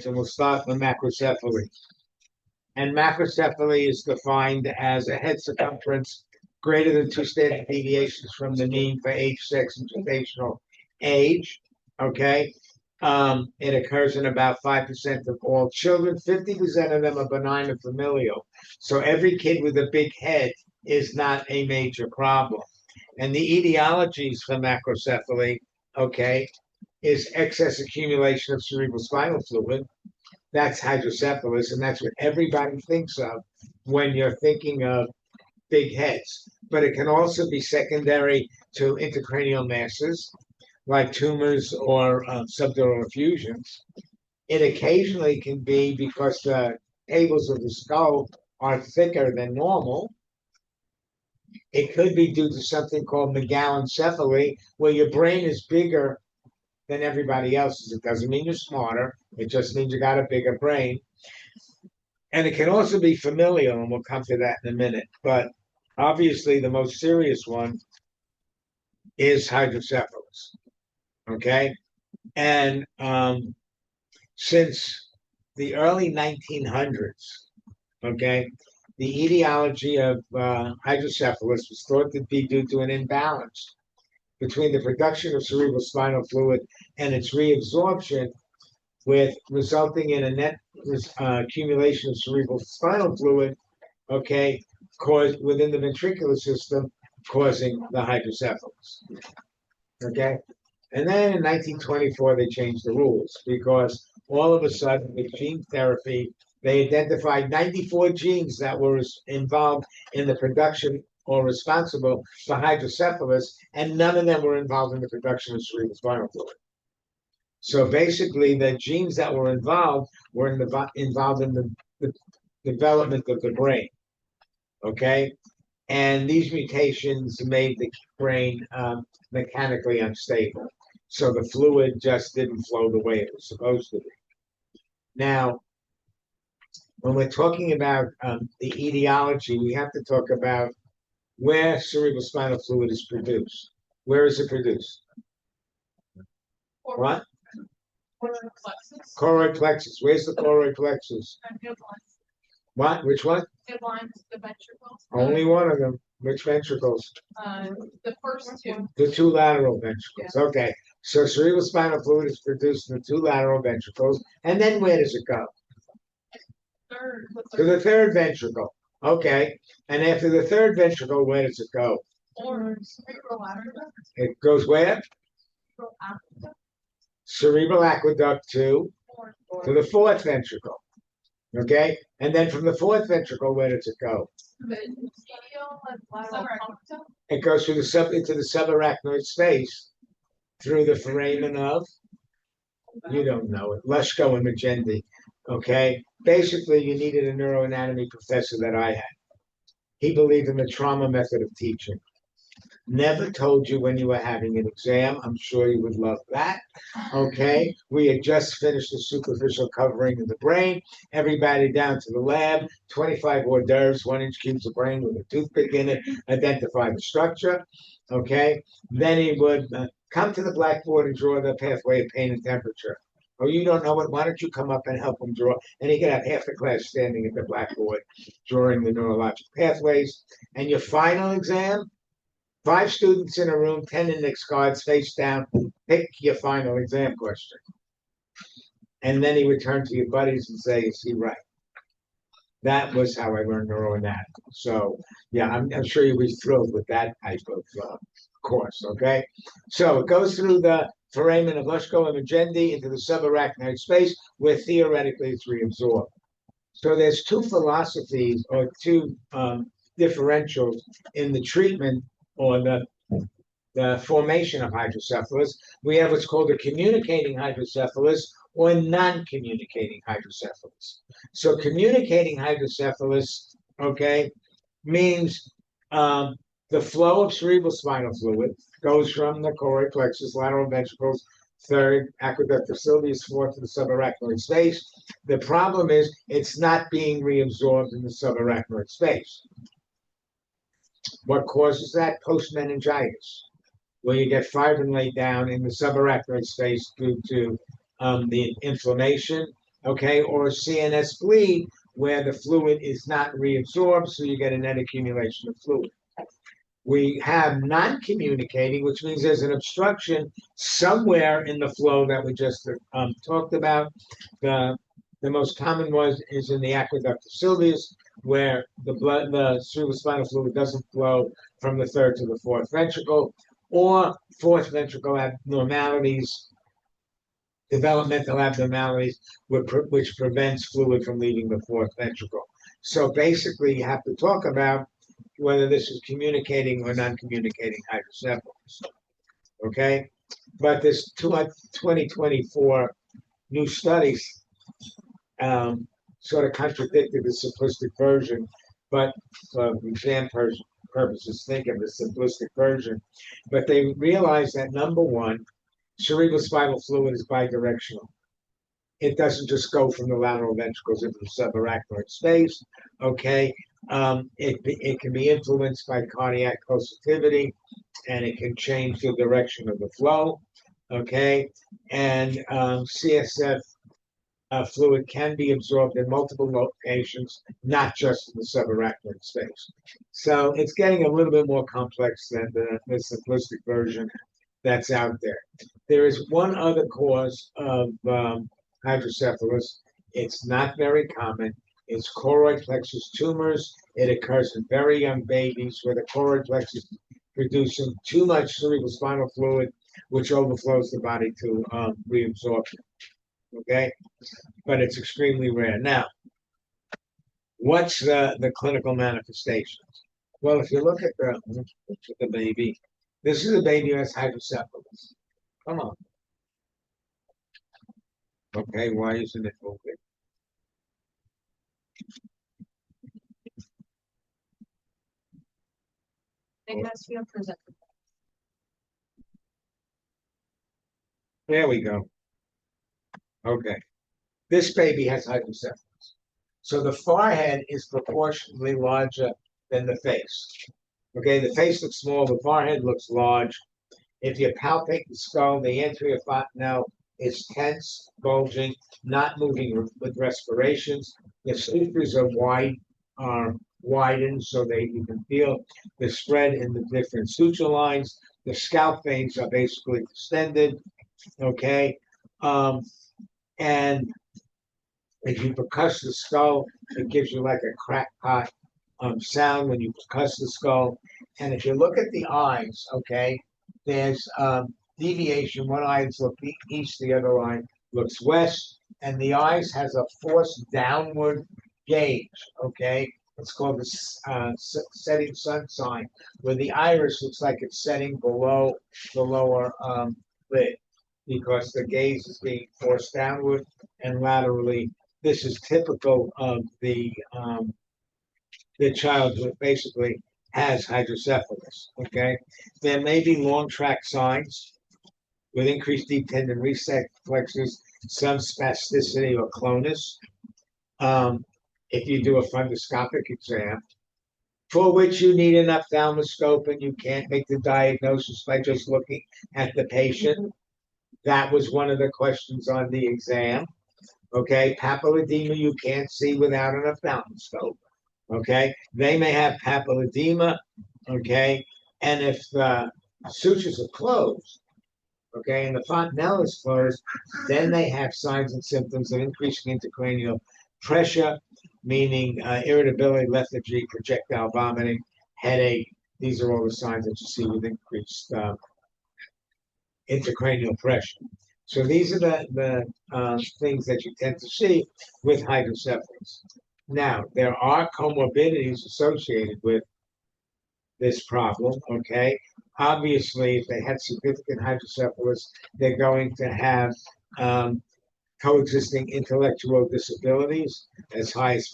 and we'll start with macrocephaly. And macrocephaly is defined as a head circumference greater than two standard deviations from the mean for age, sex, and gestational age. Okay. It occurs in about 5% of all children. 50% of them are benign and familial. So every kid with a big head is not a major problem. And the etiologies for macrocephaly, okay, is excess accumulation of cerebral spinal fluid. That's hydrocephalus, and that's what everybody thinks of when you're thinking of big heads. But it can also be secondary to intracranial masses, like tumors or subdural effusions. It occasionally can be because the tables of the skull are thicker than normal. It could be due to something called megalencephaly, where your brain is bigger than everybody else's. It doesn't mean you're smarter. It just means you got a bigger brain. And it can also be familial, and we'll come to that in a minute. But obviously, the most serious one is hydrocephalus. Okay. And since the early 1900s, okay, the etiology of hydrocephalus was thought to be due to an imbalance between the production of cerebral spinal fluid and its reabsorption, with resulting in a net accumulation of cerebral spinal fluid, okay, caused within the ventricular system, causing the hydrocephalus. Okay. And then in 1924, they changed the rules because all of a sudden, with gene therapy, they identified 94 genes that were involved in the production or responsible for hydrocephalus, and none of them were involved in the production of cerebral spinal fluid. So basically, the genes that were involved were involved in the development of the brain. Okay. And these mutations made the brain mechanically unstable. So the fluid just didn't flow the way it was supposed to be. Now, when we're talking about the etiology, we have to talk about where cerebral spinal fluid is produced. Where is it produced? What? Choroid plexus. Choroid plexus. Where's the choroid plexus? What? Which one? It lines the ventricles. Only one of them. Which ventricles? The first two. The two lateral ventricles. Yeah. Okay. So cerebral spinal fluid is produced in the two lateral ventricles. And then where does it go? Third. To the third ventricle. Okay. And after the third ventricle, where does it go? Or cerebral aqueduct. It goes where? Cerebral aqueduct. Cerebral aqueduct to the fourth ventricle. Okay. And then from the fourth ventricle, where does it go? It goes through into the subarachnoid space through the foramen of, you don't know it, Lushko and Magendie. Okay. Basically, you needed a neuroanatomy professor that I had. He believed in the trauma method of teaching. Never told you when you were having an exam. I'm sure you would love that. Okay. We had just finished the superficial covering of the brain. Everybody down to the lab, 25 hors d'oeuvres, 1-inch cubes of brain with a toothpick in it, identify the structure. Okay. Then he would come to the blackboard and draw the pathway of pain and temperature. Oh, you don't know it? Why don't you come up and help him draw? And he could have half the class standing at the blackboard drawing the neurologic pathways. And your final exam, 5 students in a room, 10 index cards face down, pick your final exam question. And then he would turn to your buddies and say, is he right? That was how I learned neuroanatomy. So, yeah, I'm sure you'll be thrilled with that type of course, okay? So it goes through the foramen of Lushko and Magendie into the subarachnoid space, where theoretically it's reabsorbed. So there's two philosophies or two differentials in the treatment or the formation of hydrocephalus. We have what's called a communicating hydrocephalus or non-communicating hydrocephalus. So communicating hydrocephalus, okay, means the flow of cerebral spinal fluid goes from the choroid plexus, lateral ventricles, third aqueduct of Sylvius, fourth to the subarachnoid space. The problem is it's not being reabsorbed in the subarachnoid space. What causes that? Post-meningitis, where you get fibrin laid down in the subarachnoid space due to the inflammation okay, or a CNS bleed where the fluid is not reabsorbed, so you get a net accumulation of fluid. We have non-communicating, which means there's an obstruction somewhere in the flow that we just talked about. The the most common one is in the aqueduct of Sylvius, where the cerebrospinal fluid doesn't flow from the third to the fourth ventricle, or fourth ventricle abnormalities, developmental abnormalities, which prevents fluid from leaving the fourth ventricle. So basically, you have to talk about whether this is communicating or non-communicating hydrocephalus. Okay, but this 2024 new studies sort of contradicted the simplistic version, but for exam purposes, think of the simplistic version. But they realized that number one, cerebrospinal fluid is bidirectional. It doesn't just go from the lateral ventricles into the subarachnoid space. Okay, it can be influenced by cardiac pulsatility, and it can change the direction of the flow. Okay, and CSF fluid can be absorbed in multiple locations, not just in the subarachnoid space. So it's getting a little bit more complex than the simplistic version that's out there. There is one other cause of hydrocephalus. It's not very common. It's choroid plexus tumors. It occurs in very young babies where the choroid plexus is producing too much cerebrospinal fluid, which overflows the body to reabsorption. Okay, but it's extremely rare. Now, what's the clinical manifestations? Well, if you look at the baby, this is a baby who has hydrocephalus. Come on. Okay, why isn't it moving? It has to be presented. There we go. Okay. This baby has hydrocephalus. So the forehead is proportionally larger than the face. Okay, the face looks small, the forehead looks large. If you palpate the skull, the anterior fontanelle is tense, bulging, not moving with respirations. The sutures are widened so that you can feel the spread in the different suture lines. The scalp veins are basically extended. Okay, and if you percuss the skull, it gives you like a crackpot sound when you percuss the skull. And if you look at the eyes, okay, there's deviation. One eye looks east, the other eye looks west, and the eyes has a forced downward gaze. Okay, it's called the setting sun sign, where the iris looks like it's setting below the lower lid because the gaze is being forced downward and laterally. This is typical of the child who basically has hydrocephalus. Okay, there may be long track signs with increased deep tendon reflexes, some spasticity or clonus. If you do a fundoscopic exam, for which you need an ophthalmoscope and you can't make the diagnosis by just looking at the patient. That was one of the questions on the exam. Okay, papilledema you can't see without an ophthalmoscope. Okay, they may have papilledema. Okay, and if the sutures are closed, okay, and the fontanelle is closed, then they have signs and symptoms of increasing intracranial pressure, meaning irritability, lethargy, projectile vomiting, headache. These are all the signs that you see with increased intracranial pressure. So these are the things that you tend to see with hydrocephalus. Now, there are comorbidities associated with this problem, okay? Obviously, if they had significant hydrocephalus, they're going to have coexisting intellectual disabilities as high as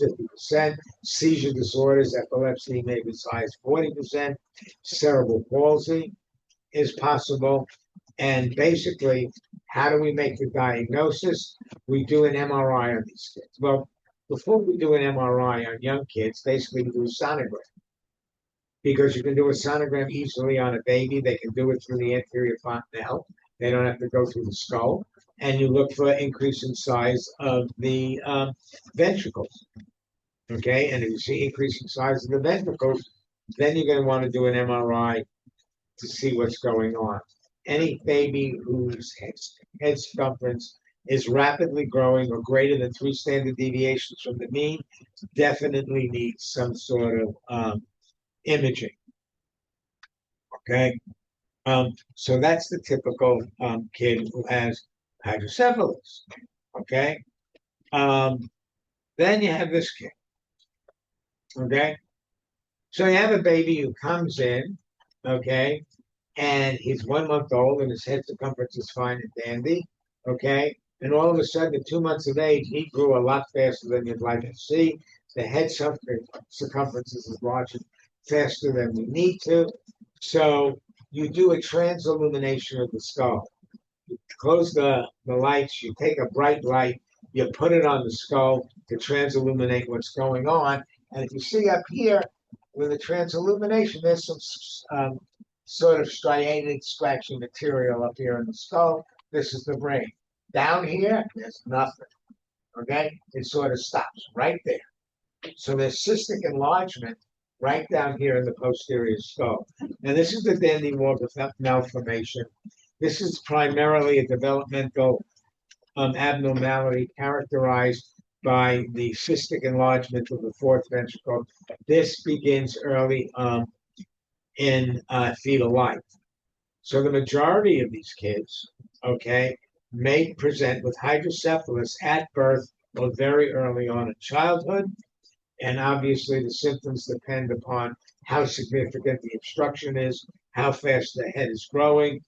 50%, seizure disorders, epilepsy may be as high as 40%, cerebral palsy is possible. And basically, how do we make the diagnosis? We do an MRI on these kids. Well, before we do an MRI on young kids, basically we do a sonogram. Because you can do a sonogram easily on a baby. They can do it through the anterior fontanelle. They don't have to go through the skull. and you look for increase in size of the ventricles. Okay, and if you see increasing size of the ventricles, then you're going to want to do an MRI to see what's going on. Any baby whose head circumference is rapidly growing or greater than 3 standard deviations from the mean definitely needs some sort of imaging. Okay, so that's the typical kid who has hydrocephalus. Okay, then you have this kid. Okay, so you have a baby who comes in. Okay, and he's 1 month old and his head circumference is fine and dandy. Okay. And all of a sudden, at 2 months of age, he grew a lot faster than you'd like to see. The head circumference is larger, faster than we need to. So you do a transillumination of the skull. You close the lights, you take a bright light, you put it on the skull to transilluminate what's going on. And if you see up here, with the transillumination, there's some sort of striated, scratchy material up here in the skull. This is the brain. Down here, there's nothing. Okay? It sort of stops right there. So there's cystic enlargement right down here in the posterior skull. Now, this is the Dandy-Morgan malformation. This is primarily a developmental abnormality characterized by the cystic enlargement of the fourth ventricle. This begins early in fetal life. So the majority of these kids, okay, may present with hydrocephalus at birth or very early on in childhood. And obviously the symptoms depend upon how significant the obstruction is, how fast the head is growing.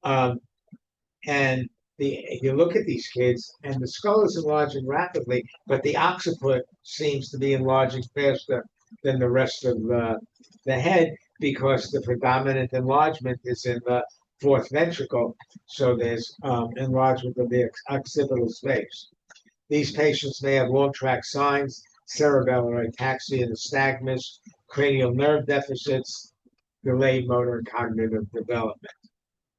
And you look at these kids and the skull is enlarging rapidly, but the occiput seems to be enlarging faster than the rest of the head because the predominant enlargement is in the fourth ventricle. So there's enlargement of the occipital space. These patients may have long track signs, cerebellar ataxia, nystagmus, cranial nerve deficits, delayed motor and cognitive development.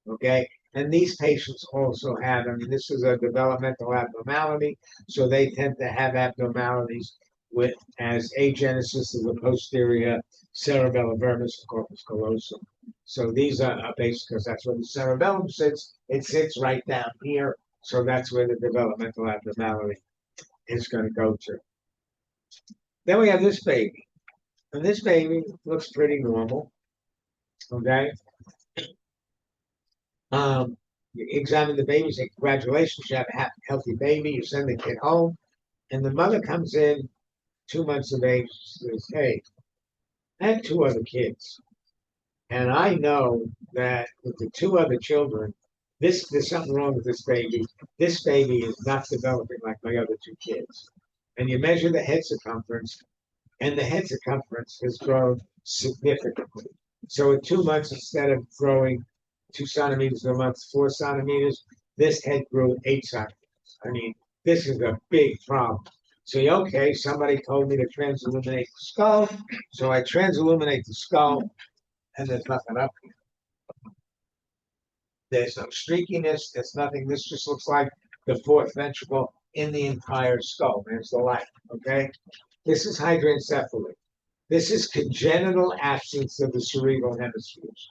Okay, and these patients also have, I mean, this is a developmental abnormality, so they tend to have abnormalities with as agenesis of the posterior cerebellar vermis and corpus callosum. So these are based because that's where the cerebellum sits. It sits right down here, so that's where the developmental abnormality is going to go to. Then we have this baby, and this baby looks pretty normal. Okay. You examine the baby, say, congratulations, you have a happy, healthy baby. You send the kid home, and the mother comes in 2 months of age, says, hey, I have 2 other kids. And I know that with the 2 other children, there's something wrong with this baby. This baby is not developing like my other 2 kids. And you measure the head circumference, and the head circumference has grown significantly. So in 2 months, instead of growing 2 centimeters a month, 4 centimeters, this head grew 8 centimeters. I mean, this is a big problem. So, okay, somebody told me to transilluminate the skull. So I transilluminate the skull, and there's nothing up here. There's no streakiness. There's nothing. This just looks like the fourth ventricle in the entire skull. There's the light, okay? This is hydranencephaly. This is congenital absence of the cerebral hemispheres.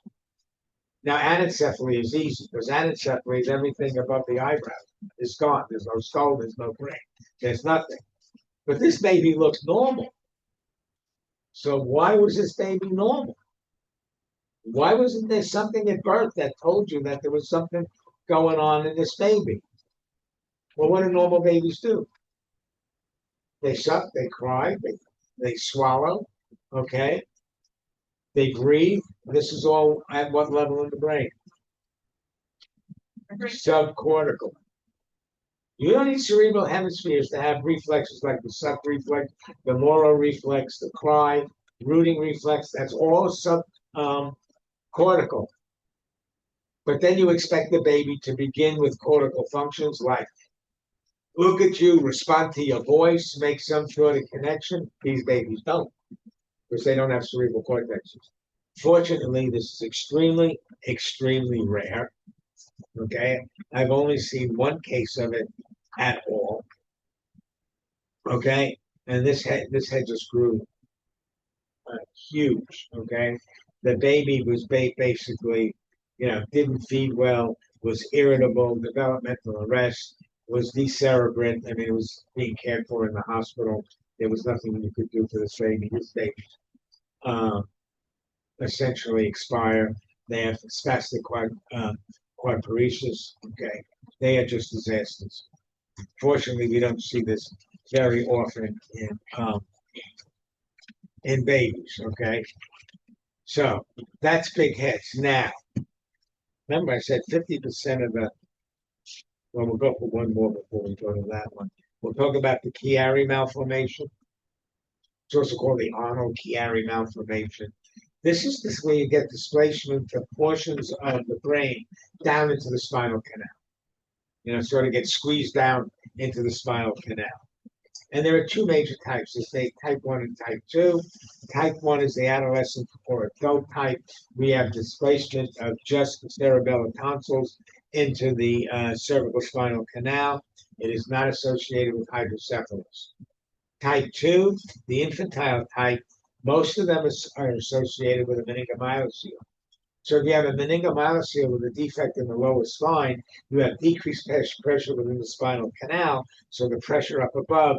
Now, anencephaly is easy because anencephaly is everything above the eyebrows. It's gone. There's no skull. There's no brain. There's nothing. But this baby looks normal. So why was this baby normal? Why wasn't there something at birth that told you that there was something going on in this baby? Well, what do normal babies do? They suck, they cry, they swallow, okay? They breathe. This is all at what level in the brain? Subcortical. You don't need cerebral hemispheres to have reflexes like the suck reflex, the Moro reflex, the cry, rooting reflex. That's all subcortical. But then you expect the baby to begin with cortical functions like look at you, respond to your voice, make some sort of connection. These babies don't because they don't have cerebral cortexes. Fortunately, this is extremely, extremely rare. Okay, I've only seen one case of it at all. Okay, and this head just grew huge. Okay, the baby was basically, didn't feed well, was irritable, developmental arrest, was decerebrate. I mean, it was being cared for in the hospital. There was nothing you could do for this baby. This baby um, essentially expire. They have spastic quadriceps. Okay, they are just disasters. Fortunately, we don't see this very often in babies. Okay, so that's big heads. Now, remember, I said 50% of the. Well, we'll go for one more before we go to that one. We'll talk about the Chiari malformation. It's also called the Arnold-Chiari malformation. This is where you get displacement of portions of the brain down into the spinal canal. Sort of get squeezed down into the spinal canal. And there are two major types. There's type 1 and type 2. Type 1 is the adolescent or adult type. We have displacement of just the cerebellar tonsils into the cervical spinal canal. It is not associated with hydrocephalus. Type 2, the infantile type, most of them are associated with a meningomyelocele. So if you have a meningomyelocele with a defect in the lower spine, you have decreased pressure within the spinal canal. So the pressure up above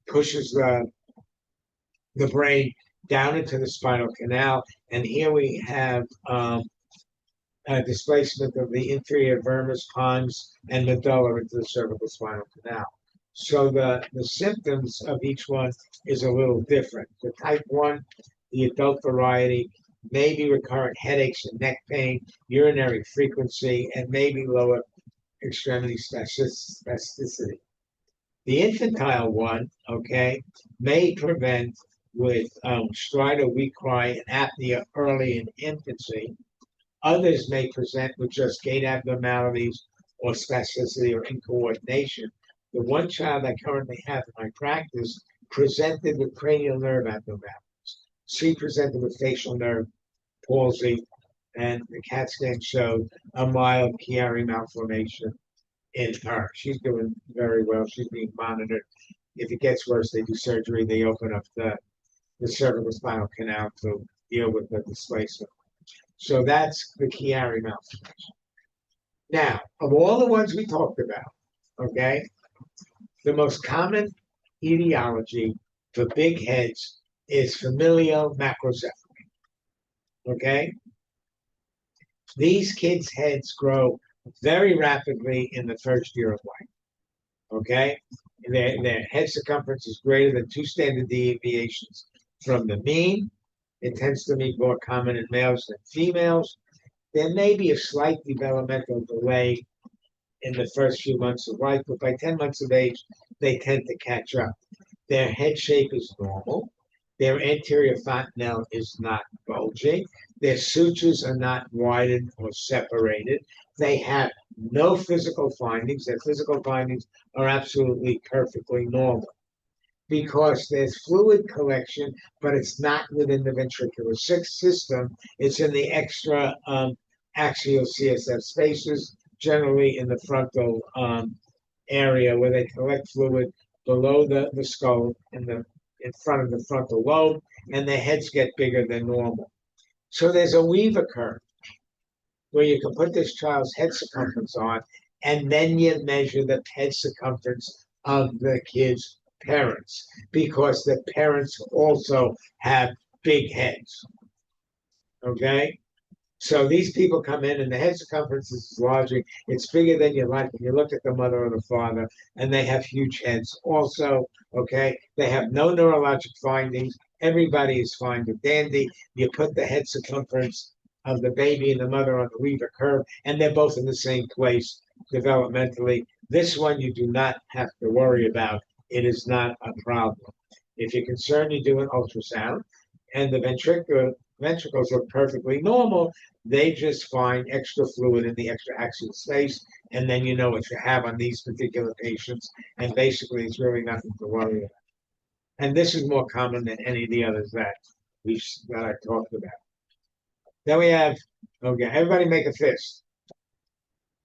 pushes the brain down into the spinal canal. And here we have a displacement of the inferior vermis, pons, and medulla into the cervical spinal canal. So the symptoms of each one is a little different. The type 1, the adult variety, maybe recurrent headaches and neck pain, urinary frequency, and maybe lower extremity spasticity. The infantile one, okay, may prevent with stridor, weak cry, and apnea early in infancy. Others may present with just gait abnormalities or spasticity or incoordination. The one child I currently have in my practice presented with cranial nerve abnormalities. She presented with facial nerve palsy, and the CAT scan showed a mild Chiari malformation in her. She's doing very well. She's being monitored. If it gets worse, they do surgery. They open up the cervical spinal canal to deal with the displacement. So that's the Chiari malformation. Now, of all the ones we talked about, okay, the most common etiology for big heads is familial macrocephaly. Okay, these kids' heads grow very rapidly in the first year of life. Okay, their head circumference is greater than 2 standard deviations from the mean. It tends to be more common in males than females. There may be a slight developmental delay in the first few months of life, but by 10 months of age, they tend to catch up. Their head shape is normal. Their anterior fontanelle is not bulging. Their sutures are not widened or separated. They have no physical findings. Their physical findings are absolutely perfectly normal because there's fluid collection, but it's not within the ventricular system. It's in the extra axial CSF spaces, generally in the frontal area where they collect fluid below the skull in front of the frontal lobe, and their heads get bigger than normal. So there's a Weaver curve where you can put this child's head circumference on, and then you measure the head circumference of the kid's parents, because the parents also have big heads. Okay? So these people come in and the head circumference is larger. It's bigger than you like when you look at the mother or the father, and they have huge heads. Also, okay, they have no neurologic findings. Everybody is fine with dandy. You put the head circumference of the baby and the mother on the Weaver curve, and they're both in the same place developmentally. This one you do not have to worry about. It is not a problem. If you're concerned, you do an ultrasound, and the ventricles look perfectly normal. They just find extra fluid in the extra axial space, and then you know what you have on these particular patients. And basically, it's really nothing to worry about. And this is more common than any of the others that I talked about. Then we have, okay, everybody make a fist.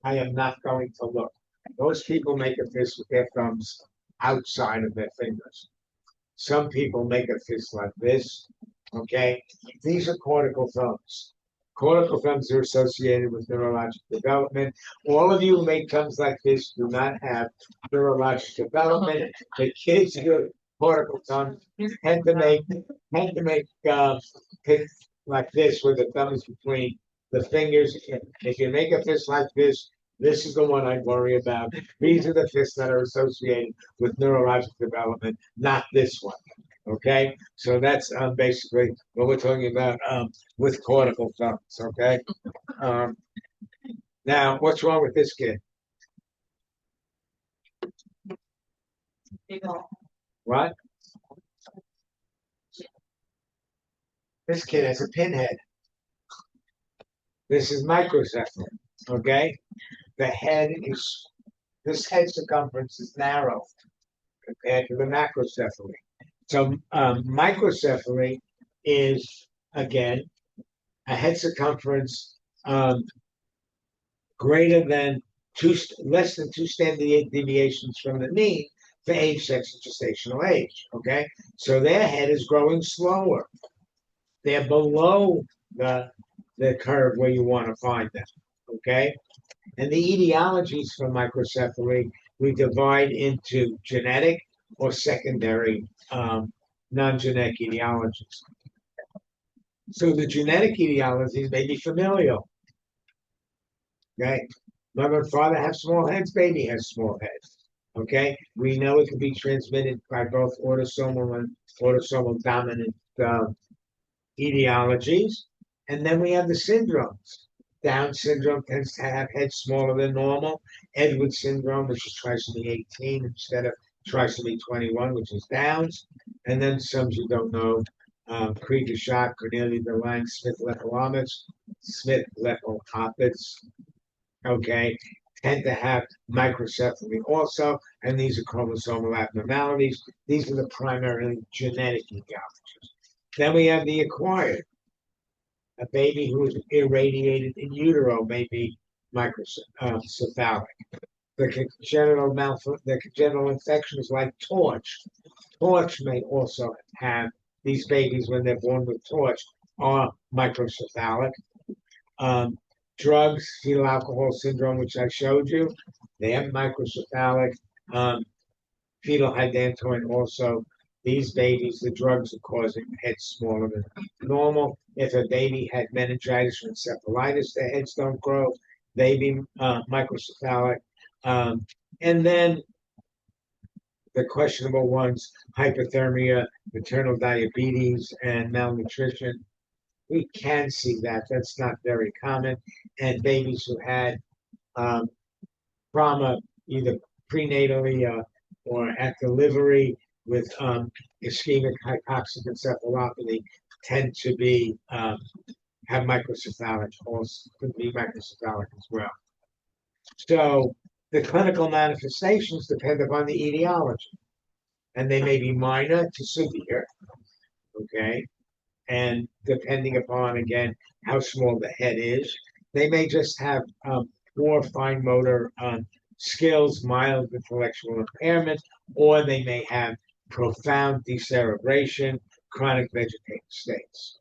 I am not going to look. Most people make a fist with their thumbs outside of their fingers. Some people make a fist like this. Okay, these are cortical thumbs. Cortical thumbs are associated with neurologic development. All of you who make thumbs like this do not have neurologic development. The kids who cortical thumbs tend to make fists like this with the thumbs between the fingers. If you make a fist like this is the one I'd worry about. These are the fists that are associated with neurologic development, not this one. Okay, so that's basically what we're talking about with cortical thumbs. Okay, um, now what's wrong with this kid? What? This kid has a pinhead. This is microcephaly. Okay, the head is this head circumference is narrow compared to the macrocephaly. So microcephaly is again a head circumference greater than less than two standard deviations from the mean for age, sex, and gestational age. Okay, so their head is growing slower. They're below the curve where you want to find them. Okay, and the etiologies for microcephaly we divide into genetic or secondary non-genetic etiologies. So the genetic etiologies may be familial. Okay, mother and father have small heads, baby has small heads. Okay, we know it can be transmitted by both autosomal and autosomal dominant etiologies. And then we have the syndromes. Down syndrome tends to have heads smaller than normal. Edwards syndrome, which is trisomy 18 instead of trisomy 21, which is Downs. And then some you don't know, Krieger-Schott, Cornelia-de-Lange, Smith-Lepel-Opitz, okay, tend to have microcephaly also, and these are chromosomal abnormalities. These are the primarily genetic etiologies. Then we have the acquired. A baby who is irradiated in utero may be microcephalic. The congenital infections like torch. Torch may also have these babies when they're born with torch are microcephalic. Drugs, fetal alcohol syndrome, which I showed you, they have microcephalic. Fetal hydantoin also. These babies, the drugs are causing heads smaller than normal. If a baby had meningitis or encephalitis, their heads don't grow. They be microcephalic. And then the questionable ones, hypothermia, maternal diabetes, and malnutrition. We can see that. That's not very common. And babies who had trauma, either prenatally or at delivery with ischemic hypoxic encephalopathy, tend to be have microcephalic, also could be microcephalic as well. So the clinical manifestations depend upon the etiology, and they may be minor to severe. Okay, and depending upon again how small the head is, they may just have poor fine motor skills, mild intellectual impairment, or they may have profound decerebration, chronic vegetative states.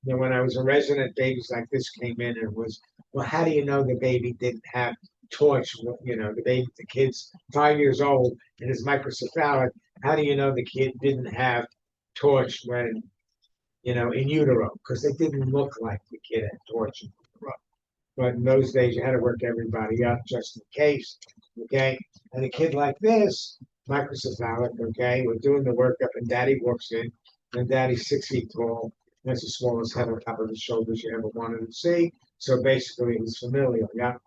You know, when I was a resident, babies like this came in and was, well, how do you know the baby didn't have torch? You know, the kid's 5 years old and is microcephalic. How do you know the kid didn't have torch when, in utero? Because they didn't look like the kid had torch in utero. But in those days, you had to work everybody up just in case. Okay, and a kid like this, microcephalic. Okay, we're doing the workup, and Daddy walks in, and Daddy's 6 feet tall. That's the smallest head on top of his shoulders you ever wanted to see. So basically, he's familial. Yeah.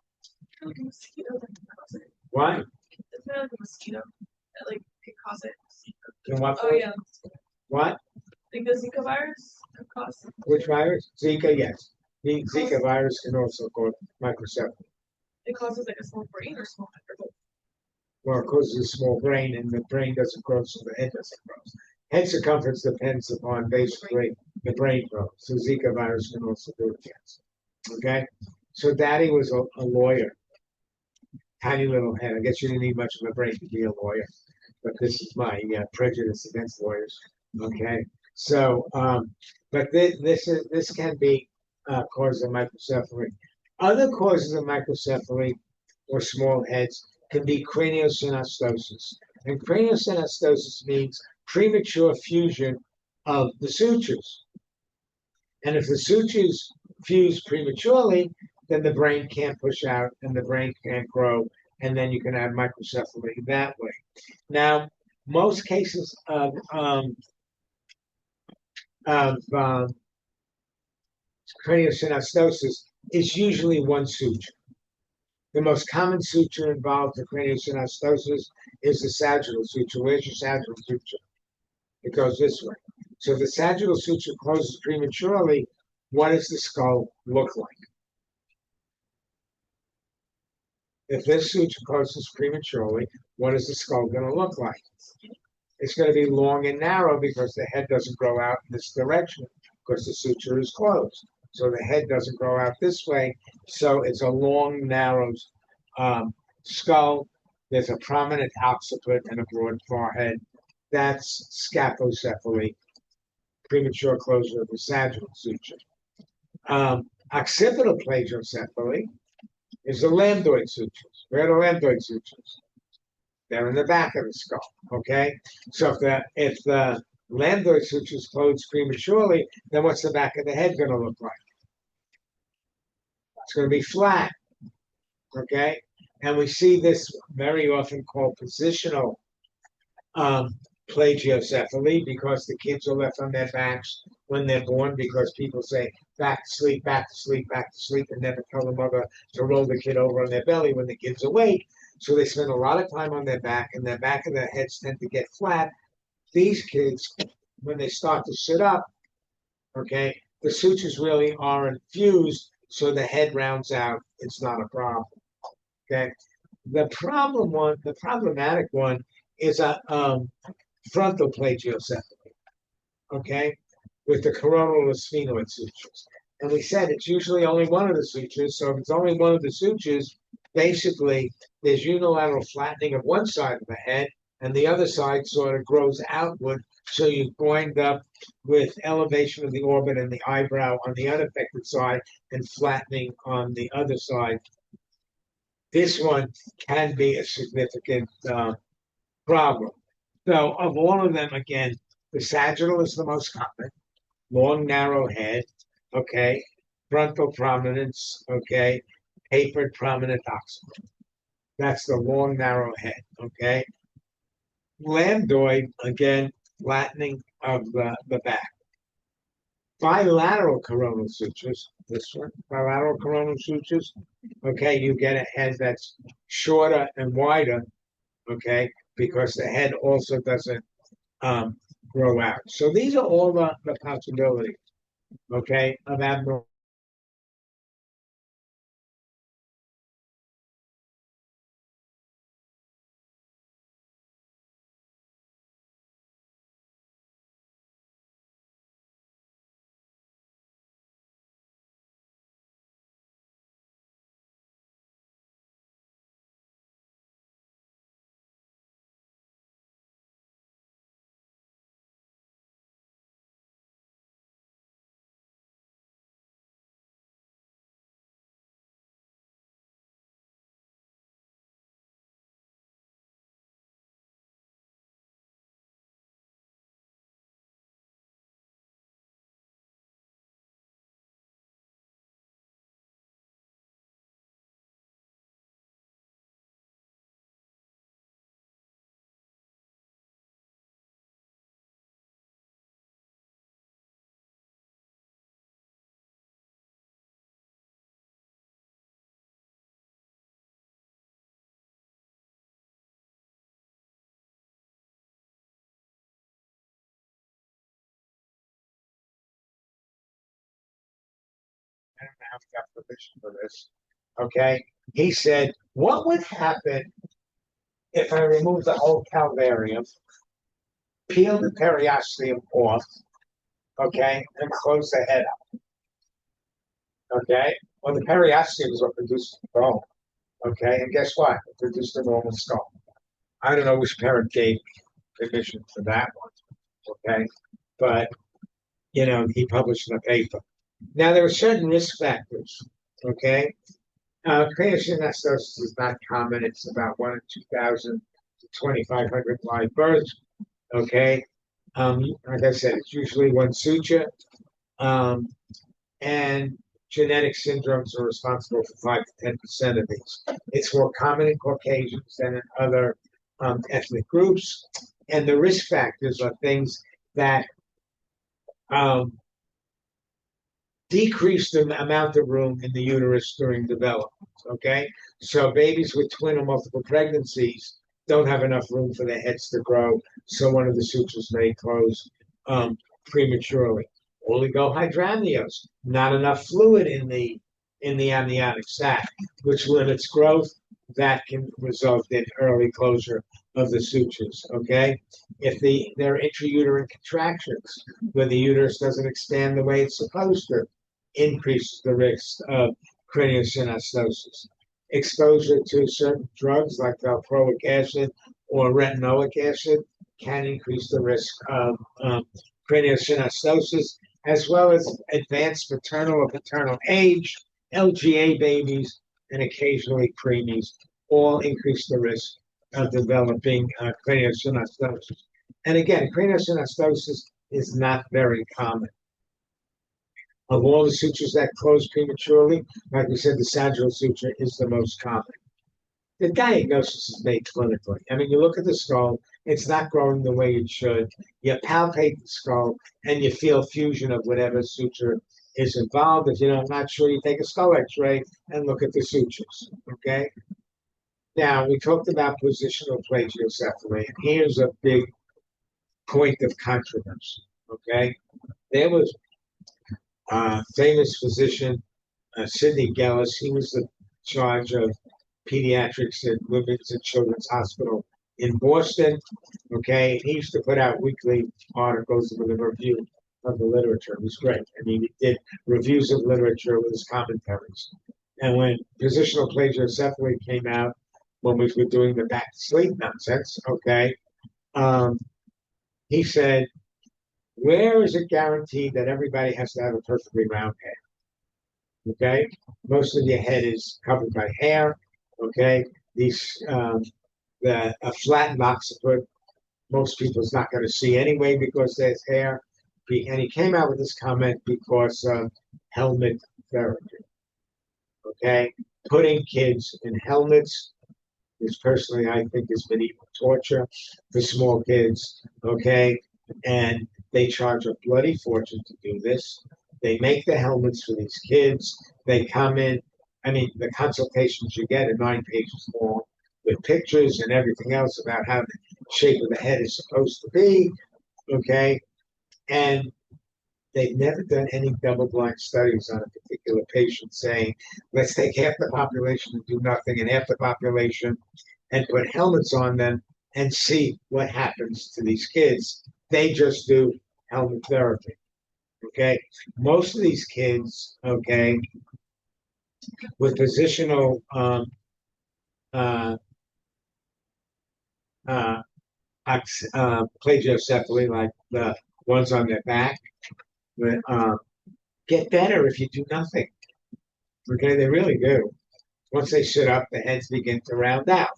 Like a mosquito that can cause it. What? It's not like a mosquito that like could cause it. And what? Oh yeah. What? Like the Zika virus could cause. Which virus? Zika, yes. The Zika virus can also cause microcephaly. It causes like a small brain or small head. Well, it causes a small brain, and the brain doesn't grow, so the head doesn't grow. Head circumference depends upon basically the brain growth. So Zika virus can also do it, yes. Okay? So daddy was a lawyer, tiny little head. I guess you didn't need much of a brain to be a lawyer, but this is my prejudice against lawyers. Okay, so but this can be cause of microcephaly. Other causes of microcephaly or small heads can be craniosynostosis. And craniosynostosis means premature fusion of the sutures. And if the sutures fuse prematurely, then the brain can't push out and the brain can't grow. And then you can have microcephaly that way. Now, most cases of craniosynostosis is usually one suture. The most common suture involved in craniosynostosis is the sagittal suture. Where's your sagittal suture? It goes this way. So if the sagittal suture closes prematurely, what does the skull look like? If this suture closes prematurely, what is the skull going to look like? It's going to be long and narrow because the head doesn't grow out in this direction because the suture is closed. So the head doesn't grow out this way. So it's a long, narrow skull. There's a prominent occiput and a broad forehead. That's scapulocephaly, premature closure of the sagittal suture. Occipital plagiocephaly is the lambdoid sutures. Where are the lambdoid sutures? They're in the back of the skull. Okay, so if the lambdoid sutures close prematurely, then what's the back of the head going to look like? It's going to be flat. Okay, and we see this very often called positional plagiocephaly because the kids are left on their backs when they're born because people say back to sleep, back to sleep, back to sleep, and never tell the mother to roll the kid over on their belly when the kid's awake. So they spend a lot of time on their back, and their back of their heads tend to get flat. These kids, when they start to sit up, okay, the sutures really aren't fused, so the head rounds out. It's not a problem. Okay, the problematic one is a frontal plagiocephaly, okay, with the coronal or sphenoid sutures. And we said it's usually only one of the sutures. So if it's only one of the sutures, basically there's unilateral flattening of one side of the head and the other side sort of grows outward. So you wind up with elevation of the orbit and the eyebrow on the unaffected side and flattening on the other side. This one can be a significant problem. So of all of them, again, the sagittal is the most common, long, narrow head, okay, frontal prominence, okay, tapered prominent occiput. That's the long, narrow head, okay. Lambdoid, again, flattening of the back. Bilateral coronal sutures, this one, bilateral coronal sutures, okay, you get a head that's shorter and wider, okay, because the head also doesn't grow out. So these are all the possibilities, okay, of abnormal. I don't have got permission for this. Okay. He said, what would happen if I remove the whole calvarium, peel the periosteum off, okay, and close the head up? Okay. Well, the periosteum is what produces the bone. Okay. And guess what? It produced a normal skull. I don't know which parent gave permission for that one. Okay. But, he published in a paper. Now, there are certain risk factors. Okay. Craniosynostosis is not common. It's about 1 in 2,000 to 2,500 live births. Okay. Like I said, it's usually one suture. Um, and genetic syndromes are responsible for 5 to 10% of these. It's more common in Caucasians than in other ethnic groups. And the risk factors are things that um, decrease the amount of room in the uterus during development. Okay, so babies with twin or multiple pregnancies don't have enough room for their heads to grow, so one of the sutures may close prematurely. Oligohydramnios, not enough fluid in the amniotic sac, which limits growth. That can result in early closure of the sutures. Okay, if there are intrauterine contractions where the uterus doesn't expand the way it's supposed to, increases the risk of craniosynostosis. Exposure to certain drugs like valproic acid or retinoic acid can increase the risk of craniosynostosis, as well as advanced maternal or paternal age, LGA babies, and occasionally preemies all increase the risk of developing craniosynostosis. And again, craniosynostosis is not very common. Of all the sutures that close prematurely, like we said, the sagittal suture is the most common. The diagnosis is made clinically. I mean, you look at the skull, it's not growing the way it should. You palpate the skull and you feel fusion of whatever suture is involved. If you're not sure, you take a skull x-ray and look at the sutures. Okay. Now, we talked about positional plagiocephaly, and here's a big point of controversy. Okay. There was a famous physician, Sidney Gellis. He was the charge of pediatrics at Women's and Children's Hospital in Boston. Okay, he used to put out weekly articles with a review of the literature. It was great. I mean, he did reviews of literature with his commentaries. And when positional plagiocephaly came out, when we were doing the back to sleep nonsense, okay, um, he said, "Where is it guaranteed that everybody has to have a perfectly round head?" Okay, most of your head is covered by hair. Okay, these a flattened occiput, most people's not going to see anyway because there's hair. And he came out with this comment because of helmet therapy. Okay, putting kids in helmets is personally, I think, is medieval torture for small kids. Okay, and they charge a bloody fortune to do this. They make the helmets for these kids. They come in. I mean, the consultations you get are 9 pages long with pictures and everything else about how the shape of the head is supposed to be. Okay, and they've never done any double-blind studies on a particular patient saying, let's take half the population and do nothing, and half the population and put helmets on them and see what happens to these kids. They just do helmet therapy. Okay. Most of these kids, okay, with positional uh, uh, plagiocephaly, like the ones on their back, get better if you do nothing. Okay, they really do. Once they sit up, the heads begin to round out.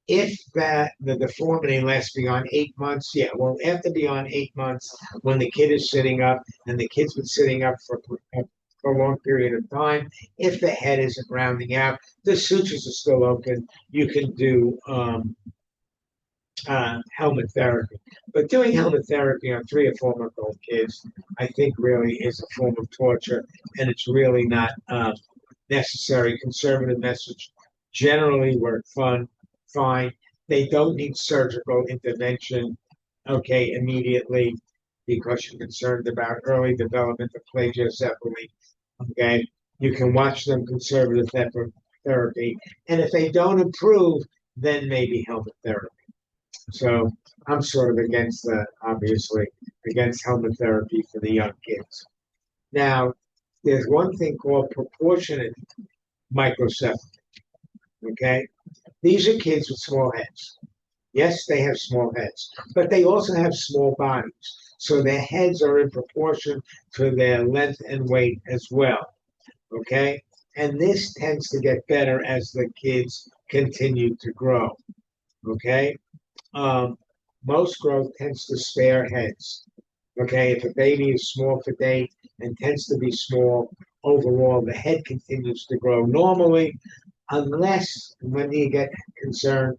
If the deformity lasts beyond 8 months, yeah, well, after beyond 8 months, when the kid is sitting up and the kid's been sitting up for a prolonged period of time, if the head isn't rounding out, the sutures are still open. You can do helmet therapy. But doing helmet therapy on 3 or 4 month old kids, I think, really is a form of torture, and it's really not necessary. Conservative message generally work fine. They don't need surgical intervention, okay, immediately because you're concerned about early development of plagiocephaly. Okay, you can watch them conservative therapy, and if they don't improve, then maybe helmet therapy. So I'm sort of against obviously, against helmet therapy for the young kids. Now, there's one thing called proportionate microcephaly. Okay, these are kids with small heads. Yes, they have small heads, but they also have small bodies. So their heads are in proportion to their length and weight as well. Okay, and this tends to get better as the kids continue to grow. Okay, um, most growth tends to spare heads. Okay, if a baby is small for date and tends to be small overall, the head continues to grow normally, unless when you get concerned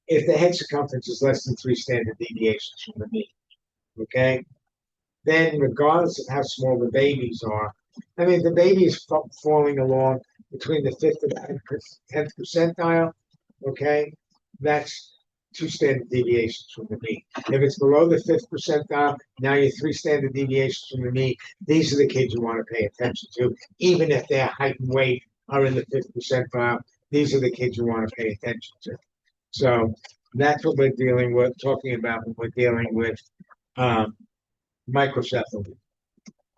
if the head circumference is less than 3 standard deviations from the mean. Okay, then regardless of how small the babies are, I mean, the baby is falling along between the fifth and 10th percentile. Okay, that's 2 standard deviations from the mean. If it's below the fifth percentile, now you're 3 standard deviations from the mean. These are the kids you want to pay attention to, even if their height and weight are in the fifth percentile. These are the kids you want to pay attention to. So that's what we're dealing with, talking about when we're dealing with um, microcephaly.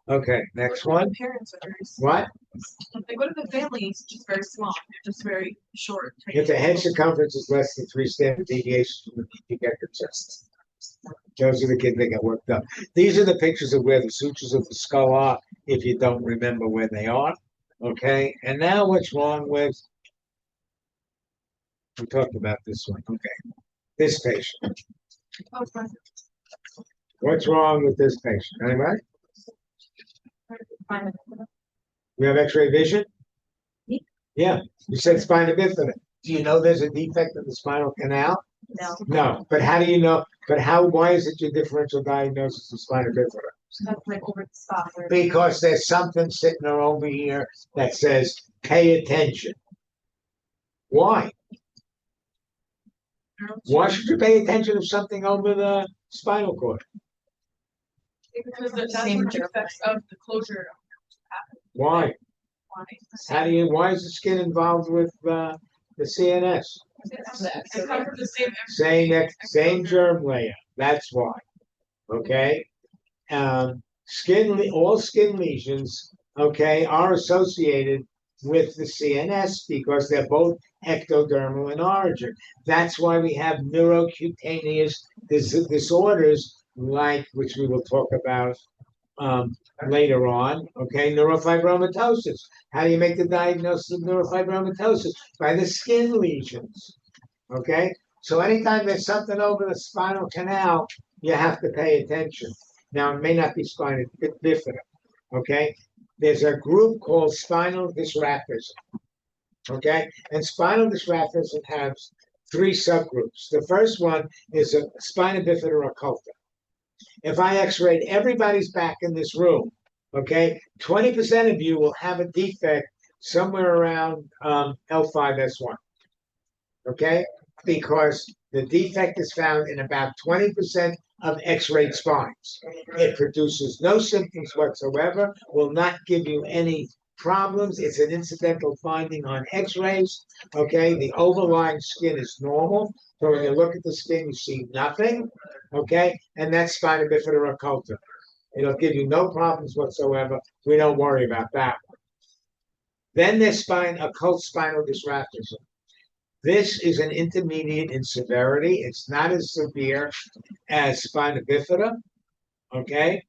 Okay, next What if one. the parents are very small? What? Like, what if the family is just very small? They're just very short. If the head circumference is less than 3 standard deviations from the mean, you get concerned. Those are the kids that get worked up. These are the pictures of where the sutures of the skull are, if you don't remember where they are. Okay, and now what's wrong with, we talked about this one. Okay, this patient. Oh, fine. What's wrong with this patient? Anybody? Fine. You have X-ray vision? Me? Yeah, you said spina bifida. Do you know there's a defect in the spinal canal? No. No, but how do you know? But how? Why is it your differential diagnosis of spina bifida? That's like over the spot. Because there's something sitting over here that says pay attention. Why? Why should you pay attention to something over the spinal cord? Because that's one of the effects of the closure. Why? Why? How do you? Why is the skin involved with the CNS? It comes from the Same germ layer. That's why. Okay. All skin lesions, okay, are associated with the CNS because they're both ectodermal in origin. That's why we have neurocutaneous disorders like, which we will talk about later on, okay, neurofibromatosis. How do you make the diagnosis of neurofibromatosis? By the skin lesions, okay? So anytime there's something over the spinal canal, you have to pay attention. Now, it may not be spina bifida, okay? There's a group called spinal dysraphism, okay? And spinal dysraphism has 3 subgroups. The first one is a spina bifida occulta. If I x-rayed everybody's back in this room, okay, 20% of you will have a defect somewhere around L5S1, okay? Because the defect is found in about 20% of x-rayed spines. It produces no symptoms whatsoever, will not give you any problems. It's an incidental finding on x-rays, okay? The overlying skin is normal. So when you look at the skin, you see nothing, okay? And that's spina bifida occulta. It'll give you no problems whatsoever. We don't worry about that one. Then there's occult spinal dysraphism. This is an intermediate in severity. It's not as severe as spina bifida, okay?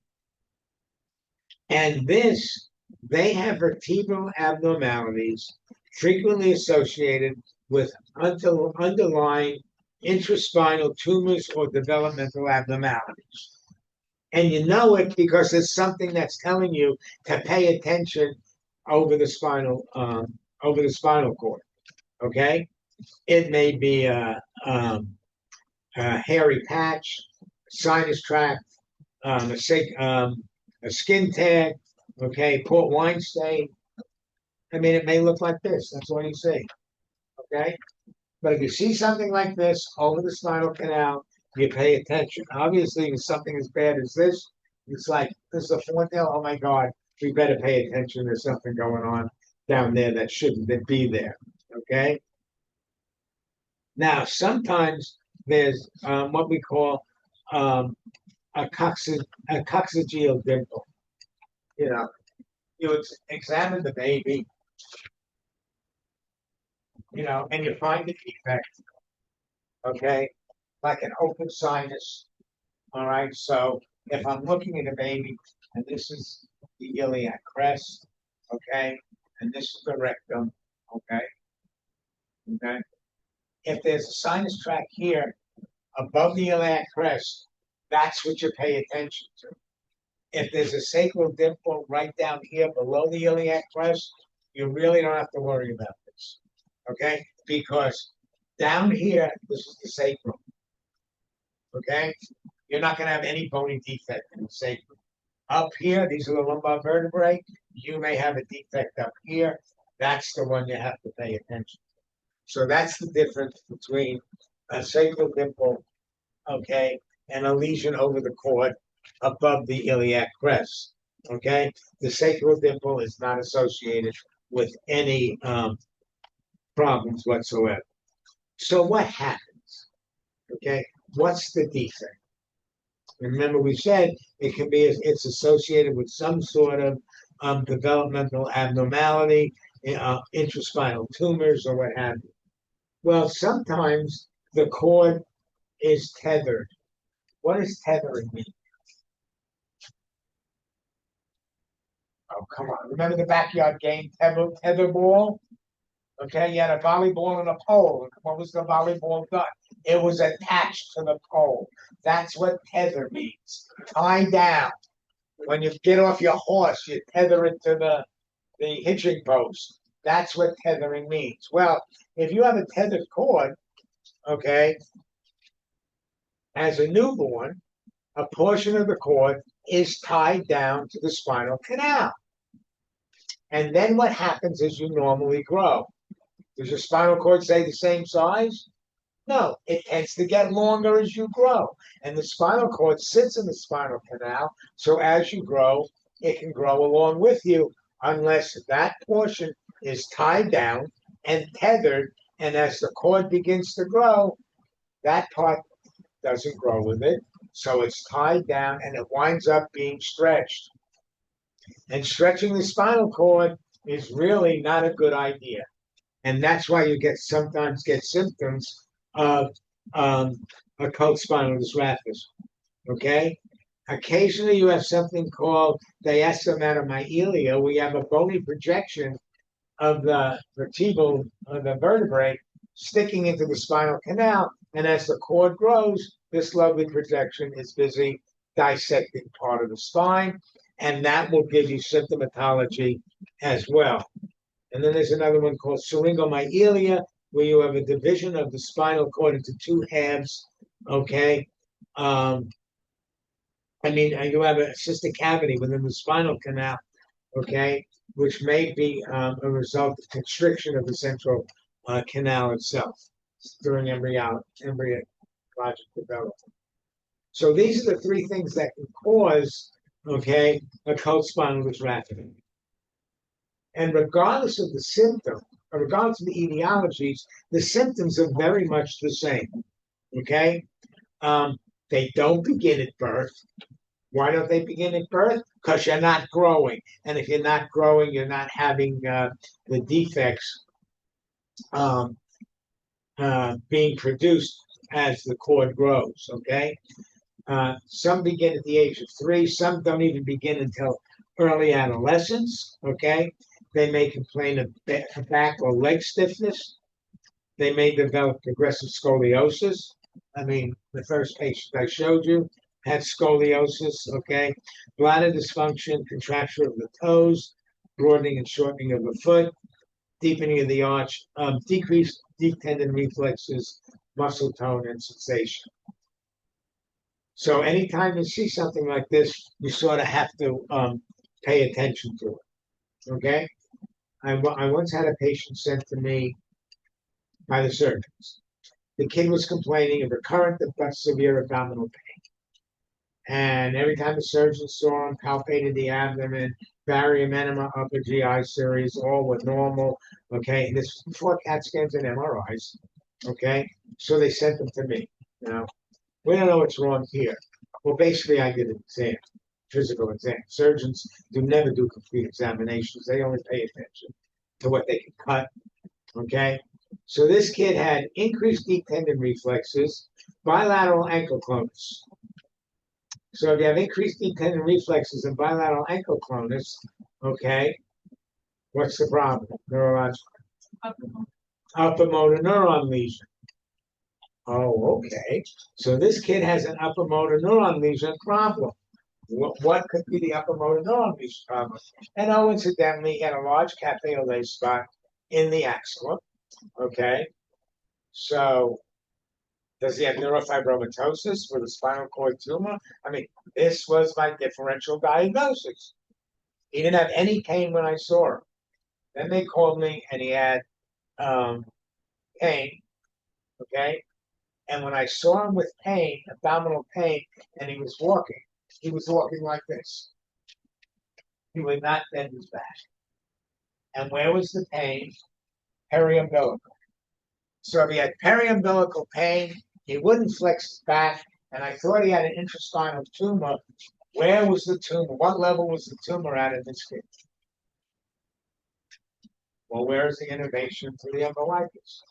And this, they have vertebral abnormalities frequently associated with underlying intraspinal tumors or developmental abnormalities. And you know it because there's something that's telling you to pay attention over the spinal cord, okay? It may be a hairy patch, sinus tract, a skin tag, okay, port wine stain. I mean, it may look like this. That's all you see, okay? But if you see something like this over the spinal canal, you pay attention. Obviously, with something as bad as this, it's like, this is a foretell. Oh my God, we better pay attention. There's something going on down there that shouldn't be there, okay? Now, sometimes there's what we call a coccygeal dimple. You know, you would examine the baby, and you find the defect, okay, like an open sinus. All right, so if I'm looking at a baby, and this is the iliac crest, okay, and this is the rectum, okay, okay. If there's a sinus tract here above the iliac crest, that's what you pay attention to. If there's a sacral dimple right down here below the iliac crest, you really don't have to worry about this, okay? Because down here, this is the sacrum, okay? You're not going to have any bony defect in the sacrum. Up here, these are the lumbar vertebrae. You may have a defect up here. That's the one you have to pay attention to. So that's the difference between a sacral dimple, okay, and a lesion over the cord above the iliac crest. Okay, the sacral dimple is not associated with any problems whatsoever. So what happens? Okay, what's the defect? Remember, we said it's associated with some sort of developmental abnormality, intraspinal tumors, or what have you. Well, sometimes the cord is tethered. What does tethering mean? Oh, come on. Remember the backyard game, tetherball? Okay, you had a volleyball and a pole. What was the volleyball done? It was attached to the pole. That's what tether means. Tie down. When you get off your horse, you tether it to the hitching post. That's what tethering means. Well, if you have a tethered cord, okay, as a newborn, a portion of the cord is tied down to the spinal canal. And then what happens is you normally grow. Does your spinal cord stay the same size? No, it tends to get longer as you grow. And the spinal cord sits in the spinal canal. So as you grow, it can grow along with you unless that portion is tied down and tethered. And as the cord begins to grow, that part doesn't grow with it. So it's tied down and it winds up being stretched. And stretching the spinal cord is really not a good idea. And that's why you sometimes get symptoms of occult spinal dysraphism. Okay? Occasionally you have something called diastematomyelia, where you have a bony projection of the vertebral of the vertebrae sticking into the spinal canal. And as the cord grows, this lovely projection is busy dissecting part of the spine, and that will give you symptomatology as well. And then there's another one called syringomyelia, where you have a division of the spinal cord into two halves. Okay. You have a cystic cavity within the spinal canal, okay, which may be a result of constriction of the central canal itself during embryologic development. So these are the three things that can cause, okay, occult spinal dysraphism. And regardless of the symptom, or regardless of the etiologies, the symptoms are very much the same. Okay? They don't begin at birth. Why don't they begin at birth? Because you're not growing. And if you're not growing, you're not having the defects being produced as the cord grows. Okay? Some begin at the age of 3. Some don't even begin until early adolescence. Okay? They may complain of back or leg stiffness. They may develop progressive scoliosis. I mean, the first patient I showed you had scoliosis, okay? Bladder dysfunction, contracture of the toes, broadening and shortening of the foot, deepening of the arch, decreased deep tendon reflexes, muscle tone, and sensation. So anytime you see something like this, you sort of have to pay attention to it, okay? I once had a patient sent to me by the surgeons. The kid was complaining of recurrent but severe abdominal pain. And every time the surgeon saw him, palpated the abdomen, barium enema, upper GI series, all were normal. Okay, and this was before CAT scans and MRIs. Okay, so they sent them to me. Now, we don't know what's wrong here. Well, basically, I did an exam. physical exam. Surgeons do never do complete examinations. They only pay attention to what they can cut. Okay. So this kid had increased deep tendon reflexes, bilateral ankle clonus. So if you have increased deep tendon reflexes and bilateral ankle clonus, okay, what's the problem? Neurological. Upper motor neuron lesion. Oh, okay. So this kid has an upper motor neuron lesion problem. What could be the upper motor neuron lesion problem? And oh, incidentally, he had a large cafe au lait spot in the axilla. Okay. So does he have neurofibromatosis with a spinal cord tumor? I mean, this was my differential diagnosis. He didn't have any pain when I saw him. Then they called me and he had pain. Okay. And when I saw him with pain, abdominal pain, and he was walking like this. He would not bend his back. And where was the pain? Periumbilical. So if he had periumbilical pain, he wouldn't flex his back. And I thought he had an intraspinal tumor. Where was the tumor? What level was the tumor at in this kid? Well, where is the innervation to the umbilicus?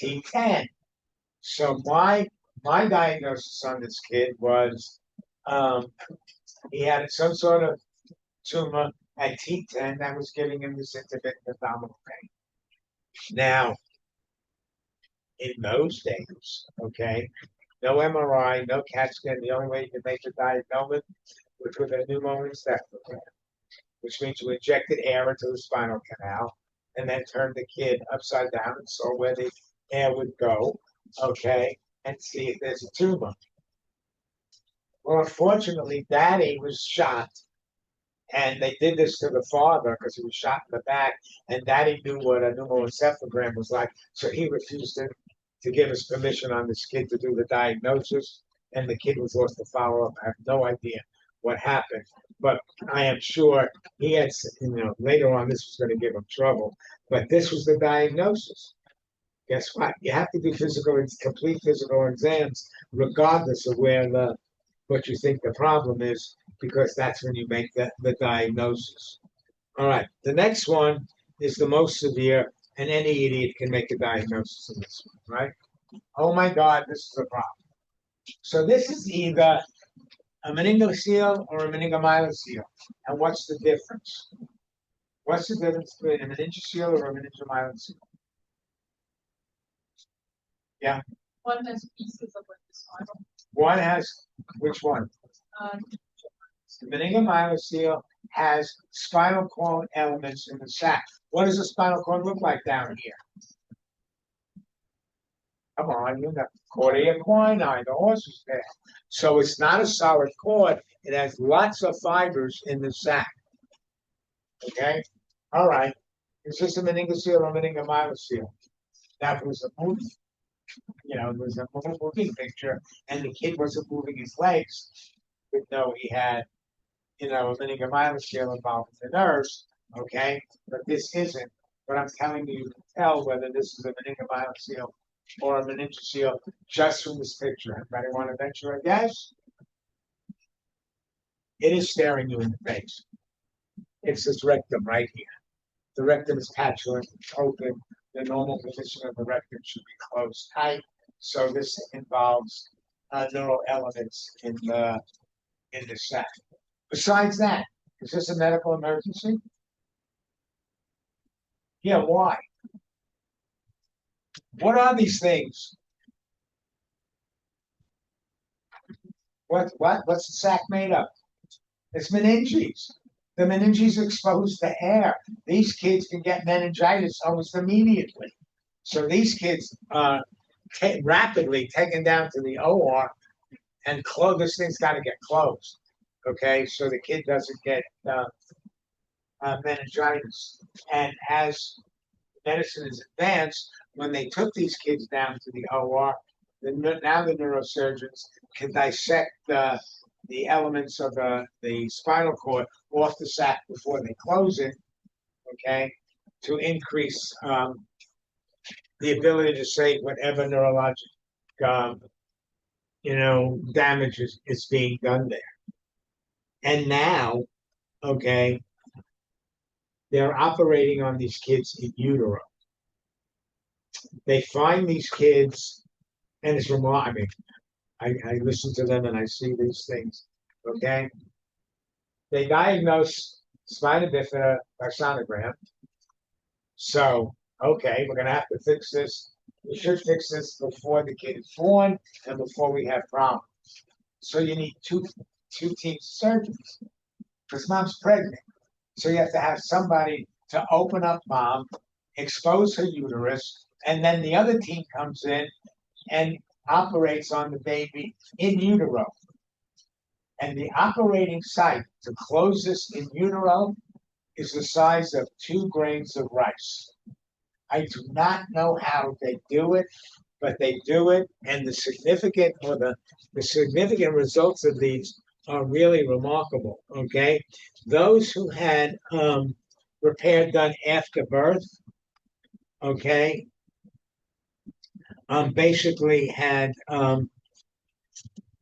T10. So my diagnosis on this kid was he had some sort of tumor at T10 that was giving him this intermittent abdominal pain. Now, in those days, okay, no MRI, no CAT scan. The only way you can make a diagnosis was with a pneumoencephalogram, which means you injected air into the spinal canal and then turned the kid upside down and saw where the air would go, okay, and see if there's a tumor. Well, unfortunately, Daddy was shot, and they did this to the father because he was shot in the back, and Daddy knew what a pneumoencephalogram was like, so he refused to give us permission on this kid to do the diagnosis, and the kid was lost to follow-up. I have no idea what happened, but I am sure he had, later on this was going to give him trouble, but this was the diagnosis. Guess what? You have to do complete physical exams, regardless of what you think the problem is, because that's when you make the diagnosis. All right, the next one is the most severe, and any idiot can make a diagnosis of this one, right? Oh my God, this is a problem. So this is either a meningocele or a meningomyelocele. And what's the difference? What's the difference between a meningocele or a meningomyelocele? Yeah. One has pieces of like the spinal. One has, which one? The meningomyelocele has spinal cord elements in the sac. What does the spinal cord look like down here? Come on, you know, cordia equini, the horse is there. So it's not a solid cord. It has lots of fibers in the sac. Okay? All right. Is this a meningocele or meningomyelocele? That was a movie. It was a moving picture, and the kid wasn't moving his legs. But no, he had, a meningomyelocele involved in the nerves. Okay? But this isn't. But I'm telling you, to tell whether this is a meningomyelocele or a meningocele just from this picture. Anybody want to venture a guess? It is staring you in the face. It's this rectum right here. The rectum is patulant, it's open. The normal position of the rectum should be closed tight. So this involves neural elements in the sac. Besides that, is this a medical emergency? Yeah, why? What are these things? What's the sac made of? It's meninges. The meninges are exposed to air. These kids can get meningitis almost immediately. So these kids are rapidly taken down to the OR and this thing's got to get closed. Okay, so the kid doesn't get meningitis. And as medicine is advanced, when they took these kids down to the OR, now the neurosurgeons can dissect the elements of the spinal cord off the sac before they close it, okay, to increase the ability to save whatever neurologic, damage is being done there. And now, okay, they're operating on these kids in utero. They find these kids, and it's remarkable. I mean, I listen to them and I see these things. Okay, they diagnose spina bifida by sonogram. So, okay, we're gonna have to fix this. We should fix this before the kid is born and before we have problems. So you need two teams of surgeons because mom's pregnant. So you have to have somebody to open up mom, expose her uterus, and then the other team comes in and operates on the baby in utero. And the operating site to close this in utero is the size of 2 grains of rice. I do not know how they do it, but they do it, and the significant results of these are really remarkable. Okay, those who had repair done after birth, okay, basically had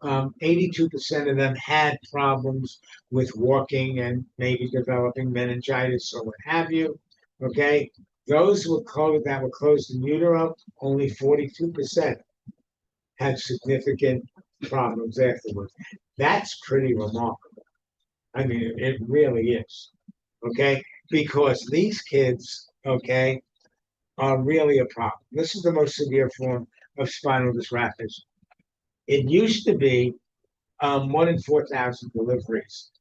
82% of them had problems with walking and maybe developing meningitis or what have you. Okay, those that were closed in utero, only 42% had significant problems afterwards. That's pretty remarkable. I mean, it really is. Okay, because these kids, okay, are really a problem. This is the most severe form of spinal dysraphism. It used to be 1 in 4,000 deliveries,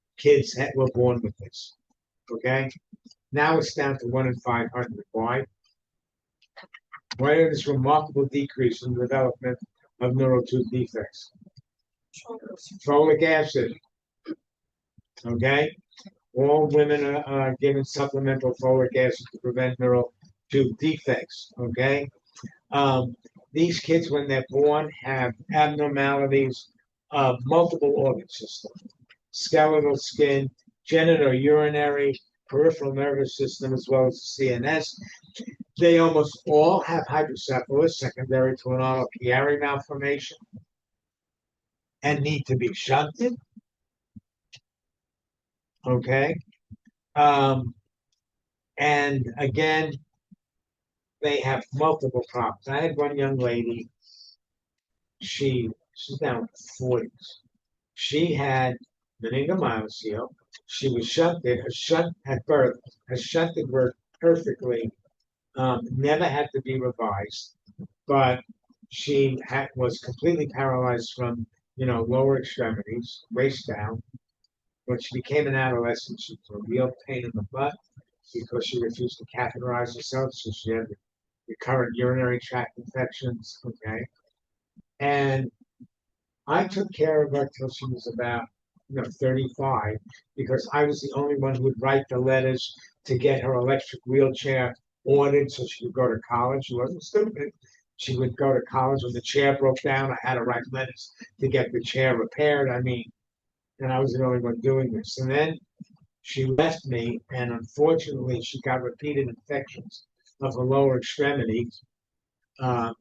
were born with this. Okay, now it's down to 1 in 500. Why? Why is this remarkable decrease in the development of neural tube defects? Folic acid. Okay, all women are given supplemental folic acid to prevent neural tube defects. Okay, um, these kids, when they're born, have abnormalities of multiple organ systems, skeletal skin, genitourinary, peripheral nervous system, as well as the CNS. They almost all have hydrocephalus secondary to an auto Chiari malformation and need to be shunted. Okay. Um, and again, they have multiple problems. I had one young lady, she's now in the 40s. She had meningomyelocele. She was shunted, a shunt at birth, a shunted birth perfectly, never had to be revised, but was completely paralyzed from, lower extremities, waist down. When she became an adolescent, she was a real pain in the butt because she refused to catheterize herself, so she had recurrent urinary tract infections. Okay, and I took care of her till she was about 35 because I was the only one who would write the letters to get her electric wheelchair ordered so she could go to college. She wasn't stupid. She would go to college when the chair broke down. I had to write letters to get the chair repaired. I mean, and I was the only one doing this. And then she left me, and unfortunately, she got repeated infections of the lower extremities uh,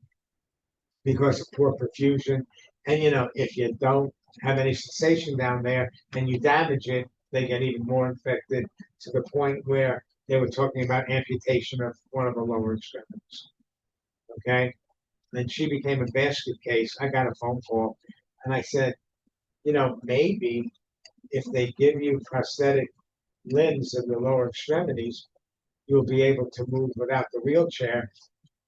because of poor perfusion. And if you don't have any sensation down there and you damage it, they get even more infected to the point where they were talking about amputation of one of the lower extremities. Okay. Then she became a basket case. I got a phone call and I said, maybe if they give you prosthetic limbs of the lower extremities, you'll be able to move without the wheelchair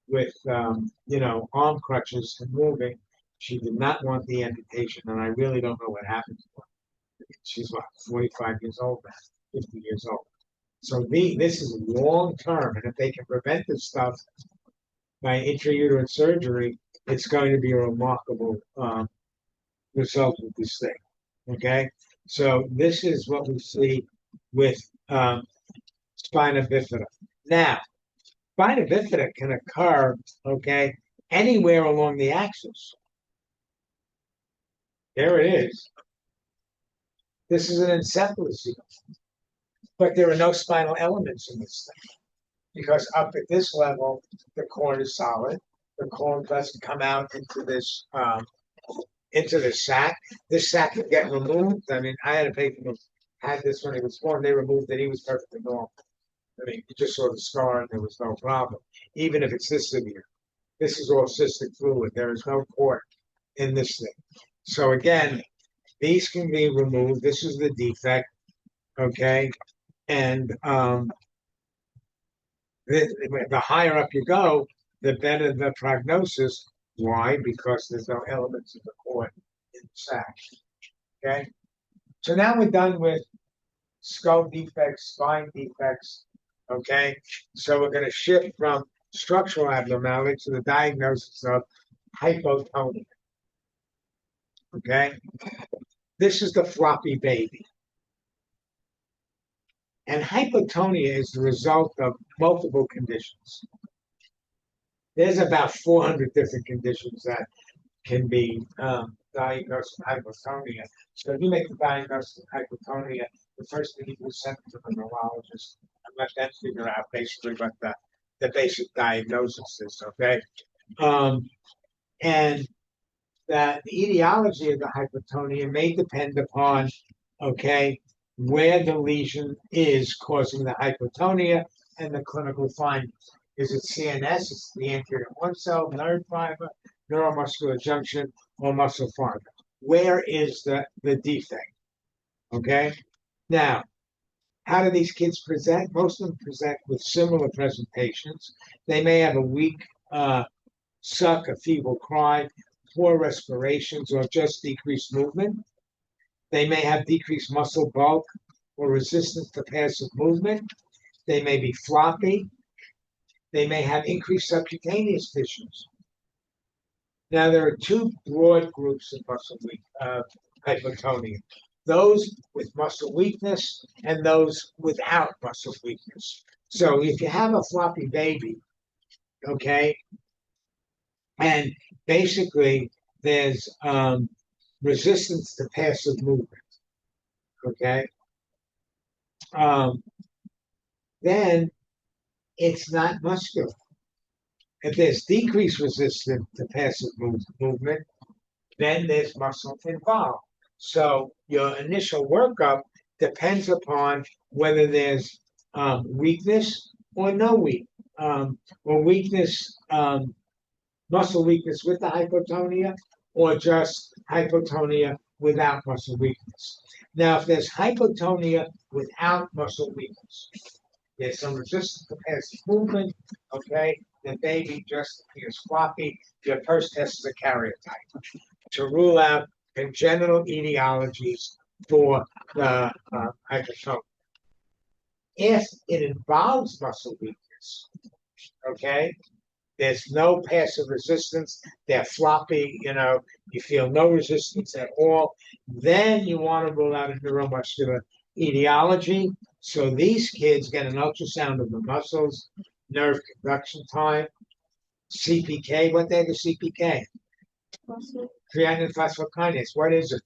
with, arm crutches and moving. She did not want the amputation, and I really don't know what happened to her. She's what, 45 years old now, 50 years old. So this is long term, and if they can prevent this stuff by intrauterine surgery, it's going to be a remarkable result with this thing. Okay, so this is what we see with spina bifida. Now, spina bifida can occur, okay, anywhere along the axis. There it is. This is an encephalocele, but there are no spinal elements in this thing because up at this level, the cord is solid. The cord doesn't come out into this sac. This sac can get removed. I mean, I had a patient had this when he was born. They removed it. He was perfectly normal. I mean, you just saw the scar and there was no problem, even if it's this severe. This is all cystic fluid. There is no port in this thing. So again, these can be removed. This is the defect, okay? And the higher up you go, the better the prognosis. Why? Because there's no elements of the cord in the sac. Okay. So now we're done with skull defects, spine defects. Okay. So we're going to shift from structural abnormality to the diagnosis of hypotonia. Okay. This is the floppy baby. And hypotonia is the result of multiple conditions. There's about 400 different conditions that can be diagnosed with hypotonia. So if you make the diagnosis of hypotonia, the first thing you do is send it to the neurologist and let them figure out basically what the basic diagnosis is, okay? And that the etiology of the hypotonia may depend upon, okay, where the lesion is causing the hypotonia and the clinical findings. Is it CNS? It's the anterior one cell, nerve fiber, neuromuscular junction, or muscle fiber. Where is the defect? Okay. Now, how do these kids present? Most of them present with similar presentations. They may have a weak suck, a feeble cry, poor respirations, or just decreased movement. They may have decreased muscle bulk or resistance to passive movement. They may be floppy. They may have increased subcutaneous tissues. Now, there are two broad groups of hypotonia. Those with muscle weakness and those without muscle weakness. So if you have a floppy baby, okay, and basically there's resistance to passive movement, okay, then it's not muscular. If there's decreased resistance to passive movement, then there's muscle involved. So your initial workup depends upon whether there's weakness or no or weakness, muscle weakness with the hypotonia, or just hypotonia without muscle weakness. Now, if there's hypotonia without muscle weakness, there's some resistance to passive movement, okay? The baby just appears floppy. Your first test is a karyotype to rule out congenital etiologies for the hypotonia. If it involves muscle weakness, okay, there's no passive resistance, they're floppy, you feel no resistance at all, then you want to rule out a neuromuscular etiology. So these kids get an ultrasound of the muscles, nerve conduction time, CPK. What the heck is CPK? Creatine phosphokinase. What is it?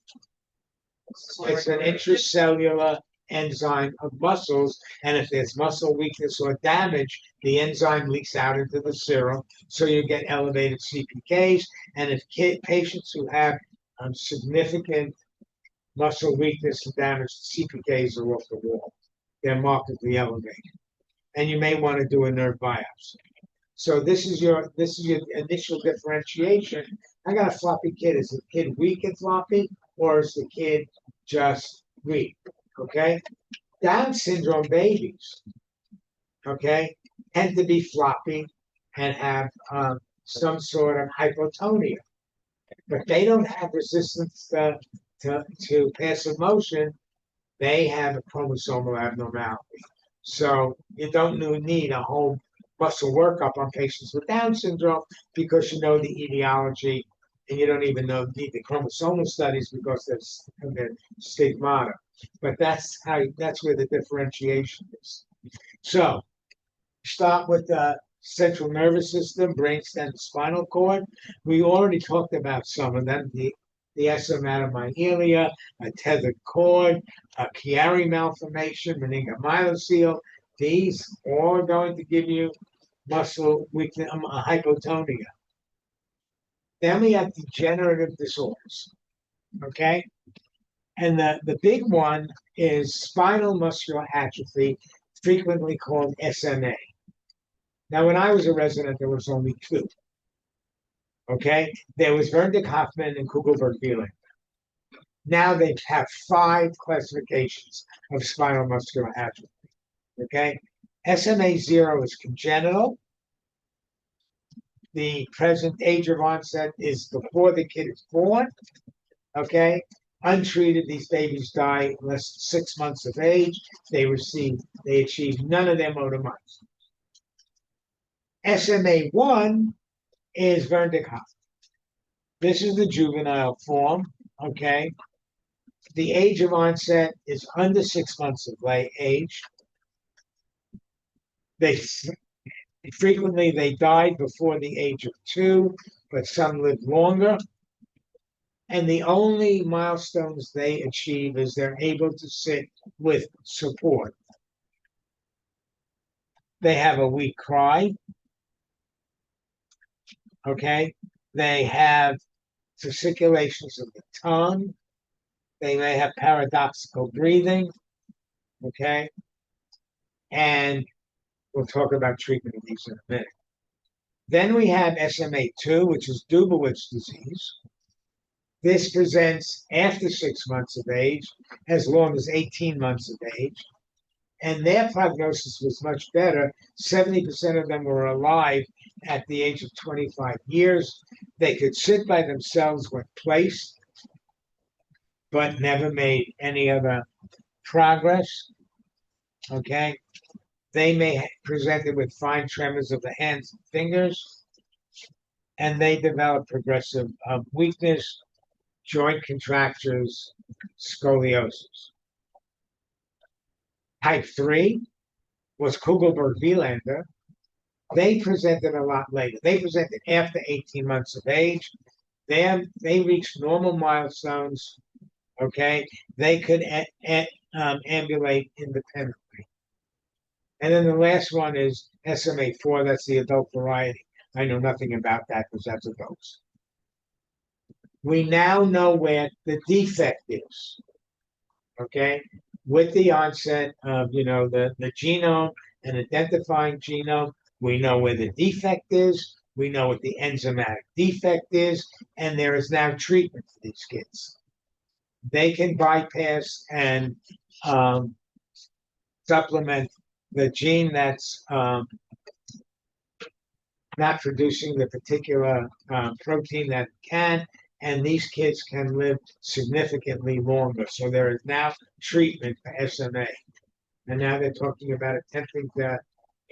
It's an intracellular enzyme of muscles, and if there's muscle weakness or damage, the enzyme leaks out into the serum, so you get elevated CPKs. And if patients who have significant muscle weakness and damage, CPKs are off the wall. They're markedly elevated, and you may want to do a nerve biopsy. So this is your initial differentiation. I got a floppy kid. Is the kid weak and floppy, or is the kid just weak? Okay. Down syndrome babies, okay, tend to be floppy and have some sort of hypotonia, but they don't have resistance to passive motion. They have a chromosomal abnormality. So you don't need a whole muscle workup on patients with Down syndrome because you know the etiology, and you don't even need the chromosomal studies because they're stigmata. But that's where the differentiation is. So start with the central nervous system, brainstem, spinal cord. We already talked about some of them. The esomatomimelia, a tethered cord, a Chiari malformation, meningomyelocele. These all are going to give you muscle weakness, hypotonia. Then we have degenerative disorders, okay? And the big one is spinal muscular atrophy, frequently called SMA. Now, when I was a resident, there was only two. Okay, there was Wernicke Hoffman and Kugelberg-Wieland. Now they have five classifications of spinal muscular atrophy. Okay, SMA 0 is congenital. The present age of onset is before the kid is born. Okay, untreated, these babies die in less than 6 months of age. They achieve none of their motor milestones. SMA 1 is Wernicke. This is the juvenile form. Okay, the age of onset is under 6 months of age. They frequently they died before the age of 2, but some lived longer. And the only milestones they achieve is they're able to sit with support. They have a weak cry. Okay. They have fasciculations of the tongue. They may have paradoxical breathing. Okay. And we'll talk about treatment of these in a minute. Then we have SMA2, which is Dubowitz disease. This presents after 6 months of age, as long as 18 months of age. And their prognosis was much better. 70% of them were alive at the age of 25 years. They could sit by themselves when placed, but never made any other progress. Okay. They may present it with fine tremors of the hands and fingers, and they develop progressive weakness, joint contractures, scoliosis. Type 3 was Kugelberg-Wielander. They presented a lot later. They presented after 18 months of age. They reached normal milestones. Okay, they could ambulate independently. And then the last one is SMA4. That's the adult variety. I know nothing about that because that's adults. We now know where the defect is. Okay, with the onset of the genome and identifying genome, we know where the defect is. We know what the enzymatic defect is, and there is now treatment for these kids. They can bypass and supplement the gene that's not producing the particular protein that can, and these kids can live significantly longer. So there is now treatment for SMA. And now they're talking about attempting to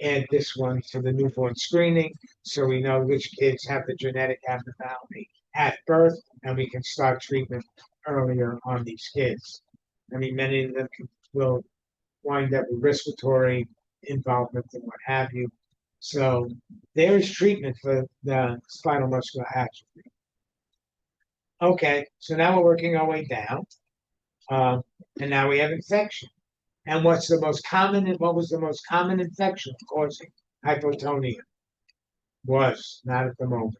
add this one to the newborn screening so we know which kids have the genetic abnormality at birth, and we can start treatment earlier on these kids. I mean, many of them will wind up with respiratory involvement and what have you. So there is treatment for the spinal muscular atrophy. Okay, so now we're working our way down, and now we have infection. And what was the most common infection causing hypotonia? Was not at the moment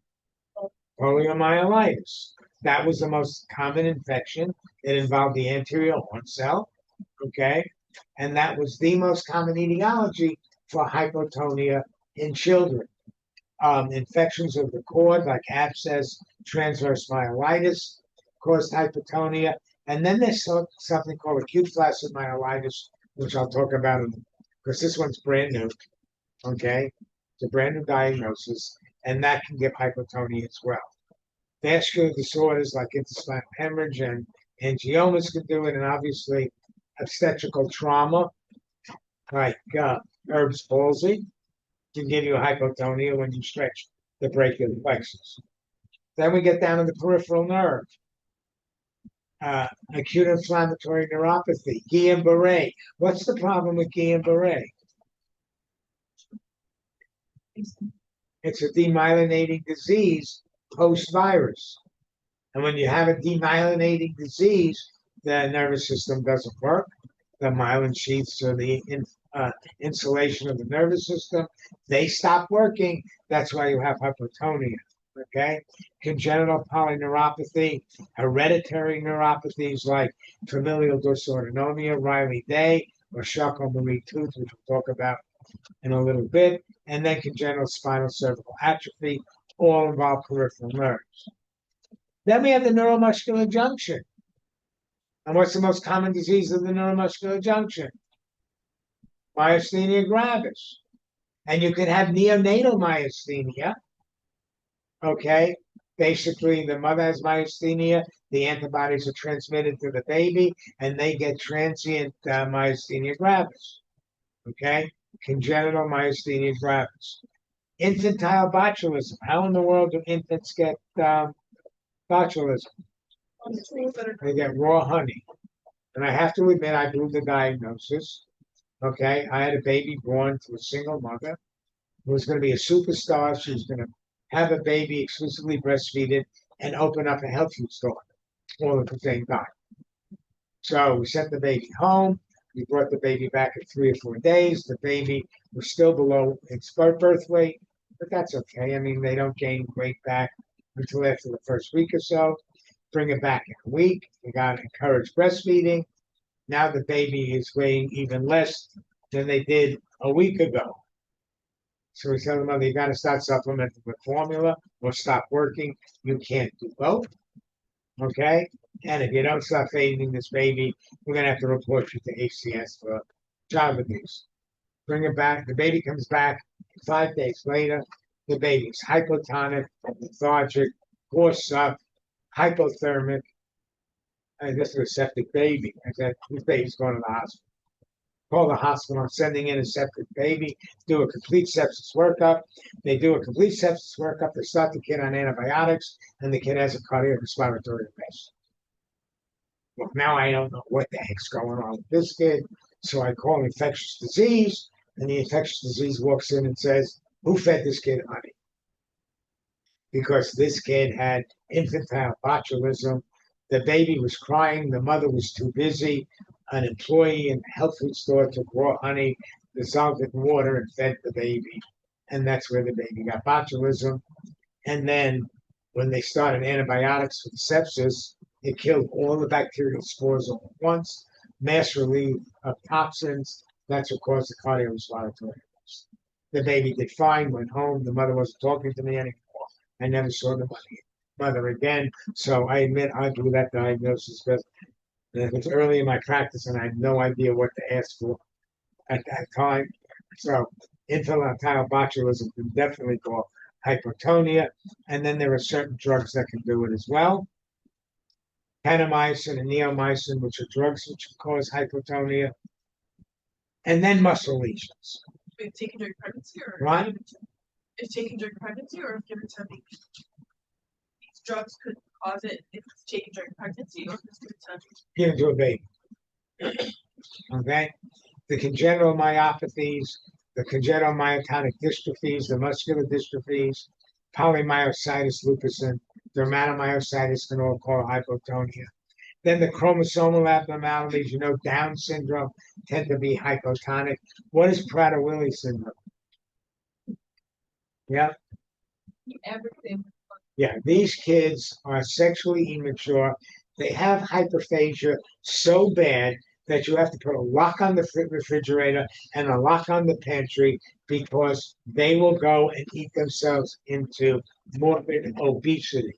poliomyelitis. That was the most common infection. It involved the anterior horn cell. Okay, and that was the most common etiology for hypotonia in children. Infections of the cord like abscess, transverse myelitis caused hypotonia. And then there's something called acute flaccid myelitis, which I'll talk about because this one's brand new. Okay, it's a brand new diagnosis, and that can give hypotonia as well. Vascular disorders like intestinal hemorrhage and angiomas can do it, and obviously obstetrical trauma like Erb's palsy can give you a hypotonia when you stretch the brachial plexus. Then we get down to the peripheral nerve. Acute inflammatory neuropathy, Guillain-Barré. What's the problem with Guillain-Barré? It's a demyelinating disease post-virus. And when you have a demyelinating disease, the nervous system doesn't work. The myelin sheaths or the insulation of the nervous system, they stop working. That's why you have hypotonia. Okay, congenital polyneuropathy, hereditary neuropathies like familial dysautonomia, Riley-Day, or Charcot-Marie-Tooth, which we'll talk about in a little bit, and then congenital spinal cervical atrophy, all involve peripheral nerves. Then we have the neuromuscular junction. And what's the most common disease of the neuromuscular junction? Myasthenia gravis. And you can have neonatal myasthenia. Okay. Basically, the mother has myasthenia, the antibodies are transmitted to the baby, and they get transient myasthenia gravis. Okay. Congenital myasthenia gravis. Infantile botulism. How in the world do infants get botulism? They get raw honey. And I have to admit, I blew the diagnosis. Okay. I had a baby born to a single mother who was going to be a superstar. She was going to have a baby exclusively breastfeeded and open up a health food store all at the same time. So we sent the baby home. We brought the baby back in 3 or 4 days. The baby was still below its birth weight, but that's okay. I mean, they don't gain weight back until after the first week or so. Bring it back in a week. We got to encourage breastfeeding. Now the baby is weighing even less than they did a week ago. So we tell the mother, you got to start supplementing with formula or stop working. You can't do both. Okay? And if you don't stop feeding this baby, we're going to have to report you to ACS for child abuse. Bring it back. The baby comes back 5 days later. The baby's hypotonic, lethargic, hoarse up, hypothermic. And this is a septic baby. I said, this baby's going to the hospital. Call the hospital, I'm sending in a septic baby, do a complete sepsis workup. They do a complete sepsis workup, they start the kid on antibiotics, and the kid has a cardiac respiratory arrest. Well, now I don't know what the heck's going on with this kid. So I call infectious disease, and the infectious disease walks in and says, who fed this kid honey? Because this kid had infantile botulism. The baby was crying, the mother was too busy. An employee in the health food store took raw honey, dissolved it in water, and fed the baby. And that's where the baby got botulism. And then when they started antibiotics for the sepsis, it killed all the bacterial spores all at once, mass relief of toxins. That's what caused the cardiorespiratory arrest. The baby did fine, went home. The mother wasn't talking to me anymore. I never saw the mother again. So I admit I blew that diagnosis because it was early in my practice and I had no idea what to ask for at that time. So infantile botulism can definitely cause hypotonia. And then there are certain drugs that can do it as well. Kanamycin and neomycin, which are drugs which cause hypotonia. And then muscle lesions. We've taken during pregnancy or right? It's taken during pregnancy or if given to a baby. These drugs could cause it if it's taken during pregnancy or if it's given to a baby. Okay? The congenital myopathies, the congenital myotonic dystrophies, the muscular dystrophies, polymyositis, lupus, and dermatomyositis can all cause hypotonia. Then the chromosomal abnormalities, Down syndrome tend to be hypotonic. What is Prader-Willi syndrome? Yeah. everything. Yeah, these kids are sexually immature. They have hyperphagia so bad that you have to put a lock on the refrigerator and a lock on the pantry because they will go and eat themselves into morbid obesity.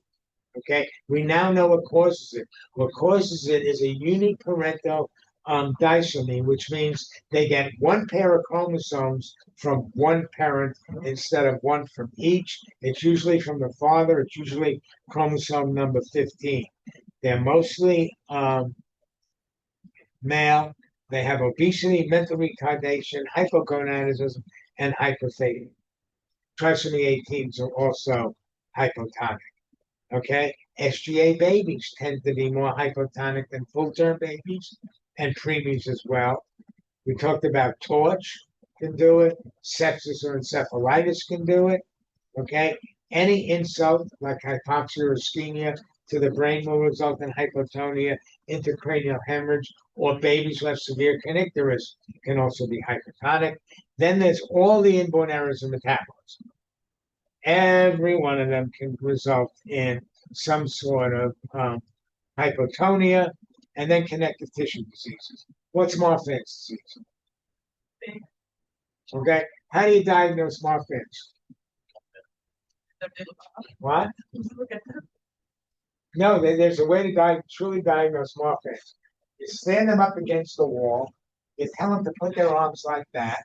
Okay, we now know what causes it. What causes it is a uniparental disomy, which means they get one pair of chromosomes from one parent instead of one from each. It's usually from the father. It's usually chromosome number 15. They're mostly male. They have obesity, mental retardation, hypogonadism, and hyperphagia. Trisomy 18s are also hypotonic. Okay, SGA babies tend to be more hypotonic than full-term babies and preemies as well. We talked about torch can do it, sepsis or encephalitis can do it. Okay, any insult like hypoxia or ischemia to the brain will result in hypotonia, intracranial hemorrhage, or babies who have severe kernicterus can also be hypotonic. Then there's all the inborn errors in metabolism. Every one of them can result in some sort of hypotonia and then connective tissue diseases. What's Marfan's disease? Okay, how do you diagnose Marfan's? What? No, there's a way to truly diagnose Marfan's. You stand them up against the wall, you tell them to put their arms like that,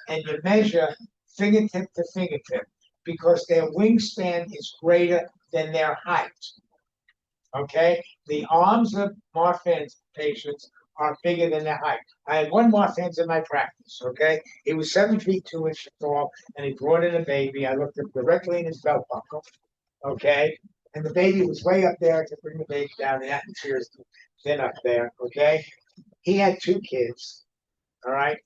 and you measure fingertip to fingertip because their wingspan is greater than their height. Okay, the arms of Marfan's patients are bigger than their height. I had one Marfan's in my practice. Okay, he was 7 feet 2 inches tall, and he brought in a baby. I looked up directly in his belt buckle. Okay, and the baby was way up there. To bring the baby down, the atmosphere is thin up there. Okay, he had 2 kids. All right,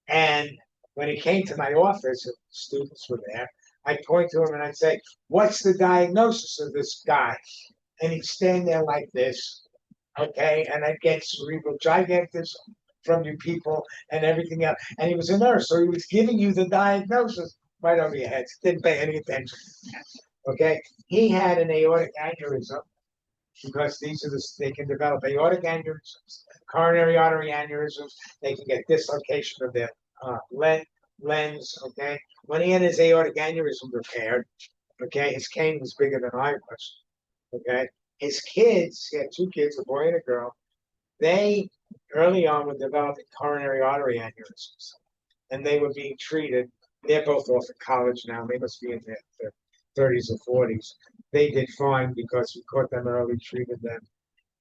and when he came to my office, students were there. I'd point to him and I'd say, "What's the diagnosis of this guy?" And he'd stand there like this, okay, and I'd get cerebral gigantism from you people and everything else. And he was a nurse, so he was giving you the diagnosis right over your heads. Didn't pay any attention. Okay, he had an aortic aneurysm because they can develop aortic aneurysms, coronary artery aneurysms. They can get dislocation of their lens. Okay, when he had his aortic aneurysm repaired, okay, his cane was bigger than I was. Okay, his kids, he had 2 kids, a boy and a girl. They early on were developing coronary artery aneurysms, and they were being treated. They're both off at college now. They must be in their 30s or 40s. They did fine because we caught them early, treated them,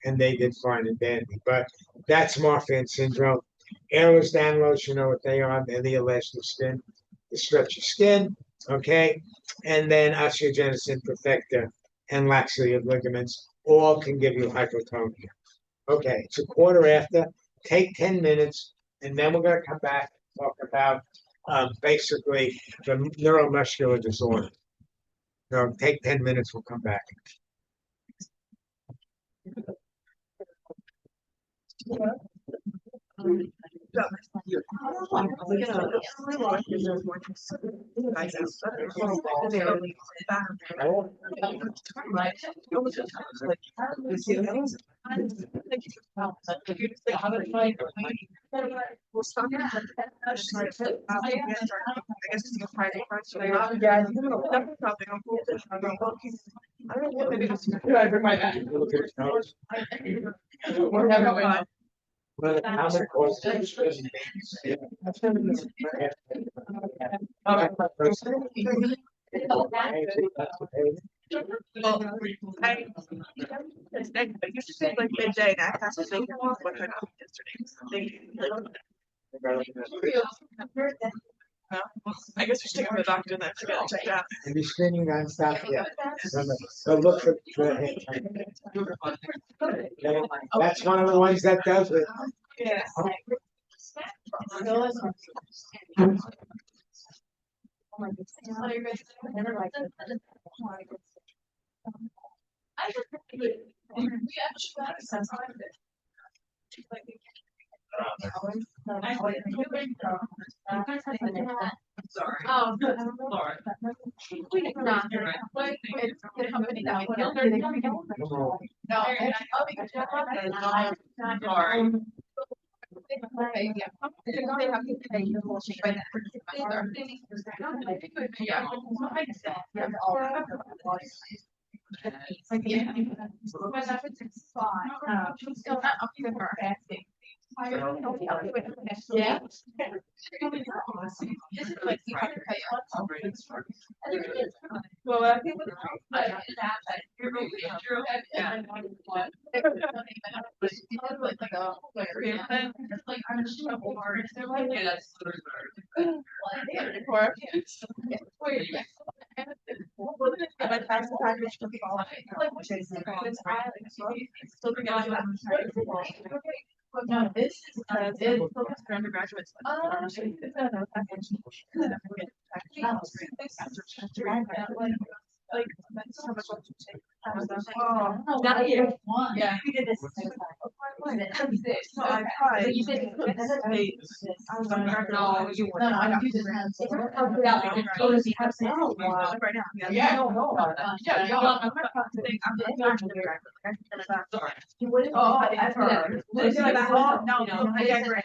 and they did fine and dandy. But that's Marfan syndrome. Ehlers-Danlos, you know what they are? They're the elastic skin, the stretchy skin. Okay, and then osteogenesis imperfecta and laxity of ligaments all can give you hypotonia. Okay, it's 1/4 after. Take 10 minutes, and then we're going to come back and talk about basically the neuromuscular disorder. So take 10 minutes, we'll come back. Look at his nose. Well, how many courses? Well, I used to say like midday, and I have to think what I got yesterday. No? I guess we should take him to the doctor then to get it checked out. And be screening nonstop, yeah. So look for okay, that's one of the ones that does it. Yeah. Sorry. Oh, sorry. Yeah. Well, I think no, this is for undergraduates. Like, that's how much you take. Oh, not you. Yeah. No, I tried. You said They- I was on record. No, you No, no, I got use it. It's Right now. Yeah. Yeah. No, no. Yeah, Yeah. no, I'm not saying I'm not doing it. Oh, That's her. No, I digress.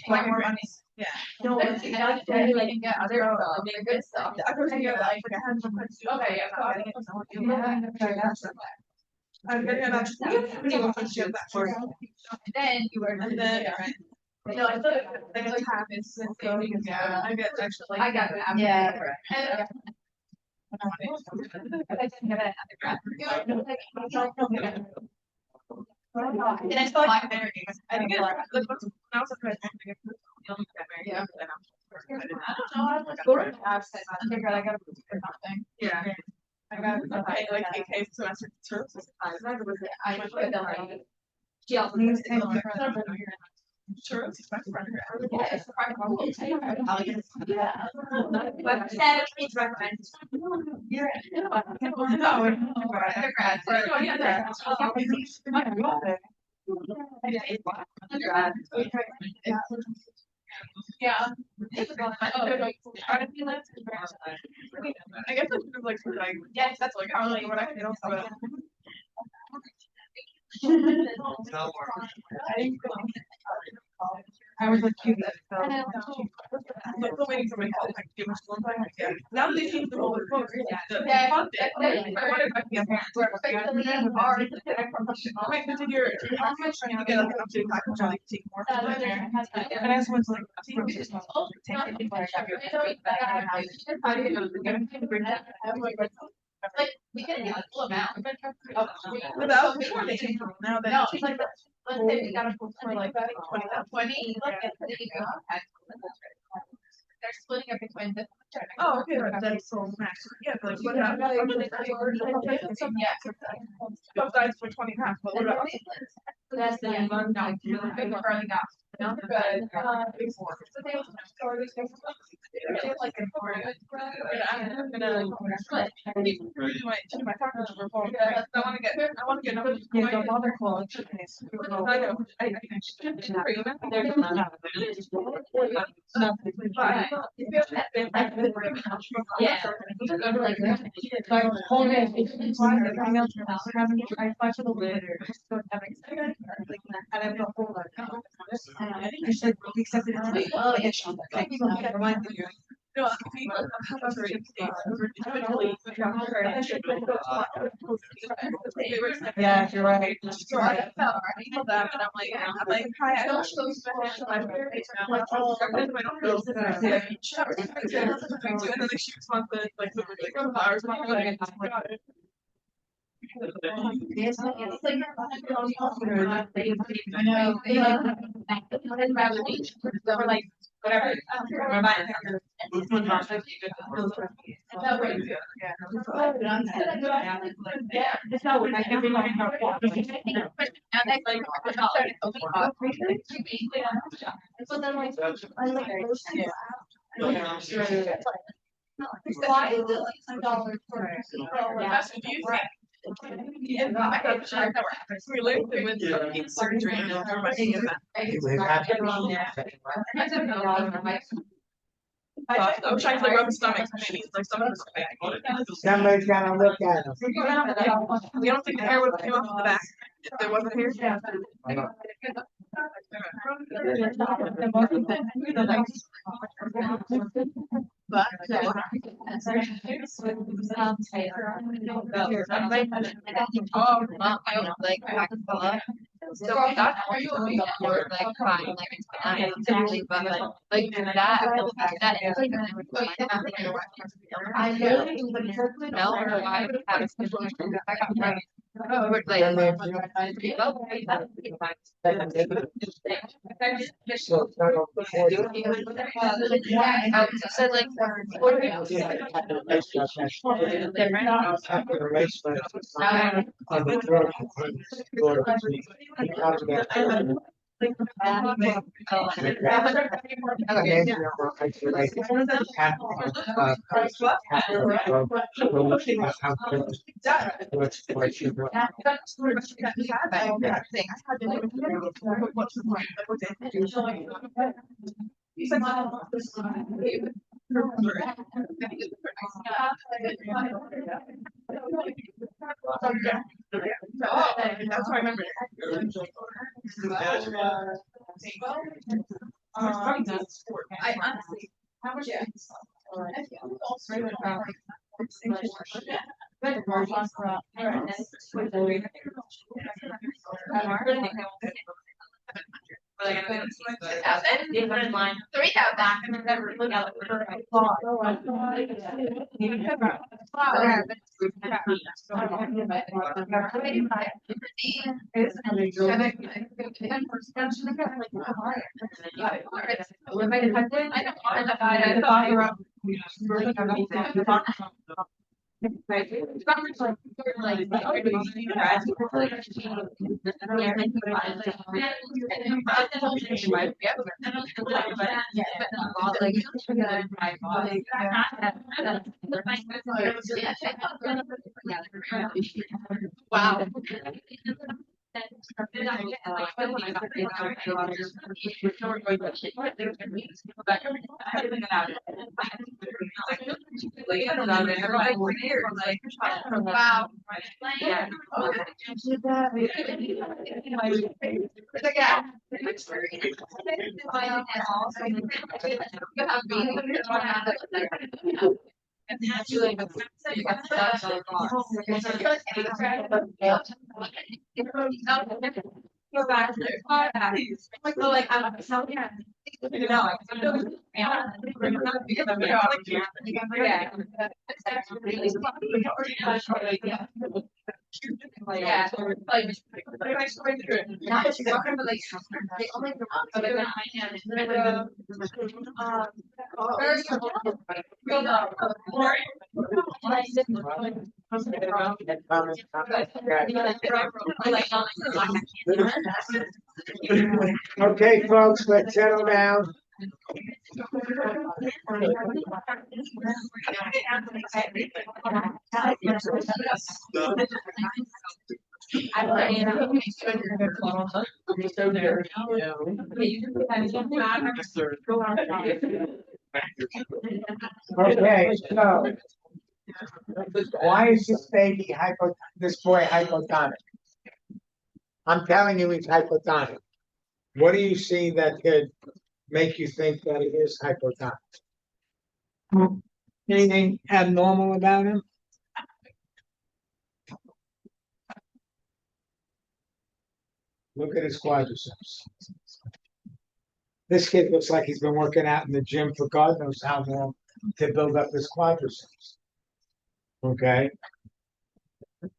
Like more money. Yeah. No, it's like you get other stuff, like good stuff. I was thinking like I had some friends do. Okay, yeah. I'm gonna have Then you were. and then No, I thought. then it's half is yeah. I get actually like I got it. yeah. And- I didn't get it. And I still like married. I think it's like when I was a kid, I think it's married. Yeah. And I don't know. I was going to ask that. I figured I got to do something. yeah. I got Okay, like KK semester two. I put them on. She also. Sure, it's my friend. Yeah, it's probably. Yeah. But that is recommend. Yeah. Undergrad. Oh, yeah, there. Yeah. I guess it's like yes, that's like probably what I feel. But I was like, cute. I'm still waiting for my call. Like, give us one time. Yeah. Now that they changed the rule, I wanted Wait, but did your how much trying to get like an updated package or like take more from there? And I just was like, Like, we can get a full amount. But that was before they changed the rule. Now that No, it's like, let's say we got a book for like 20. look at the they're splitting it between the. Oh, okay, right, that's so max. Yeah, but like what happened? Subsidized for 20 pounds, but what about? So that's the one, no, you barely got. No, good. Like I'm gonna my package report. I want to get another. Yeah, don't bother calling. I know. Yeah. Like, hold it. I flash the lid. And I'm not full of I said, we accepted it. Oh, yeah. No, how much are Yeah, you're right. So I told them, and I'm like, hi, I don't show special. I'm like, oh, I don't know. And then like, she responds like, flowers. It's like I know they like whatever. Yeah, it's not what I can be like. And they like so then like I like why is it like $10 for That's what you think. Yeah, I thought sure that we lived with surgery and everybody. I was trying to like rub his stomach, maybe it's like stomach. Somebody's gonna look at them. You don't think the hair would have came off the back if there wasn't hair? But oh, I don't like so that's where you will be for like fine, like I exactly, but like that is like I really no or why have a special I got right. Oh, like said like Oh, that's what I remember. I honestly, how much? Yeah. Three out back and never look out. Wow. Wow. Go back to the like I'm telling you know, yeah, because I'm yeah. Yeah, like, not she's talking about like they only Okay, folks, let's settle down. Okay, so why is this boy hypotonic? I'm telling you he's hypotonic. What do you see that could make you think that he is hypotonic? Anything abnormal about him? Look at his quadriceps. This kid looks like he's been working out in the gym for God knows how long to build up his quadriceps. Okay.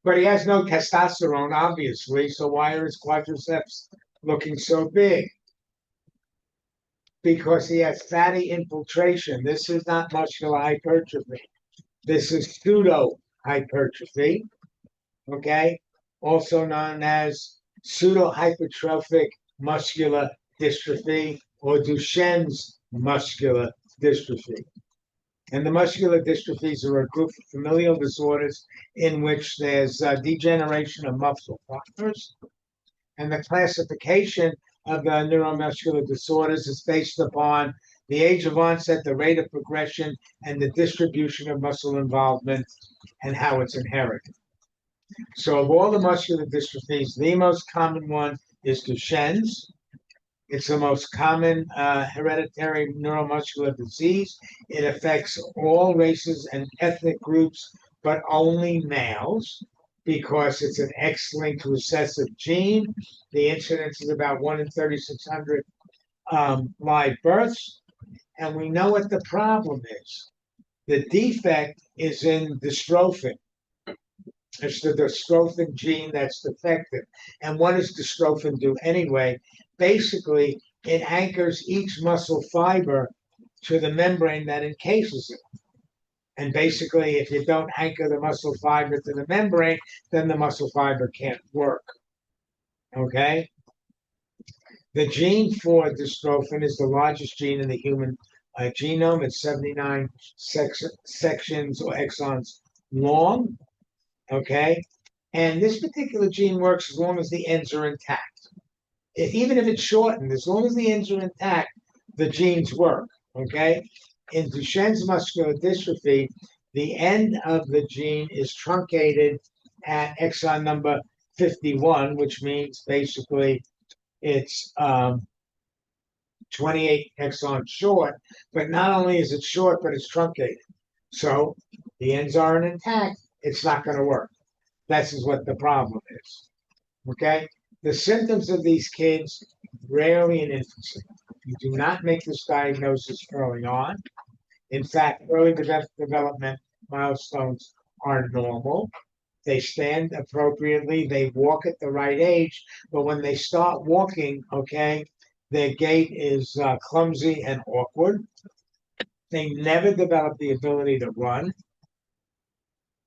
But he has no testosterone, obviously. So why are his quadriceps looking so big? Because he has fatty infiltration. This is not muscular hypertrophy. This is pseudo hypertrophy. Okay. Also known as pseudo hypertrophic muscular dystrophy or Duchenne's muscular dystrophy. And the muscular dystrophies are a group of familial disorders in which there's degeneration of muscle fibers. And the classification of the neuromuscular disorders is based upon the age of onset, the rate of progression, and the distribution of muscle involvement and how it's inherited. So of all the muscular dystrophies, the most common one is Duchenne's. It's the most common hereditary neuromuscular disease. It affects all races and ethnic groups, but only males, because it's an X-linked recessive gene. The incidence is about 1 in 3,600 live births. And we know what the problem is. The defect is in dystrophin. It's the dystrophin gene that's defective. And what does dystrophin do anyway? Basically, it anchors each muscle fiber to the membrane that encases it. And basically, if you don't anchor the muscle fiber to the membrane, then the muscle fiber can't work. Okay? The gene for dystrophin is the largest gene in the human genome. It's 79 sections or exons long. Okay. And this particular gene works as long as the ends are intact. Even if it's shortened, as long as the ends are intact, the genes work. Okay. In Duchenne's muscular dystrophy, the end of the gene is truncated at exon number 51, which means basically it's 28 exons short. But not only is it short, but it's truncated. So the ends aren't intact. It's not going to work. This is what the problem is. Okay? The symptoms of these kids rarely in infancy. You do not make this diagnosis early on. In fact, early development milestones are normal. They stand appropriately. They walk at the right age. But when they start walking, okay, their gait is clumsy and awkward. They never develop the ability to run.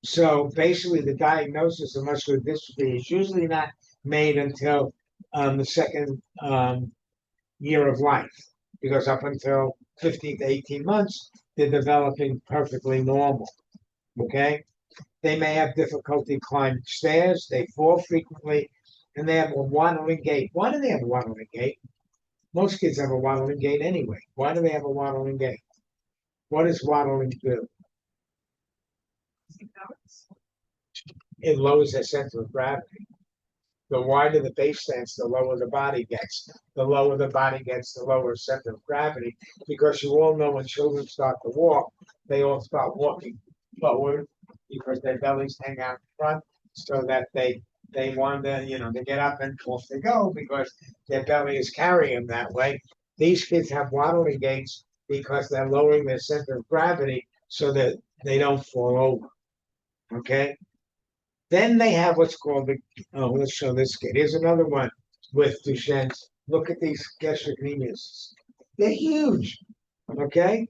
So basically, the diagnosis of muscular dystrophy is usually not made until the second year of life, because up until 15 to 18 months, they're developing perfectly normal. Okay? They may have difficulty climbing stairs, they fall frequently, and they have a waddling gait. Why do they have a waddling gait? Most kids have a waddling gait anyway. Why do they have a waddling gait? What does waddling do? It lowers their center of gravity. The wider the base stance, the lower the body gets. The lower the body gets, the lower center of gravity. Because you all know when children start to walk, they all start walking forward because their bellies hang out in front, so that they want to, they get up and off they go because their belly is carrying them that way. These kids have waddling gaits because they're lowering their center of gravity so that they don't fall over. Okay? Then they have what's called let's show this kid. Here's another one with Duchenne's. Look at these gastrocnemias. They're huge. Okay?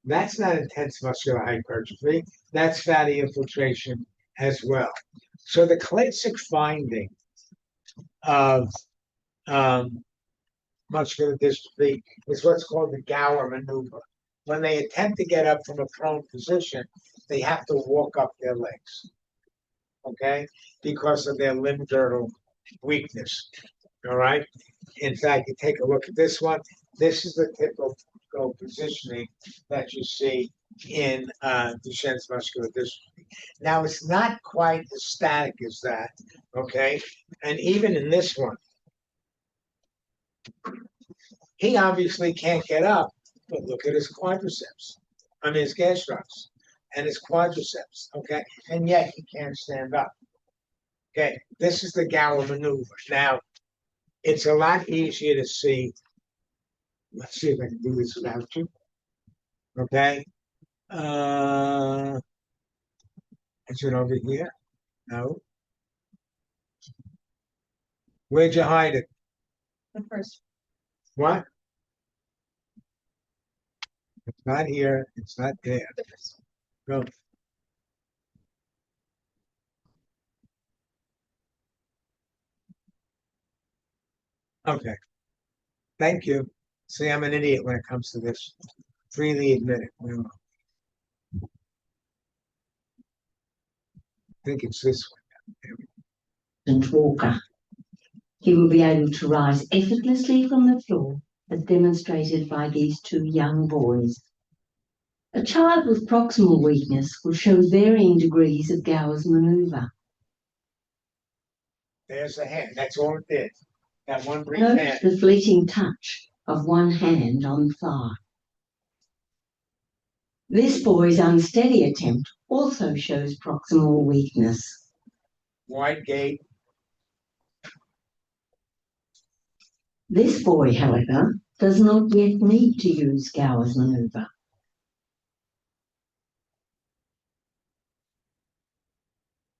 That's not intense muscular hypertrophy. That's fatty infiltration as well. So the classic finding of muscular dystrophy is what's called the Gower maneuver. When they attempt to get up from a prone position, they have to walk up their legs. Okay? Because of their limb girdle weakness. All right? In fact, you take a look at this one. This is the typical positioning that you see in Duchenne's muscular dystrophy. Now, it's not quite as static as that, okay? And even in this one, he obviously can't get up, but look at his quadriceps, his gastrocs and his quadriceps, okay? And yet he can't stand up. Okay, this is the Gower maneuver. Now, it's a lot easier to see. Let's see if I can do this without you. Okay. Is it over here? No. Where'd you hide it? The first. What? It's not here. It's not there. The first. Go. Okay. Thank you. See, I'm an idiot when it comes to this. Freely admit it. I think it's this one. And walker. He will be able to rise effortlessly from the floor, as demonstrated by these two young boys. A child with proximal weakness will show varying degrees of Gower's maneuver. There's the hand. That's all it did. That one brief Note hand. the fleeting touch of one hand on thigh. This boy's unsteady attempt also shows proximal weakness. Wide gait. This boy, however, does not yet need to use Gower's maneuver.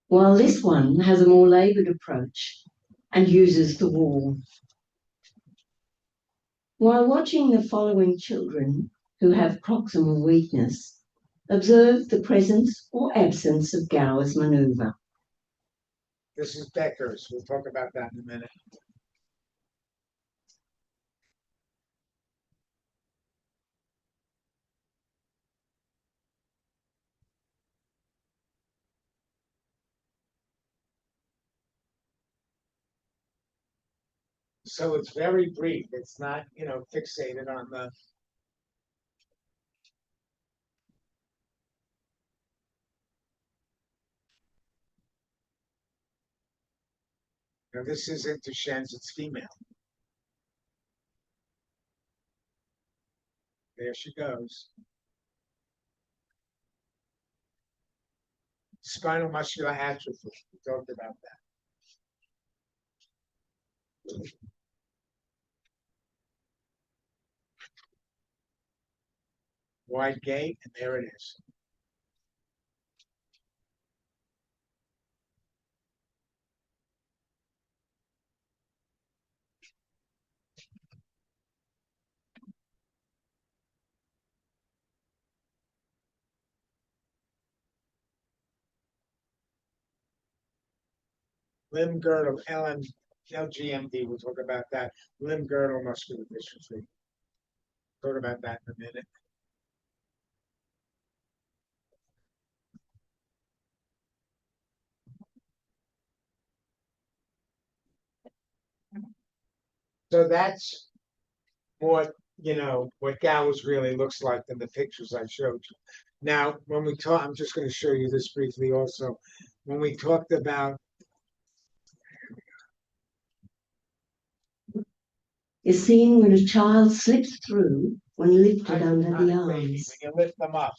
While this one has a more laboured approach and uses the wall. While watching the following children who have proximal weakness, observe the presence or absence of Gower's maneuver. This is Becker's. We'll talk about that in a minute. So it's very brief. It's not, fixated on the. Now, this isn't Duchenne's, it's female. There she goes. Spinal muscular atrophy. We talked about that. Wide gate, and there it is. Limb girdle, LGMD, we'll talk about that. Limb girdle muscular dystrophy. Talk about that in a minute. So that's what Gowers really looks like in the pictures I showed you. Now, when we talk, I'm just going to show you this briefly also. When we talked about is seen when a child slips through when lifted under the baby, arms. when you lift them up,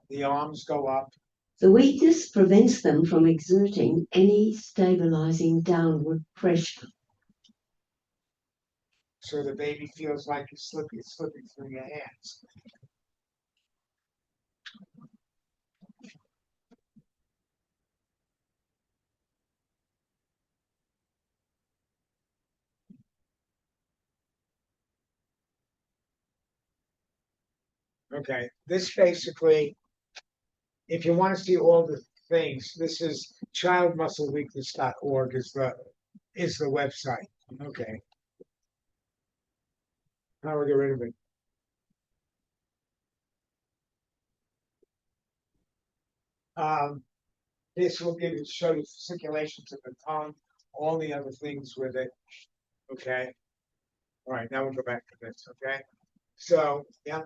the arms go up. The weakness prevents them from exerting any stabilizing downward pressure. So the baby feels like it's slipping through your hands. Okay, this basically, if you want to see all the things, this is childmuscleweakness.org is the website. Okay. How do we get rid of it? This will show you circulations of the tongue, all the other things with it. Okay. All right, now we'll go back to this. Okay. So, yeah.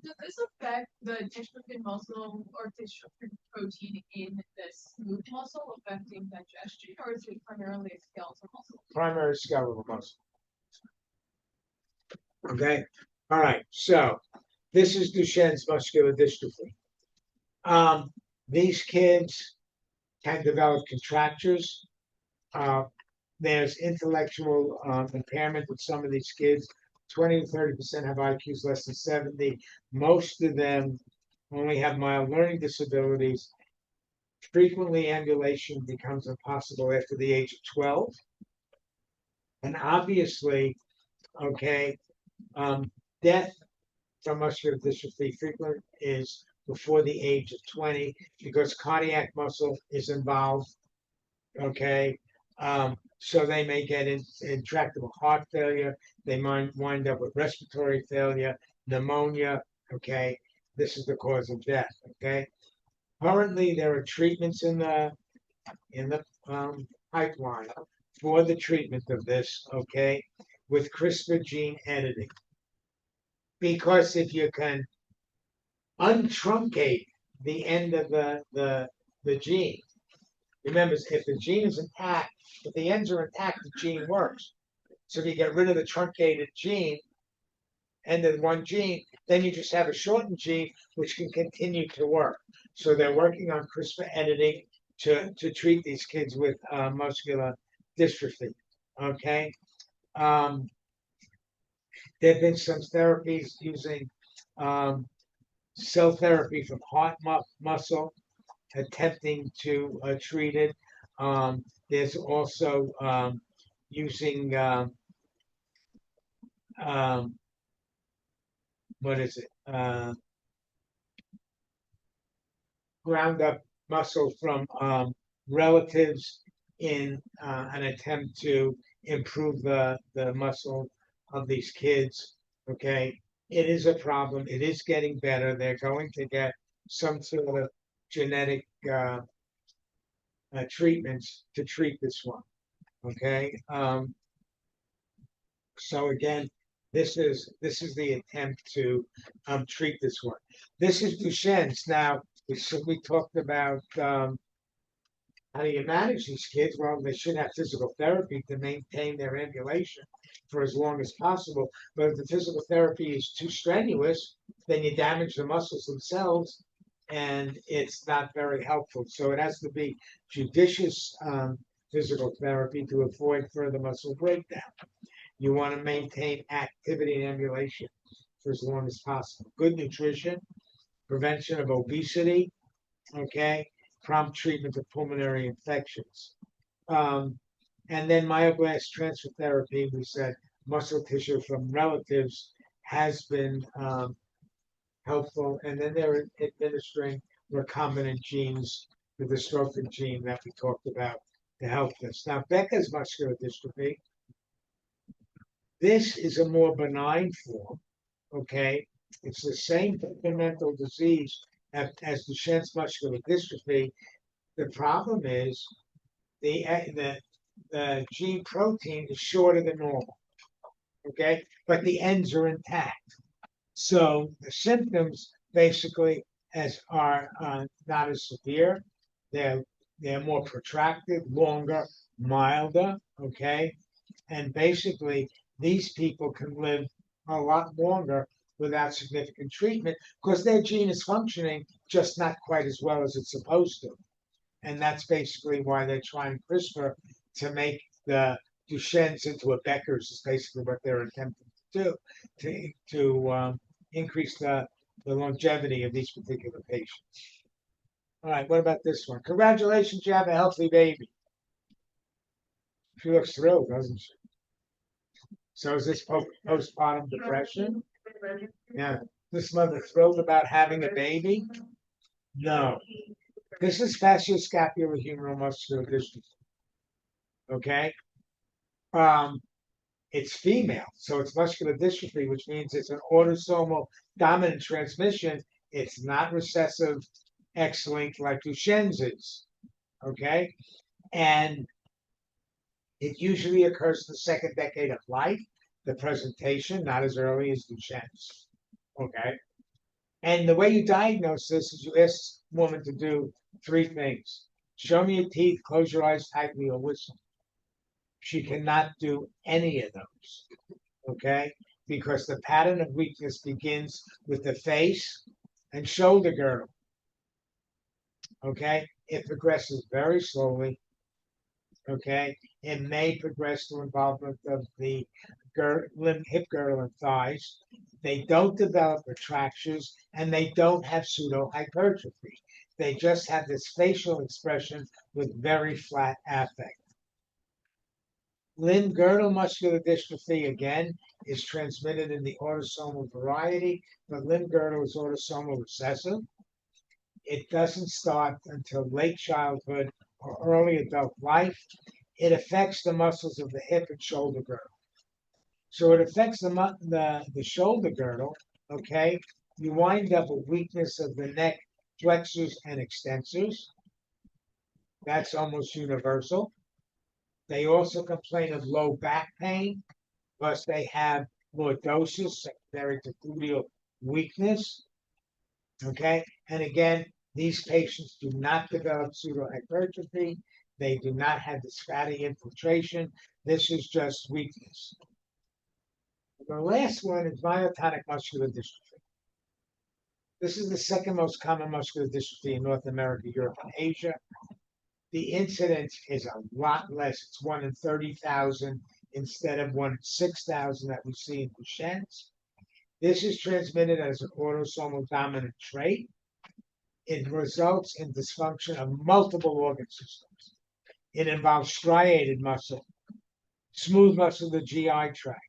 Does this affect the dystrophin muscle or dystrophin protein in the smooth muscle affecting digestion, or is it primarily a skeletal muscle? Primary skeletal muscle. Okay. All right. So this is Duchenne's muscular dystrophy. These kids can develop contractures. There's intellectual impairment with some of these kids. 20 to 30% have IQs less than 70. Most of them only have mild learning disabilities. Frequently, ambulation becomes impossible after the age of 12. And obviously, okay, death from muscular dystrophy frequent is before the age of 20 because cardiac muscle is involved. Okay. So they may get intractable heart failure. They might wind up with respiratory failure, pneumonia. Okay. This is the cause of death. Okay. Currently, there are treatments in the pipeline for the treatment of this. Okay. With CRISPR gene editing. Because if you can untruncate the end of the gene, remember, if the gene is intact, if the ends are intact, the gene works. So if you get rid of the truncated gene, and then one gene, then you just have a shortened gene which can continue to work. So they're working on CRISPR editing to treat these kids with muscular dystrophy. Okay. There have been some therapies using cell therapy from heart muscle, attempting to treat it. There's also using what is it? Ground up muscle from relatives in an attempt to improve the muscle of these kids. Okay, it is a problem. It is getting better. They're going to get some sort of genetic treatments to treat this one. Okay. So again, this is the attempt to treat this one. This is Duchenne's. Now we talked about how do you manage these kids? Well, they should have physical therapy to maintain their ambulation for as long as possible. But if the physical therapy is too strenuous, then you damage the muscles themselves, and it's not very helpful. So it has to be judicious physical therapy to avoid further muscle breakdown. You want to maintain activity and ambulation for as long as possible. Good nutrition, prevention of obesity, okay, prompt treatment of pulmonary infections. Um, and then myoblast transfer therapy, we said muscle tissue from relatives has been helpful. And then they're administering recombinant genes, the dystrophin gene that we talked about to help this. Now, Becker's muscular dystrophy, this is a more benign form, okay? It's the same fundamental disease as Duchenne's muscular dystrophy. The problem is the G protein is shorter than normal, okay? But the ends are intact. So the symptoms basically are not as severe. They're they're more protracted, longer, milder, okay? And basically, these people can live a lot longer without significant treatment because their gene is functioning just not quite as well as it's supposed to. And that's basically why they're trying CRISPR to make the Duchenne's into a Becker's, is basically what they're attempting to do to increase the longevity of these particular patients. All right, what about this one? Congratulations, you have a healthy baby. She looks thrilled, doesn't she? So is this postpartum depression? Yeah. This mother thrilled about having a baby? No. This is facioscapulohumeral muscular dystrophy. Okay. It's female, so it's muscular dystrophy, which means it's an autosomal dominant transmission. It's not recessive X-linked like Duchenne's is. Okay. And it usually occurs in the second decade of life, the presentation, not as early as Duchenne's. Okay. And the way you diagnose this is you ask the woman to do three things. Show me your teeth, close your eyes tightly, or whistle. She cannot do any of those. Okay. Because the pattern of weakness begins with the face and shoulder girdle. Okay. It progresses very slowly. Okay, it may progress to involvement of the hip girdle and thighs. They don't develop retractions and they don't have pseudo hypertrophy. They just have this facial expression with very flat affect. Limb girdle muscular dystrophy, again, is transmitted in the autosomal variety, but limb girdle is autosomal recessive. It doesn't start until late childhood or early adult life. It affects the muscles of the hip and shoulder girdle. So it affects the shoulder girdle, okay? You wind up with weakness of the neck flexors and extensors. That's almost universal. They also complain of low back pain, plus they have lordosis, secondary to gluteal weakness, okay? And again, these patients do not develop pseudohypertrophy. They do not have this fatty infiltration. This is just weakness. The last one is myotonic muscular dystrophy. This is the second most common muscular dystrophy in North America, Europe, and Asia. The incidence is a lot less. It's 1 in 30,000 instead of 1 in 6,000 that we see in Duchenne's. This is transmitted as an autosomal dominant trait. It results in dysfunction of multiple organ systems. It involves striated muscle, smooth muscle of the GI tract,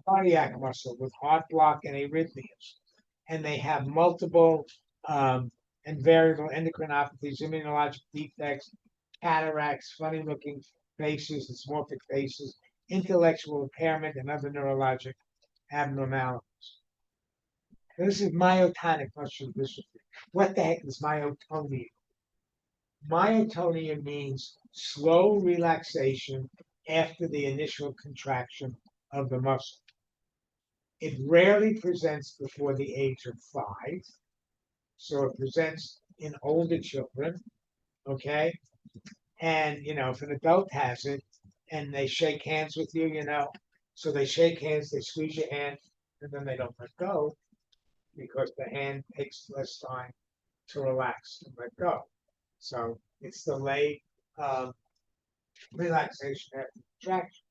cardiac muscle with heart block and arrhythmias. And they have multiple and variable endocrinopathies, immunologic defects, cataracts, funny looking faces, dysmorphic faces, intellectual impairment, and other neurologic abnormalities. This is myotonic muscular dystrophy. What the heck is myotonia? Myotonia means slow relaxation after the initial contraction of the muscle. It rarely presents before the age of 5, so it presents in older children, okay? And, if an adult has it and they shake hands with you, so they shake hands, they squeeze your hand, and then they don't let go because the hand takes less time to relax and let go. So it's delayed relaxation after contraction.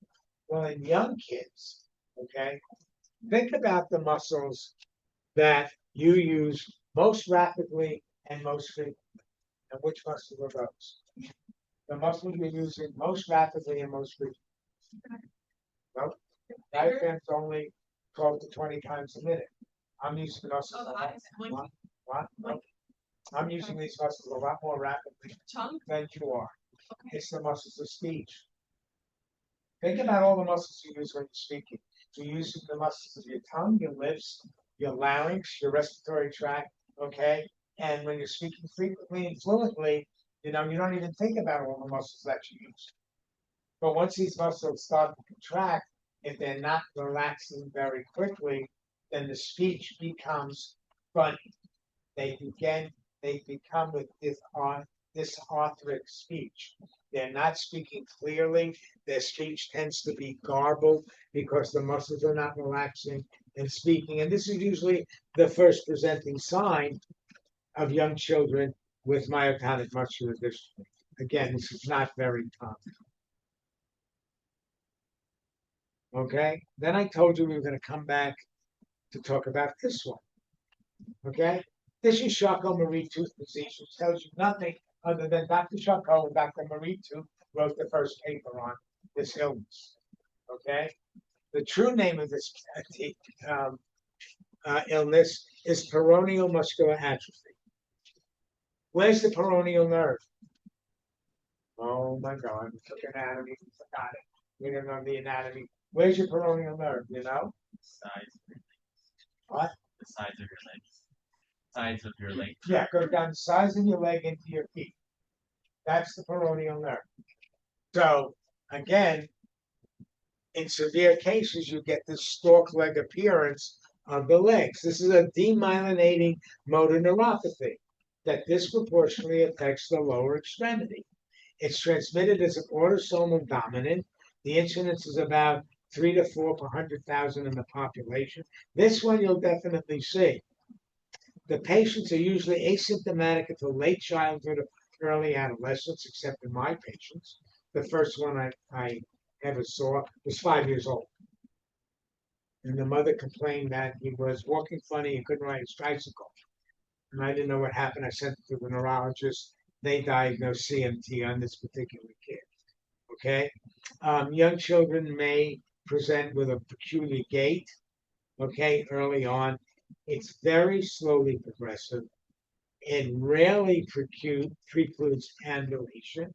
Well, in young kids, okay, think about the muscles that you use most rapidly and most frequently. And which muscles are those? The muscles you're using most rapidly and most frequently. Well, diaphragm's only 12 to 20 times a minute. I'm using muscles Oh, the a lot. eyes, like, What? No. I'm using these muscles a lot more rapidly tongue. than you are. Okay. It's the muscles of speech. Think about all the muscles you use when you're speaking. You're using the muscles of your tongue, your lips, your larynx, your respiratory tract, okay? And when you're speaking frequently and fluently, you don't even think about all the muscles that you use. But once these muscles start to contract, if they're not relaxing very quickly, then the speech becomes funny. They become with dysarthric speech. They're not speaking clearly. Their speech tends to be garbled because the muscles are not relaxing and speaking. And this is usually the first presenting sign of young children with myotonic muscular dystrophy. Again, this is not very common. Okay, then I told you we were going to come back to talk about this one. Okay, this is Charcot-Marie tooth disease, which tells you nothing other than Dr. Charcot and Dr. Marie Tooth wrote the first paper on this illness. Okay, the true name of this illness is peroneal muscular atrophy. Where's the peroneal nerve? Oh my God, we took anatomy, we forgot it. We don't know the anatomy. Where's your peroneal nerve? Sides of your legs. What? The sides of your legs. Sides of your legs. Yeah, goes down the sides of your leg into your feet. That's the peroneal nerve. So again, in severe cases, you get this stalk leg appearance of the legs. This is a demyelinating motor neuropathy that disproportionately affects the lower extremity. It's transmitted as an autosomal dominant. The incidence is about 3 to 4 per 100,000 in the population. This one you'll definitely see. The patients are usually asymptomatic until late childhood or early adolescence, except in my patients. The first one I ever saw was 5 years old. And the mother complained that he was walking funny, he couldn't ride his tricycle. And I didn't know what happened. I sent it to the neurologist. They diagnosed CMT on this particular kid. Okay? Young children may present with a peculiar gait, okay, early on. It's very slowly progressive. It rarely precludes ambulation.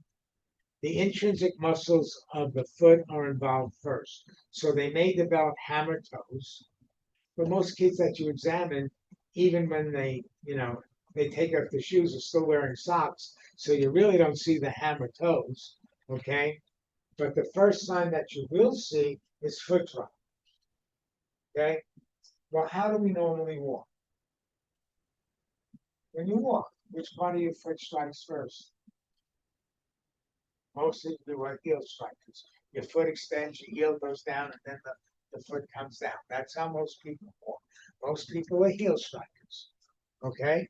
The intrinsic muscles of the foot are involved first. So they may develop hammer toes. But most kids that you examine, even when they take off their shoes, are still wearing socks. So you really don't see the hammer toes, okay? But the first sign that you will see is foot drop, okay? Well, how do we normally walk? When you walk, which part of your foot strikes first? Most of you are heel strikers. Your foot extends, your heel goes down, and then the foot comes down. That's how most people walk. Most people are heel strikers. Okay?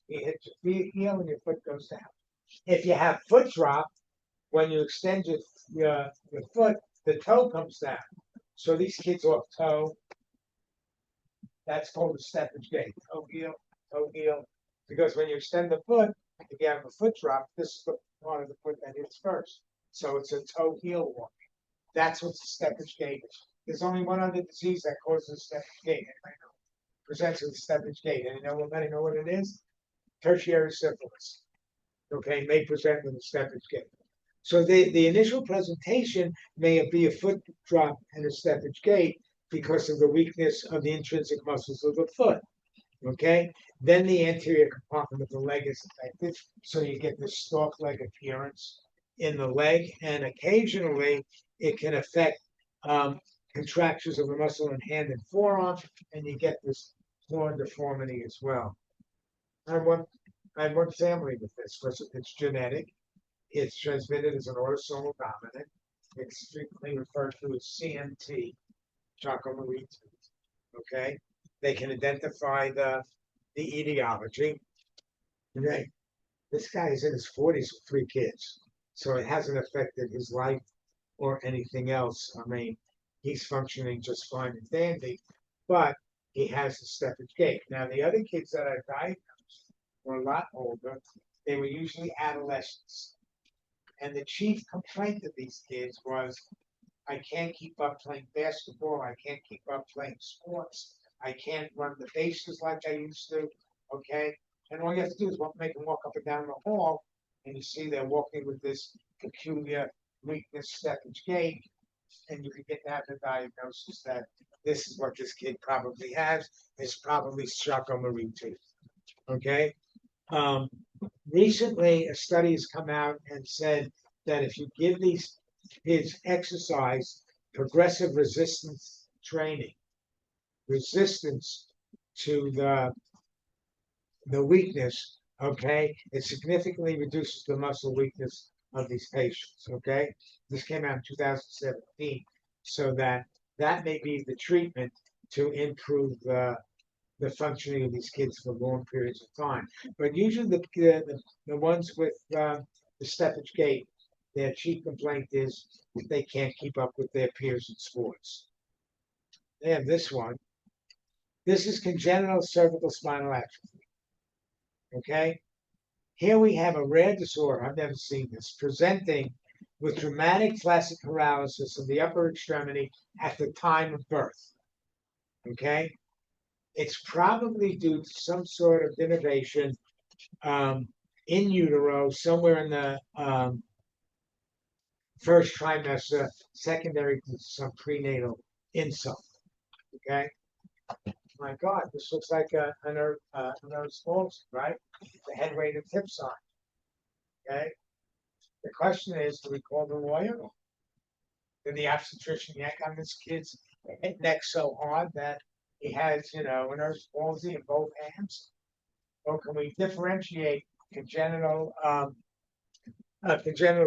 You hit your heel and your foot goes down. If you have foot drop, when you extend your foot, the toe comes down. So these kids off toe, that's called a steppage gait. Toe heel. Because when you extend the foot, if you have a foot drop, this is the part of the foot that hits first. So it's a toe heel walk. That's what the steppage gait is. There's only one other disease that causes steppage gait. Presents with steppage gait. Anybody know what it is? Tertiary syphilis. Okay, may present with a steppage gait. So the initial presentation may be a foot drop and a steppage gait because of the weakness of the intrinsic muscles of the foot. Okay, then the anterior compartment of the leg is affected, so you get this stalk leg appearance in the leg, and occasionally it can affect contractions of the muscle in hand and forearm, and you get this torn deformity as well. I had one family with this. First, it's genetic. It's transmitted as an autosomal dominant. It's frequently referred to as CMT, Charcot-Marie tooth. Okay, they can identify the etiology. Okay, this guy is in his 40s with 3 kids, so it hasn't affected his life or anything else. I mean, he's functioning just fine and dandy, but he has the steppage gait. Now, the other kids that I diagnosed were a lot older. They were usually adolescents. And the chief complaint of these kids was, I can't keep up playing basketball. I can't keep up playing sports. I can't run the bases like I used to. Okay. And all you have to do is make them walk up and down the hall, and you see they're walking with this peculiar weakness, steppage gait, and you can get that the diagnosis that this is what this kid probably has. It's probably Charcot-Marie tooth. Okay. Recently, a study has come out and said that if you give these kids exercise, progressive resistance training, resistance to the weakness, okay, it significantly reduces the muscle weakness of these patients. Okay, this came out in 2017, so that may be the treatment to improve the functioning of these kids for long periods of time. But usually the ones with the steppage gait, their chief complaint is that they can't keep up with their peers in sports. They have this one. This is congenital cervical spinal atrophy. Okay? Here we have a rare disorder, I've never seen this, presenting with dramatic flaccid paralysis of the upper extremity at the time of birth. Okay? It's probably due to some sort of innovation in utero, somewhere in the first trimester, secondary to some prenatal insult. Okay, my God, this looks like a nerve palsy, right? The head rate and tip sign. Okay, the question is, do we call the lawyer? Did the obstetrician yank on this kid's neck so hard that he has, a nerve palsy in both hands? Or can we differentiate congenital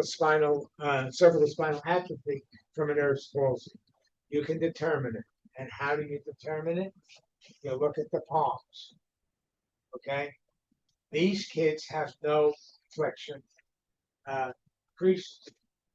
spinal, cervical spinal atrophy from a nerve palsy? You can determine it. And how do you determine it? You look at the palms. Okay? These kids have no flexion creases.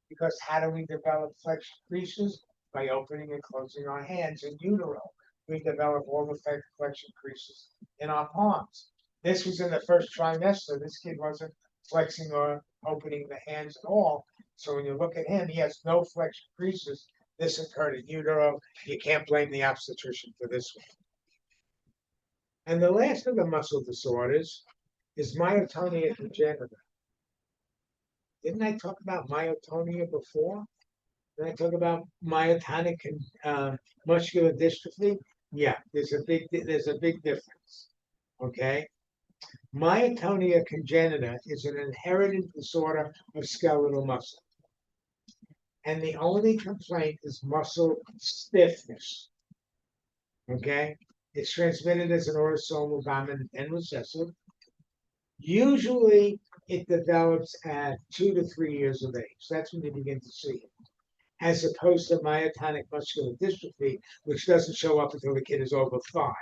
Because how do we develop flexion creases? By opening and closing our hands in utero. We develop all the flexion creases in our palms. This was in the first trimester. This kid wasn't flexing or opening the hands at all. So when you look at him, he has no flexion creases. This occurred in utero. You can't blame the obstetrician for this one. And the last of the muscle disorders is myotonia congenita. Didn't I talk about myotonia before? Did I talk about myotonic muscular dystrophy? Yeah, there's a big difference. Okay, myotonia congenita is an inherited disorder of skeletal muscle, and the only complaint is muscle stiffness. Okay, it's transmitted as an autosomal dominant and recessive. Usually, it develops at 2 to 3 years of age. That's when you begin to see it, as opposed to myotonic muscular dystrophy, which doesn't show up until the kid is over 5.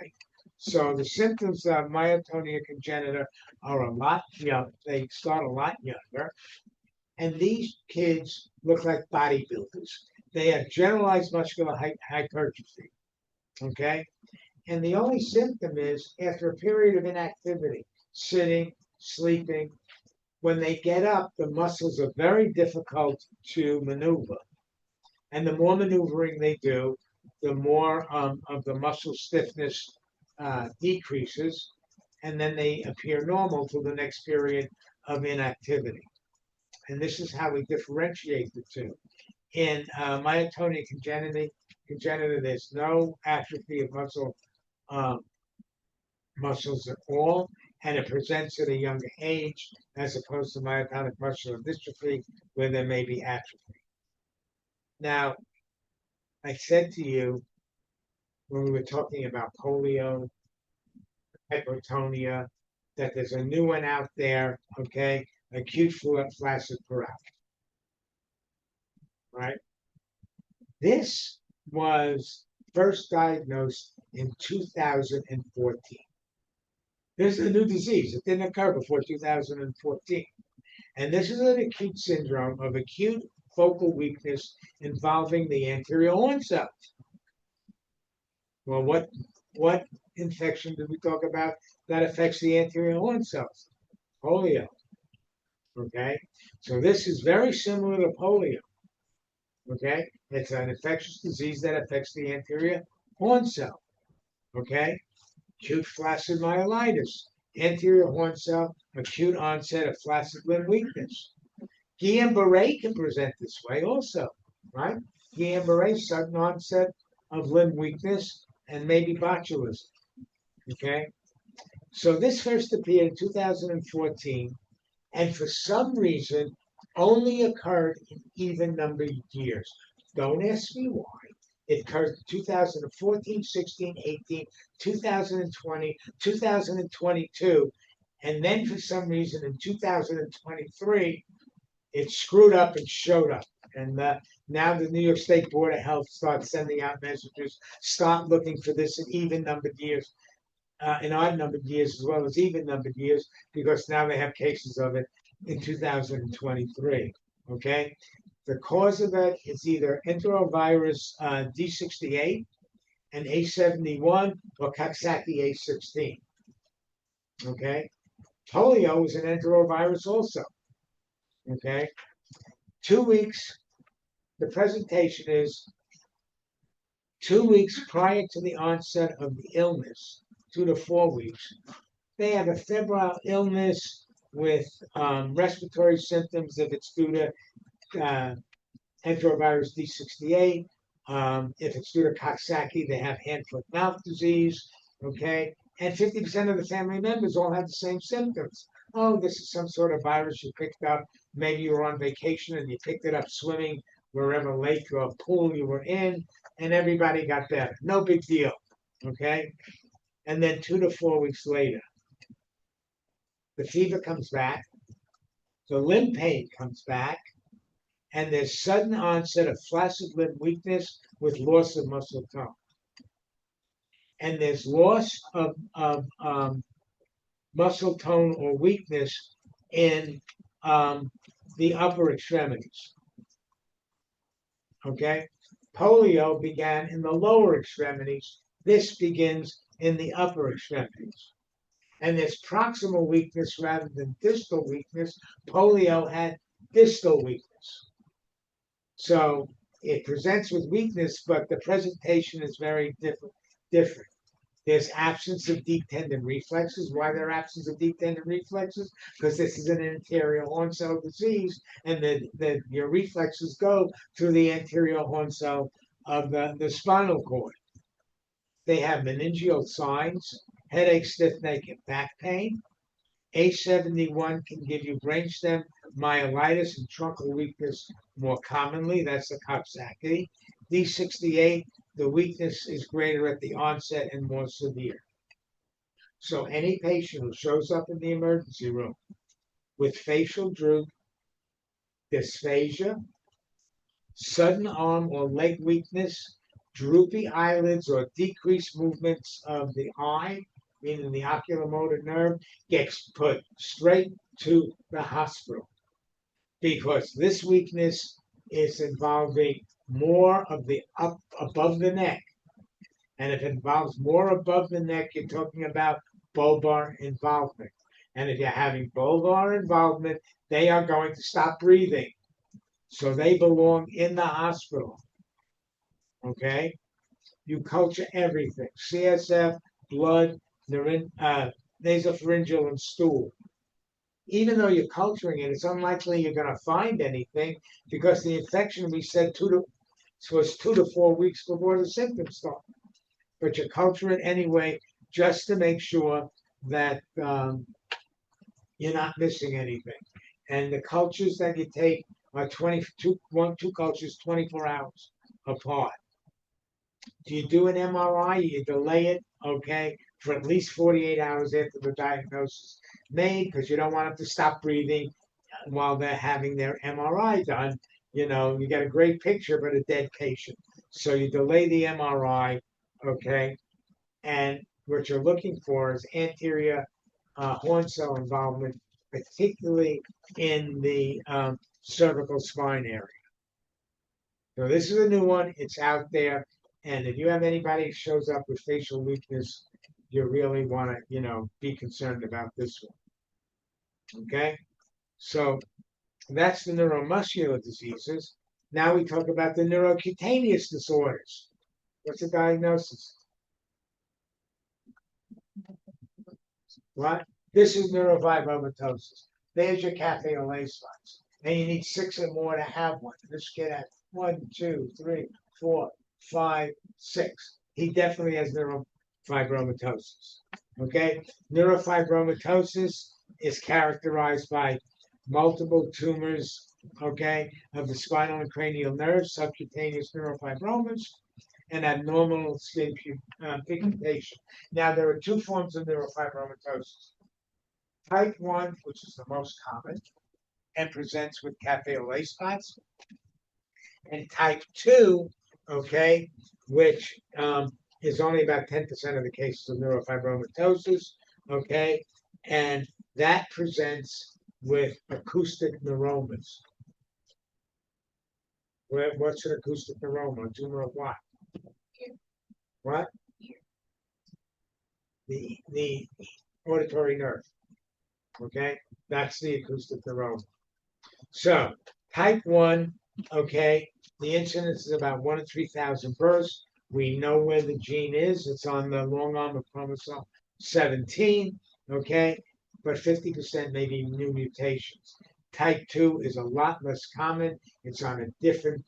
So the symptoms of myotonia congenita are a lot young. They start a lot younger. And these kids look like bodybuilders. They have generalized muscular hypertrophy. Okay? And the only symptom is after a period of inactivity, sitting, sleeping, when they get up, the muscles are very difficult to maneuver. And the more maneuvering they do, the more of the muscle stiffness decreases, and then they appear normal till the next period of inactivity. And this is how we differentiate the two. In myotonia congenita, there's no atrophy of muscles at all, and it presents at a younger age, as opposed to myotonic muscular dystrophy, where there may be atrophy. Now, I said to you when we were talking about polio, hypotonia, that there's a new one out there, okay? Acute flaccid paralysis, right? This was first diagnosed in 2014. This is a new disease. It didn't occur before 2014. And this is an acute syndrome of acute focal weakness involving the anterior horn cells. Well, what infection did we talk about that affects the anterior horn cells? Polio. Okay, so this is very similar to polio. Okay, it's an infectious disease that affects the anterior horn cell. Okay, acute flaccid myelitis, anterior horn cell, acute onset of flaccid limb weakness. Guillain-Barré can present this way also, right? Guillain-Barré, sudden onset of limb weakness and maybe botulism. Okay, so this first appeared in 2014, and for some reason only occurred in even numbered years. Don't ask me why. It occurred in 2014, 16, 18, 2020, 2022, and then for some reason in 2023, it screwed up and showed up. And now the New York State Board of Health starts sending out messages, start looking for this in even numbered years, in odd numbered years as well as even numbered years, because now they have cases of it in 2023. Okay, the cause of it is either enterovirus D68 and A71 or Coxsackie A16. Okay, polio is an enterovirus also. Okay, 2 weeks. The presentation is 2 weeks prior to the onset of the illness, 2 to 4 weeks. They have a febrile illness with respiratory symptoms if it's due to enterovirus D68. If it's due to Coxsackie, they have hand, foot, mouth disease. Okay, and 50% of the family members all have the same symptoms. Oh, this is some sort of virus you picked up. Maybe you were on vacation and you picked it up swimming wherever lake or pool you were in, and everybody got better. No big deal. Okay, and then 2 to 4 weeks later, the fever comes back, the limb pain comes back, and there's sudden onset of flaccid limb weakness with loss of muscle tone. And there's loss of muscle tone or weakness in the upper extremities. Okay? Polio began in the lower extremities. This begins in the upper extremities. And there's proximal weakness rather than distal weakness. Polio had distal weakness. So it presents with weakness, but the presentation is very different. There's absence of deep tendon reflexes. Why there absence of deep tendon reflexes? Because this is an anterior horn cell disease, and your reflexes go through the anterior horn cell of the spinal cord. They have meningeal signs, headache, stiff neck, and back pain. A71 can give you brainstem myelitis and truncal weakness more commonly. That's the Coxsackie. D68, the weakness is greater at the onset and more severe. So any patient who shows up in the emergency room with facial droop, dysphagia, sudden arm or leg weakness, droopy eyelids or decreased movements of the eye, meaning the oculomotor nerve, gets put straight to the hospital, because this weakness is involving more of the up above the neck. And if it involves more above the neck, you're talking about bulbar involvement. And if you're having bulbar involvement, they are going to stop breathing. So they belong in the hospital. Okay? You culture everything: CSF, blood, nasopharyngeal, and stool. Even though you're culturing it, it's unlikely you're going to find anything, because the infection, we said, was 2 to 4 weeks before the symptoms start. But you culture it anyway, just to make sure that you're not missing anything. And the cultures that you take are two cultures 24 hours apart. Do you do an MRI? You delay it, okay, for at least 48 hours after the diagnosis made, because you don't want them to stop breathing while they're having their MRI done. You get a great picture, but a dead patient. So you delay the MRI, okay, and what you're looking for is anterior horn cell involvement, particularly in the cervical spine area. So this is a new one. It's out there. And if you have anybody who shows up with facial weakness, you really want to, be concerned about this one. Okay? So that's the neuromuscular diseases. Now we talk about the neurocutaneous disorders. What's the diagnosis? What? This is neurofibromatosis. There's your cafe au lait spots. And you need 6 or more to have one. This kid had 1, 2, 3, 4, 5, 6. He definitely has neurofibromatosis. Okay? Neurofibromatosis is characterized by multiple tumors, okay, of the spinal and cranial nerves, subcutaneous neurofibromas, and abnormal skin pigmentation. Now, there are 2 forms of neurofibromatosis. Type 1, which is the most common, and presents with cafe au lait spots. And type 2, okay, which is only about 10% of the cases of neurofibromatosis, okay, and that presents with acoustic neuromas. What's an acoustic neuroma? A tumor of what? What? The auditory nerve. Okay, that's the acoustic neuroma. So type 1, okay, the incidence is about 1 in 3,000 births. We know where the gene is. It's on the long arm of chromosome 17, okay, but 50% may be new mutations. Type 2 is a lot less common. It's on a different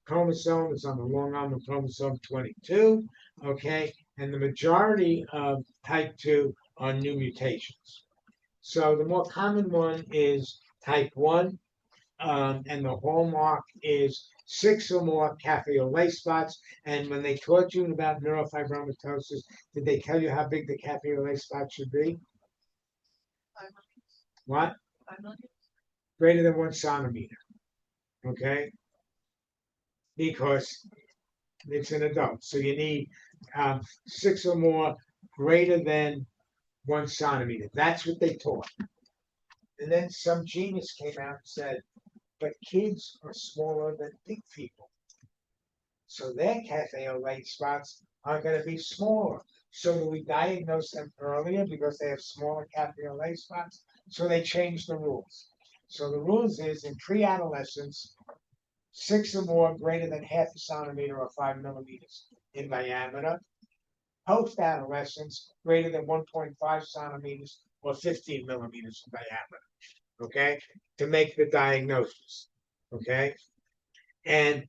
chromosome. It's on the long arm of chromosome 22, okay, and the majority of type 2 are new mutations. So the more common one is type 1, and the hallmark is 6 or more cafe au lait spots. And when they taught you about neurofibromatosis, did they tell you how big the cafe au lait spot should be? 5 What? million. Greater than 1 centimeter. Okay? Because it's an adult. So you need 6 or more greater than 1 centimeter. That's what they taught. And then some genius came out and said, but kids are smaller than big people. So their cafe au lait spots are going to be smaller. So do we diagnose them earlier because they have smaller cafe au lait spots? So they changed the rules. So the rules is in pre-adolescence, 6 or more greater than half a centimeter or 5 millimeters in diameter. Post-adolescence, greater than 1.5 centimeters or 15 millimeters in diameter. Okay, to make the diagnosis. Okay, and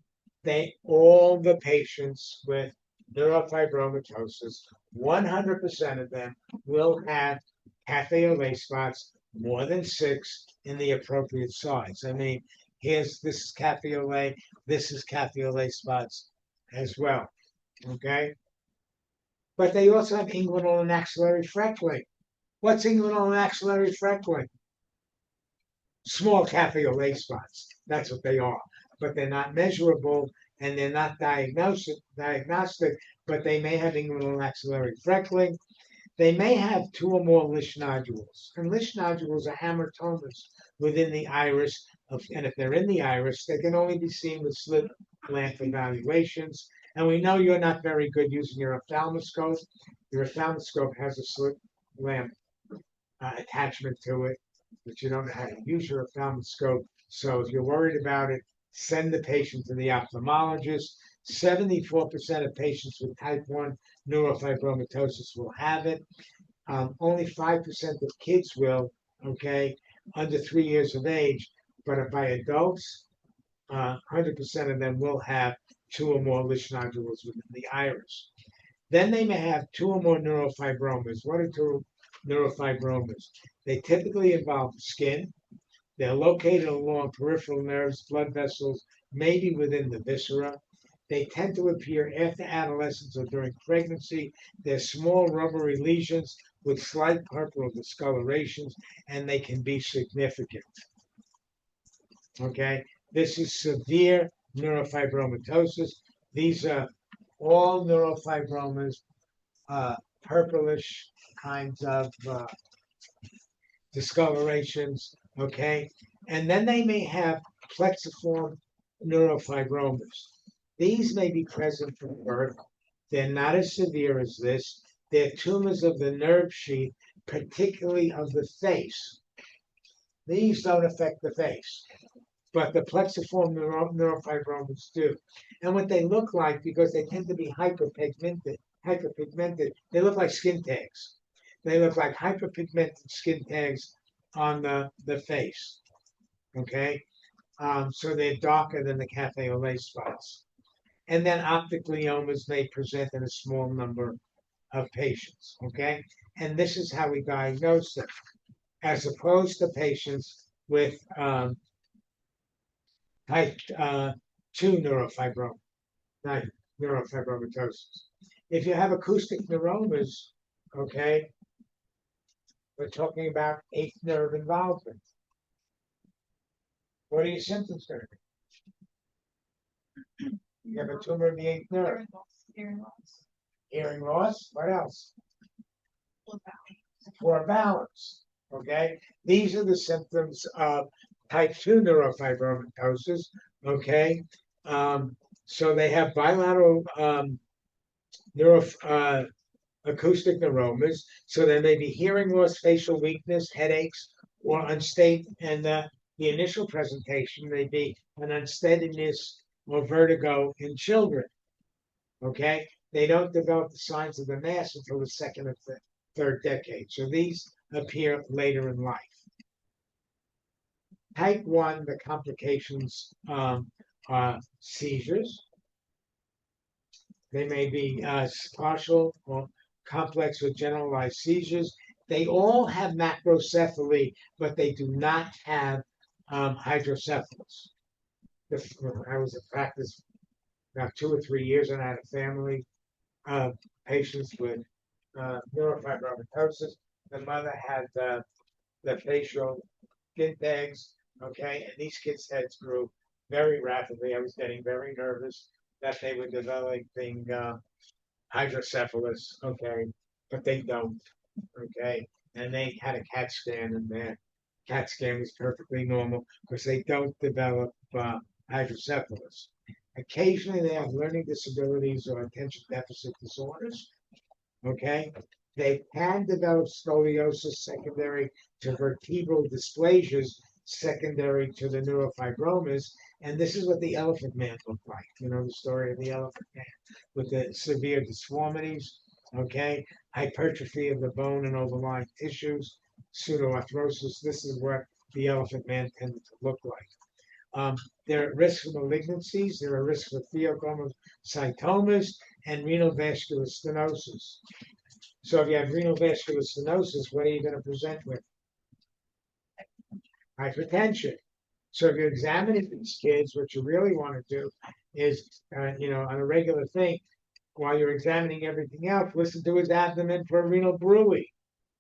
all the patients with neurofibromatosis, 100% of them will have cafe au lait spots more than 6 in the appropriate size. I mean, this is cafe au lait, this is cafe au lait spots as well. Okay, but they also have inguinal and axillary freckling. What's inguinal and axillary freckling? Small cafe au lait spots. That's what they are. But they're not measurable and they're not diagnostic, but they may have inguinal axillary freckling. They may have 2 or more Lisch nodules. And Lisch nodules are hamartomas within the iris. And if they're in the iris, they can only be seen with slit lamp evaluations. And we know you're not very good using your ophthalmoscope. Your ophthalmoscope has a slit lamp attachment to it, but you don't know how to use your ophthalmoscope. So if you're worried about it, send the patient to the ophthalmologist. 74% of patients with type 1 neurofibromatosis will have it. Only 5% of kids will, okay, under 3 years of age, but by adults, 100% of them will have 2 or more Lisch nodules within the iris. Then they may have 2 or more neurofibromas. What are 2 neurofibromas? They typically involve the skin, They're located along peripheral nerves, blood vessels, maybe within the viscera. They tend to appear after adolescence or during pregnancy. They're small rubbery lesions with slight purple discolorations, and they can be significant. Okay, this is severe neurofibromatosis. These are all neurofibromas, purplish kinds of discolorations, okay? And then they may have plexiform neurofibromas. These may be present from birth. They're not as severe as this. They're tumors of the nerve sheath, particularly of the face. These don't affect the face, but the plexiform neurofibromas do. And what they look like, because they tend to be hyperpigmented, they look like skin tags. They look like hyperpigmented skin tags on the face. Okay, so they're darker than the cafe au lait spots. And then optic gliomas may present in a small number of patients. Okay, and this is how we diagnose them, as opposed to patients with type 2 neurofibromatosis. If you have acoustic neuromas, okay, we're talking about eighth nerve involvement. What are your symptoms going to be? You have a tumor of the eighth nerve. Hearing loss. Hearing loss. What else? Poor balance. Poor balance. Okay. These are the symptoms of type 2 neurofibromatosis. Okay. So they have bilateral acoustic neuromas. So there may be hearing loss, facial weakness, headaches, or unsteady. And the initial presentation may be an unsteadiness or vertigo in children. Okay, they don't develop the signs of the mass until the second or third decade. So these appear later in life. Type 1, the complications are seizures. They may be partial or complex or generalized seizures. They all have macrocephaly, but they do not have hydrocephalus. I was in practice about 2 or 3 years, and I had a family of patients with neurofibromatosis. The mother had the facial skin tags, okay, and these kids' heads grew very rapidly. I was getting very nervous that they were developing hydrocephalus, okay, but they don't, okay, and they had a CAT scan, and their CAT scan was perfectly normal because they don't develop hydrocephalus. Occasionally, they have learning disabilities or attention deficit disorders. Okay, they can develop scoliosis secondary to vertebral dysplasias secondary to the neurofibromas, and this is what the elephant man looked like. You know the story of the elephant man with the severe deformities. Okay, hypertrophy of the bone and overlying tissues, pseudoarthrosis. This is what the elephant man tended to look like. They're at risk for malignancies. They're at risk for pheochromocytomas and renal vascular stenosis. So if you have renal vascular stenosis, what are you going to present with? Hypertension. So if you're examining these kids, what you really want to do is, on a regular thing, while you're examining everything else, listen to his abdomen for a renal bruit.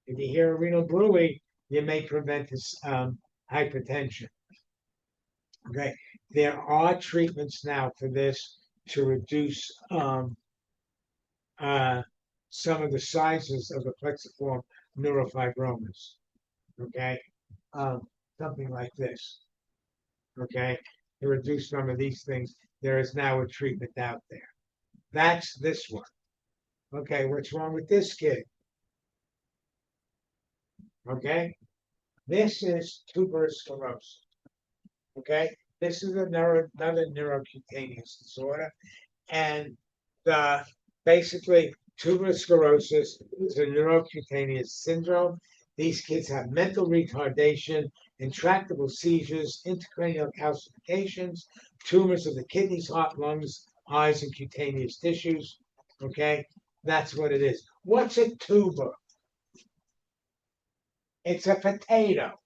If you hear a renal bruit, you may prevent his hypertension. Okay, there are treatments now for this to reduce some of the sizes of the plexiform neurofibromas. Okay, something like this. Okay, to reduce some of these things, there is now a treatment out there. That's this one. Okay, what's wrong with this kid? Okay, this is tuberous sclerosis. Okay, this is another neurocutaneous disorder, and basically tuberous sclerosis is a neurocutaneous syndrome. These kids have mental retardation, intractable seizures, intracranial calcifications, tumors of the kidneys, heart, lungs, eyes, and cutaneous tissues. Okay, that's what it is. What's a tuber? It's a potato.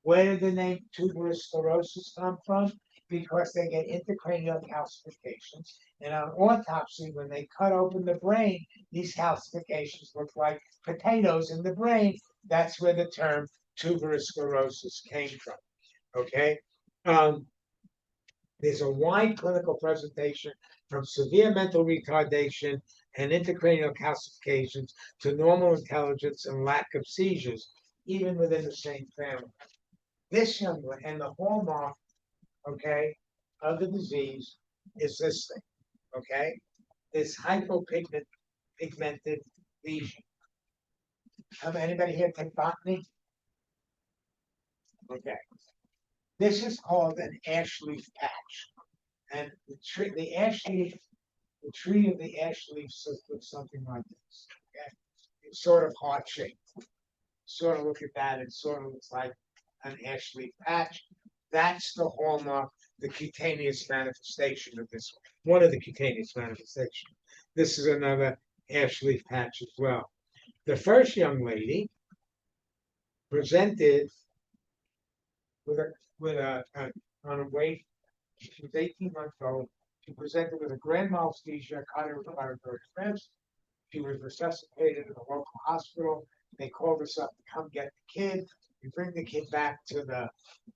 Where did the name tuberous sclerosis come from? Because they get intracranial calcifications. And on autopsy, when they cut open the brain, these calcifications look like potatoes in the brain. That's where the term tuberous sclerosis came from. Okay. Um, there's a wide clinical presentation from severe mental retardation and intracranial calcifications to normal intelligence and lack of seizures, even within the same family. This young one, and the hallmark, okay, of the disease is this thing, okay? This hypopigmented lesion. Anybody here take botany? Okay. This is called an ash leaf patch. And the tree of the ash leaf looks something like this. Okay? It's sort of heart shaped. Sort of look at that, it sort of looks like an ash leaf patch. That's the hallmark, the cutaneous manifestation of this one of the cutaneous manifestations. This is another ash leaf patch as well. The first young lady presented on a weight. She was 18 months old. She presented with a grand mal anesthesia, cardiorespiratory arrest. She was resuscitated in a local hospital. They called us up to come get the kid. We bring the kid back to the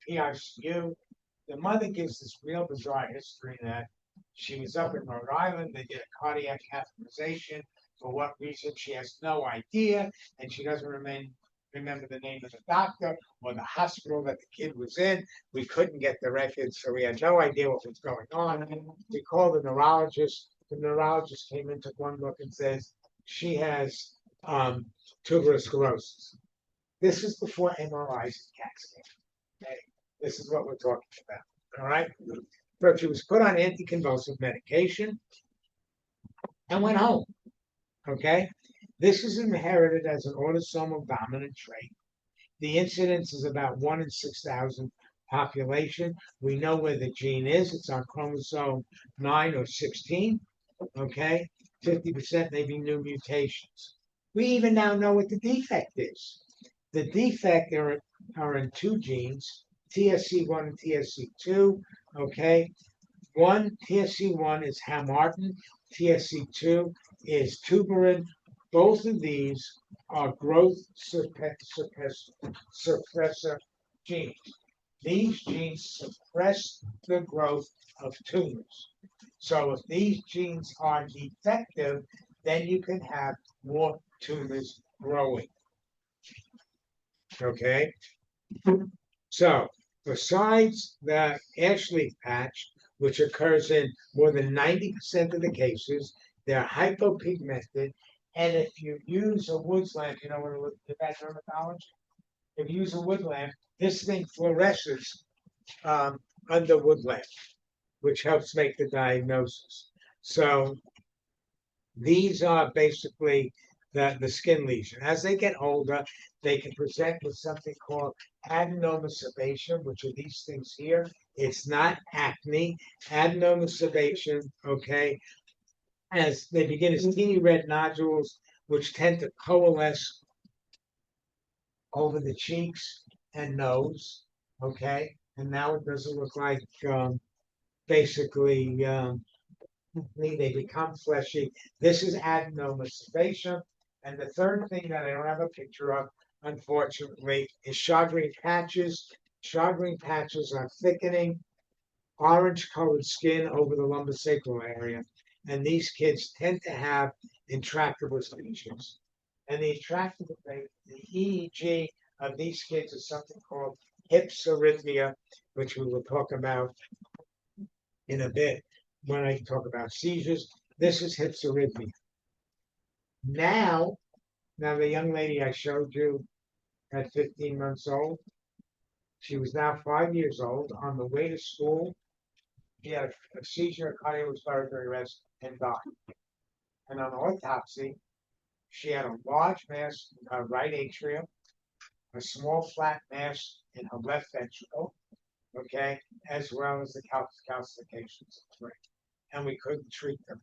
PICU. The mother gives this real bizarre history that she was up in Rhode Island. They did a cardiac catheterization. For what reason, she has no idea, and she doesn't remember the name of the doctor or the hospital that the kid was in. We couldn't get the records, so we had no idea what was going on. We called the neurologist. The neurologist came in, took one look, and says she has tuberous sclerosis. This is before MRIs and CAT scans. Okay, this is what we're talking about. All right. So she was put on anticonvulsive medication and went home. Okay. This is inherited as an autosomal dominant trait. The incidence is about 1 in 6,000 population. We know where the gene is. It's on chromosome 9 or 16. Okay. 50% may be new mutations. We even now know what the defect is. The defect are in two genes, TSC1 and TSC2. Okay. TSC1 is Hamartin, TSC2 is tuberin. Both of these are growth suppressor genes. These genes suppress the growth of tumors. So if these genes are defective, then you can have more tumors growing. Okay? So besides the ash leaf patch, which occurs in more than 90% of the cases, they're hypopigmented. And if you use a woods lamp, you know what that's dermatology? If you use a wood lamp, this thing fluoresces under wood lamp, which helps make the diagnosis. So these are basically the skin lesion. As they get older, they can present with something called adenoma sebaceum, which are these things here. It's not acne. Adenoma sebaceum, okay, as they begin as teeny red nodules, which tend to coalesce over the cheeks and nose, okay? And now it doesn't look like basically they become fleshy. This is adenoma sebaceum. And the third thing that I don't have a picture of, unfortunately, is shagreen patches. Shagreen patches are thickening, orange-colored skin over the lumbosacral area. And these kids tend to have intractable lesions. And the EEG of these kids is something called hypsarrhythmia, which we will talk about in a bit when I talk about seizures. This is hypsarrhythmia. Now the young lady I showed you at 15 months old, she was now 5 years old. On the way to school, she had a seizure, a cardiorespiratory arrest, and died. And on autopsy, she had a large mass in her right atrium, a small flat mass in her left ventricle, okay, as well as the calcifications. And we couldn't treat them.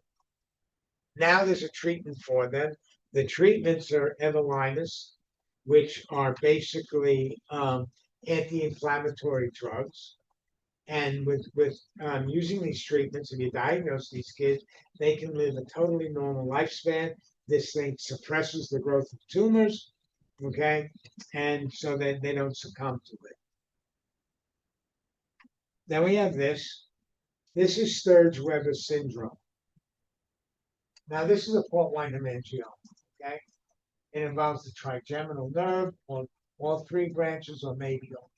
Now there's a treatment for them. The treatments are everolimus, which are basically anti-inflammatory drugs. And with using these treatments, if you diagnose these kids, they can live a totally normal lifespan. This thing suppresses the growth of tumors, okay, and so that they don't succumb to it. Then we have this. This is Sturge-Weber syndrome. Now, this is a port wine hemangioma, okay? It involves the trigeminal nerve, or all three branches, or maybe all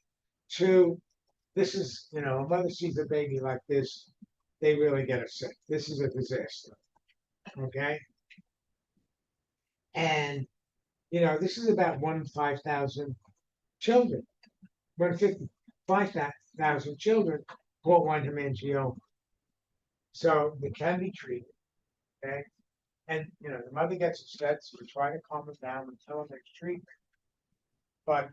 two. This is, a mother sees a baby like this, they really get her sick. This is a disaster, okay? And, this is about 1 in 5,000 children, 150, 5,000 children, port wine hemangioma. So it can be treated, okay? And, the mother gets upset, so we try to calm them down and tell them there's treatment. But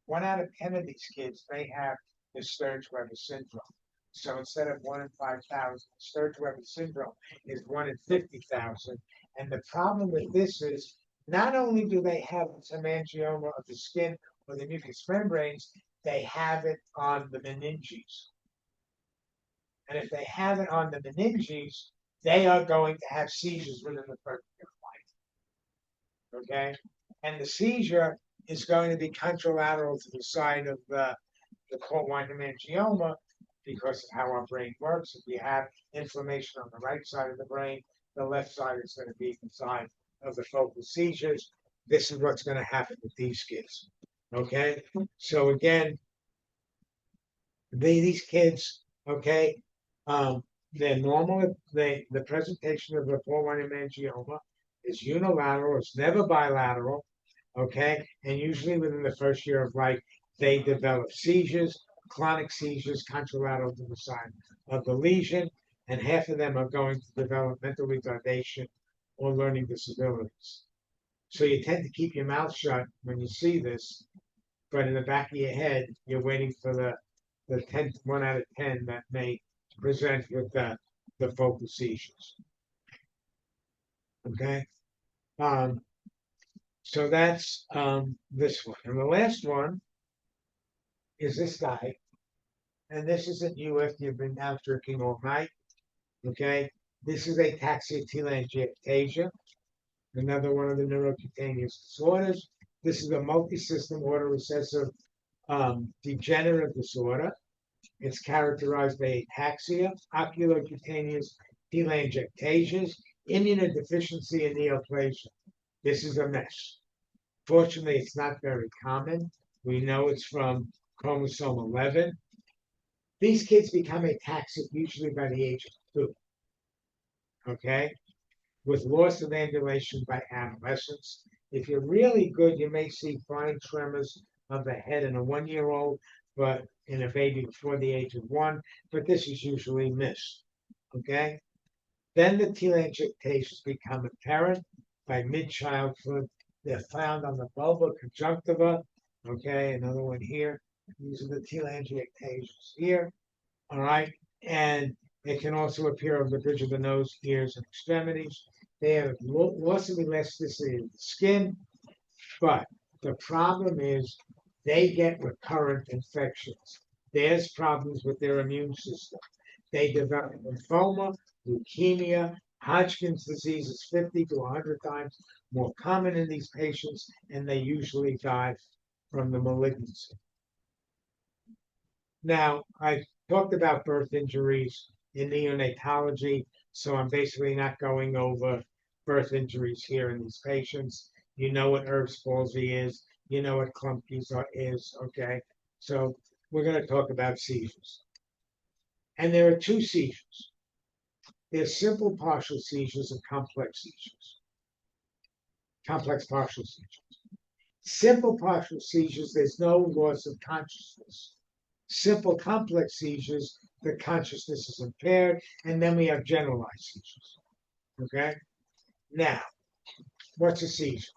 1 out of 10 of these kids, they have the Sturge-Weber syndrome. So instead of 1 in 5,000, Sturge-Weber syndrome is 1 in 50,000. And the problem with this is not only do they have hemangioma of the skin or the mucous membranes, they have it on the meninges. And if they have it on the meninges, they are going to have seizures within the first year of life. Okay? And the seizure is going to be contralateral to the side of the port wine hemangioma because of how our brain works. If you have inflammation on the right side of the brain, the left side is going to be the side of the focal seizures. This is what's going to happen with these kids. Okay? So again, these kids, okay, they're normal. The presentation of the port wine hemangioma is unilateral. It's never bilateral. Okay, and usually within the first year of life, they develop seizures, clonic seizures, contralateral to the side of the lesion, and half of them are going to develop mental retardation or learning disabilities. So you tend to keep your mouth shut when you see this, but in the back of your head, you're waiting for the 1 out of 10 that may present with the focal seizures. Okay. So that's this one. And the last one is this guy. And this isn't you if you've been out drinking all night. Okay. This is ataxia telangiectasia, another one of the neurocutaneous disorders. This is a multi-system autorecessive degenerative disorder. It's characterized by ataxia, oculocutaneous telangiectasias, immunodeficiency, and neoplasia. This is a mess. Fortunately, it's not very common. We know it's from chromosome 11. These kids become ataxic usually by the age of 2. Okay? With loss of ambulation by adolescence. If you're really good, you may see fine tremors of the head in a 1-year-old, but in a baby before the age of 1. But this is usually missed. Okay? Then the telangiectasias become apparent by mid-childhood. They're found on the bulbar conjunctiva. Okay, another one here. These are the telangiectasias here. All right, and it can also appear over the bridge of the nose, ears, and extremities. They have loss of elasticity of the skin, but the problem is they get recurrent infections. There's problems with their immune system. They develop lymphoma, leukemia, Hodgkin's disease is 50 to 100 times more common in these patients, and they usually die from the malignancy. Now, I talked about birth injuries in neonatology, so I'm basically not going over birth injuries here in these patients. You know what Erb's palsy is. You know what Klumpke's is, okay? So we're going to talk about seizures. And there are 2 seizures. There's simple partial seizures and complex seizures. Complex partial seizures. Simple partial seizures, there's no loss of consciousness. Simple complex seizures, the consciousness is impaired, and then we have generalized seizures. Okay? Now, what's a seizure?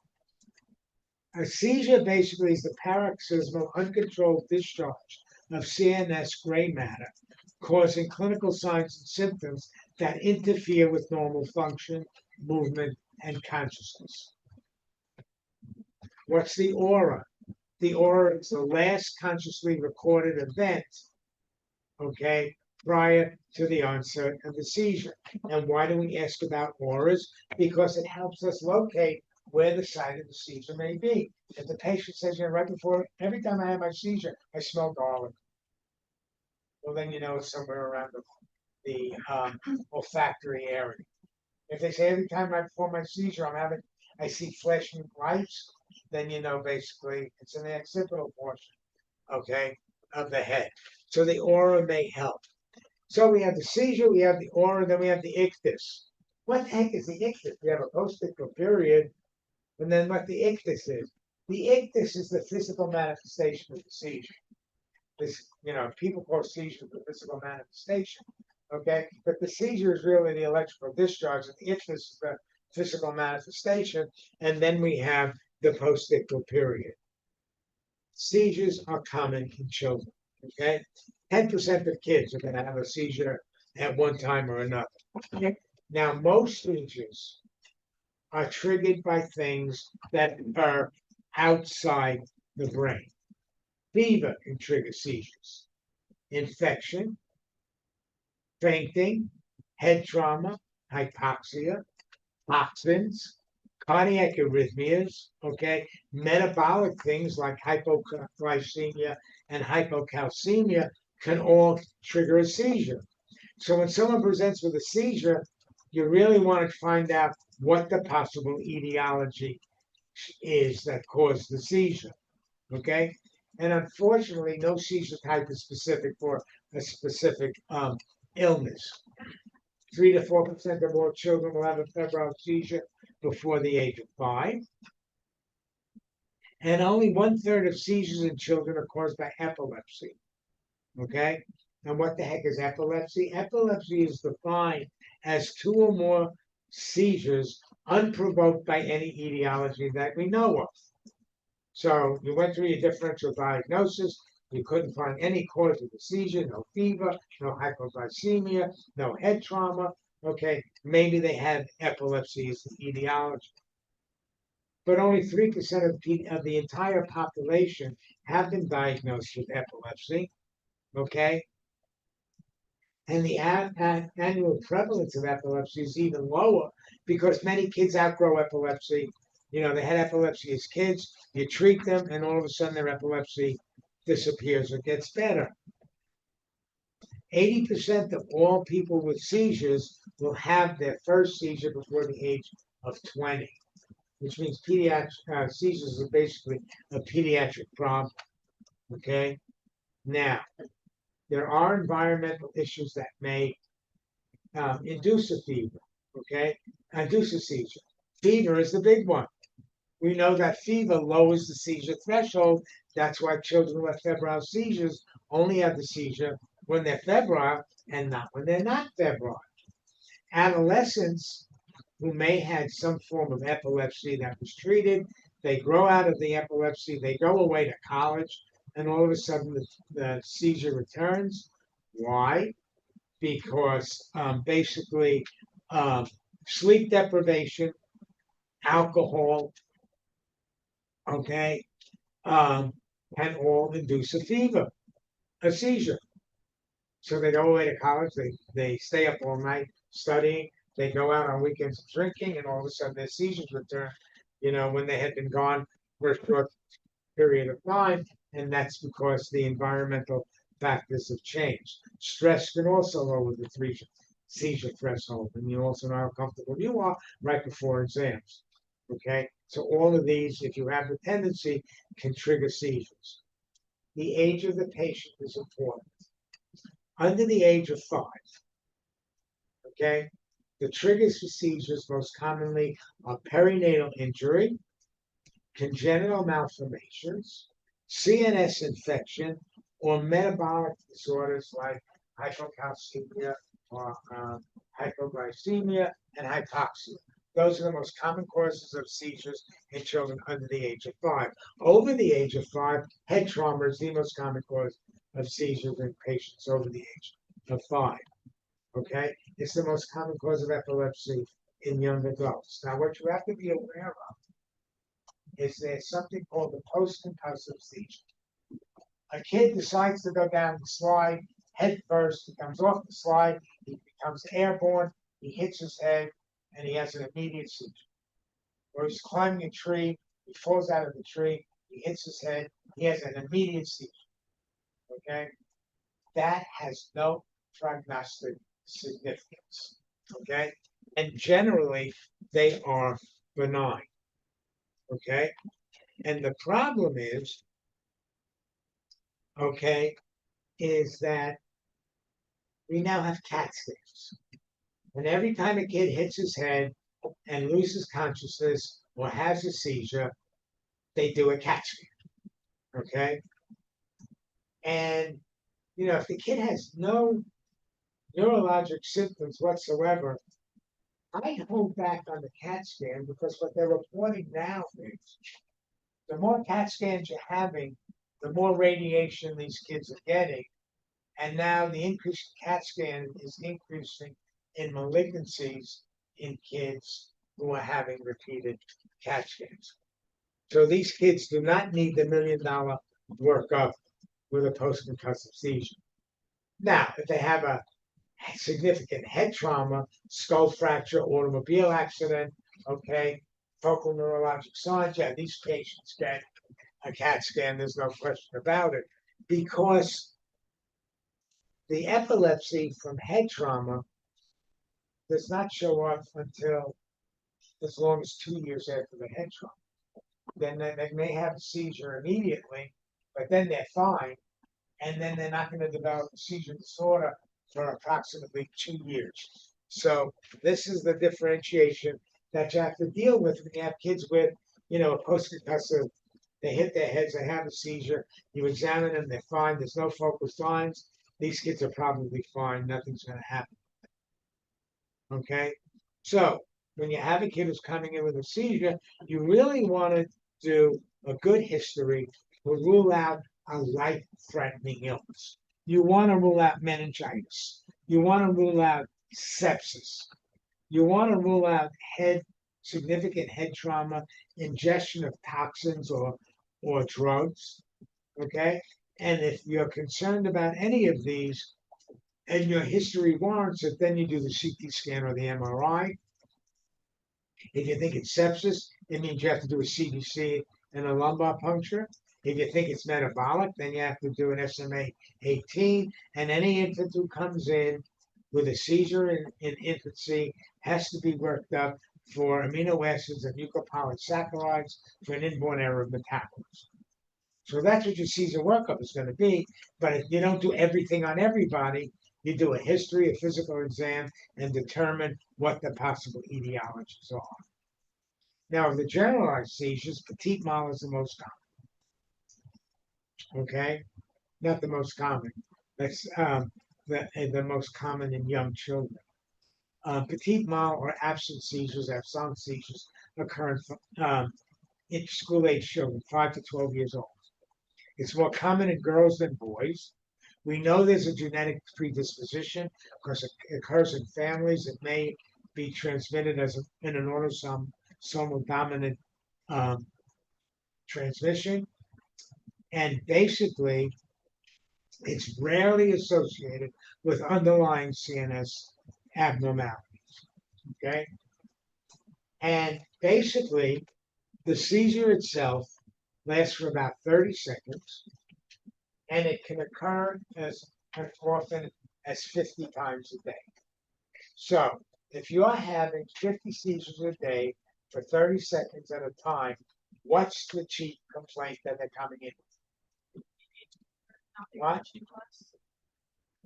A seizure basically is the paroxysmal uncontrolled discharge of CNS gray matter, causing clinical signs and symptoms that interfere with normal function, movement, and consciousness. What's the aura? the aura is the last consciously recorded event, okay, prior to the onset of the seizure. And why do we ask about auras? Because it helps us locate where the site of the seizure may be. If the patient says, right before, every time I have my seizure, I smell garlic. Well, then you know it's somewhere around the olfactory area. If they say every time before my seizure, I see flashing lights, then you know basically it's in the occipital portion, okay, of the head. So the aura may help. So we have the seizure, we have the aura, then we have the ictus. What the heck is the ictus? We have a post-ictal period, and then what the ictus is. The ictus is the physical manifestation of the seizure. This, people call seizure the physical manifestation, okay? But the seizure is really the electrical discharge, and the ictus is the physical manifestation, and then we have the post-ictal period. Seizures are common in children, okay? 10% of kids are going to have a seizure at one time or another. Now, most seizures are triggered by things that are outside the brain. Fever can trigger seizures. Infection, fainting, head trauma, hypoxia, toxins, cardiac arrhythmias, okay, metabolic things like hypoglycemia and hypocalcemia can all trigger a seizure. So when someone presents with a seizure, you really want to find out what the possible etiology is that caused the seizure, okay? And unfortunately, no seizure type is specific for a specific illness. 3 to 4% of all children will have a febrile seizure before the age of 5. And only 1/3 of seizures in children are caused by epilepsy. Okay? And what the heck is epilepsy? Epilepsy is defined as 2 or more seizures unprovoked by any etiology that we know of. So you went through your differential diagnosis, you couldn't find any cause of the seizure, no fever, no hypoglycemia, no head trauma. Okay, maybe they had epilepsy as the etiology. But only 3% of the entire population have been diagnosed with epilepsy. Okay, and the annual prevalence of epilepsy is even lower because many kids outgrow epilepsy. They had epilepsy as kids, you treat them, and all of a sudden their epilepsy disappears or gets better. 80% of all people with seizures will have their first seizure before the age of 20, which means pediatric seizures are basically a pediatric problem. Okay, now there are environmental issues that may induce a fever. Okay, induce a seizure. Fever is the big one. We know that fever lowers the seizure threshold. That's why children who have febrile seizures only have the seizure when they're febrile and not when they're not febrile. Adolescents who may have some form of epilepsy that was treated, they grow out of the epilepsy, they go away to college, and all of a sudden the seizure returns. Why? Because basically sleep deprivation, alcohol, okay, can all induce a fever, a seizure. So they go away to college, they stay up all night studying, they go out on weekends drinking, and all of a sudden their seizures return, when they had been gone for a short period of time, and that's because the environmental factors have changed. Stress can also lower the seizure threshold, and you also know how comfortable you are right before exams. Okay, so all of these, if you have the tendency, can trigger seizures. The age of the patient is important. Under the age of 5, okay, the triggers for seizures most commonly are perinatal injury, congenital malformations, CNS infection, or metabolic disorders like hypocalcemia or hypoglycemia and hypoxia. Those are the most common causes of seizures in children under the age of 5. Over the age of 5, head trauma is the most common cause of seizures in patients over the age of 5. Okay? It's the most common cause of epilepsy in young adults. Now, what you have to be aware of is there's something called the post-concussive seizure. A kid decides to go down the slide head first, he comes off the slide, he becomes airborne, he hits his head, and he has an immediate seizure. Or he's climbing a tree, he falls out of the tree, he hits his head, he has an immediate seizure. Okay? That has no prognostic significance. Okay? And generally, they are benign. Okay? And the problem is, okay, is that we now have CAT scans. And every time a kid hits his head and loses consciousness or has a seizure, they do a CAT scan. Okay? And, if the kid has no neurologic symptoms whatsoever, I hold back on the CAT scan because what they're reporting now is the more CAT scans you're having, the more radiation these kids are getting. And now the increased CAT scan is increasing in malignancies in kids who are having repeated CAT scans. So these kids do not need the $1 million workup with a post-concussive seizure. Now, if they have a significant head trauma, skull fracture, automobile accident, okay, focal neurologic signs, yeah, these patients get a CAT scan, there's no question about it, because the epilepsy from head trauma does not show up until as long as 2 years after the head trauma. Then they may have a seizure immediately, but then they're fine, and then they're not going to develop a seizure disorder for approximately 2 years. So this is the differentiation that you have to deal with when you have kids with, a post-concussive. They hit their heads, they have a seizure. You examine them, they're fine. There's no focal signs. These kids are probably fine. Nothing's going to happen. Okay? So when you have a kid who's coming in with a seizure, you really want to do a good history to rule out a life-threatening illness. You want to rule out meningitis. You want to rule out sepsis. You want to rule out significant head trauma, ingestion of toxins or drugs. Okay? And if you're concerned about any of these and your history warrants it, then you do the CT scan or the MRI. If you think it's sepsis, it means you have to do a CBC and a lumbar puncture. If you think it's metabolic, then you have to do an SMA 18. And any infant who comes in with a seizure in infancy has to be worked up for amino acids and mucopolysaccharides for an inborn error of metabolism. So that's what your seizure workup is going to be. But if you don't do everything on everybody, you do a history, a physical exam, and determine what the possible etiologies are. Now, of the generalized seizures, petit mal is the most common. Okay? Not the most common. That's the most common in young children. Petit mal or absent seizures, absent seizures, occur in school-age children, 5 to 12 years old. It's more common in girls than boys. We know there's a genetic predisposition because it occurs in families. It may be transmitted in an autosomal dominant transmission. And basically, it's rarely associated with underlying CNS abnormalities. Okay? And basically, the seizure itself lasts for about 30 seconds, and it can occur as often as 50 times a day. So if you're having 50 seizures a day for 30 seconds at a time, what's the chief complaint that they're coming in with? What?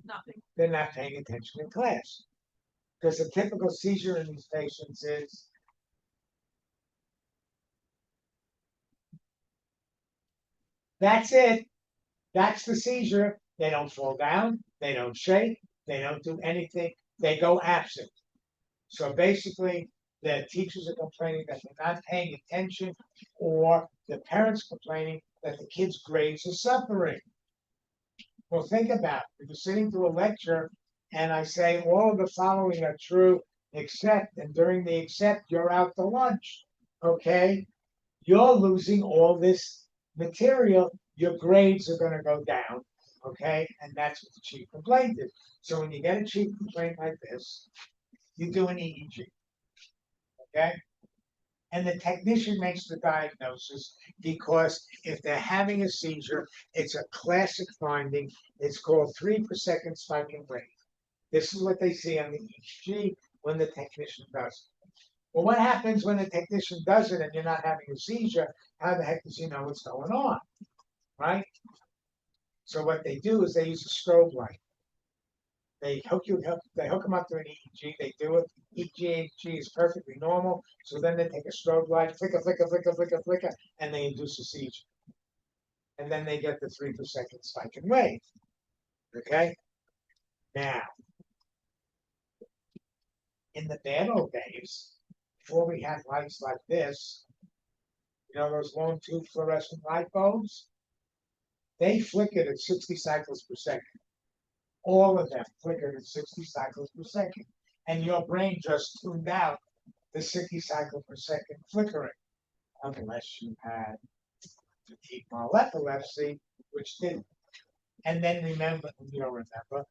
Nothing. They're not paying attention in class. Because the typical seizure in these patients is that's it. That's the seizure. They don't fall down. They don't shake. They don't do anything. They go absent. So basically, the teachers are complaining that they're not paying attention, or the parents complaining that the kids' grades are suffering. Well, think about it. If you're sitting through a lecture and I say all of the following are true, except, and during the except, you're out to lunch. Okay? you're losing all this material, your grades are gonna go down, okay? And that's what the chief complaint is. So when you get a chief complaint like this, you do an EEG, okay? And the technician makes the diagnosis because if they're having a seizure, it's a classic finding. It's called 3 per second spike in rate. This is what they see on the EEG when the technician does it. Well, what happens when the technician does it and you're not having a seizure? How the heck does he know what's going on, right? So what they do is they use a strobe light. They hook them up to an EEG. They do it. EEG is perfectly normal. So then they take a strobe light, flicker, flicker, flicker, flicker, flicker, and they induce a seizure. And then they get the 3 per second spike in wave. Okay. Now, in the bad old days, before we had lights like this, you know those long tube fluorescent light bulbs? They flickered at 60 cycles per second. All of them flickered at 60 cycles per second. And your brain just tuned out the 60 cycle per second flickering, unless you had fatigue mild epilepsy, which didn't. And then remember, you'll remember,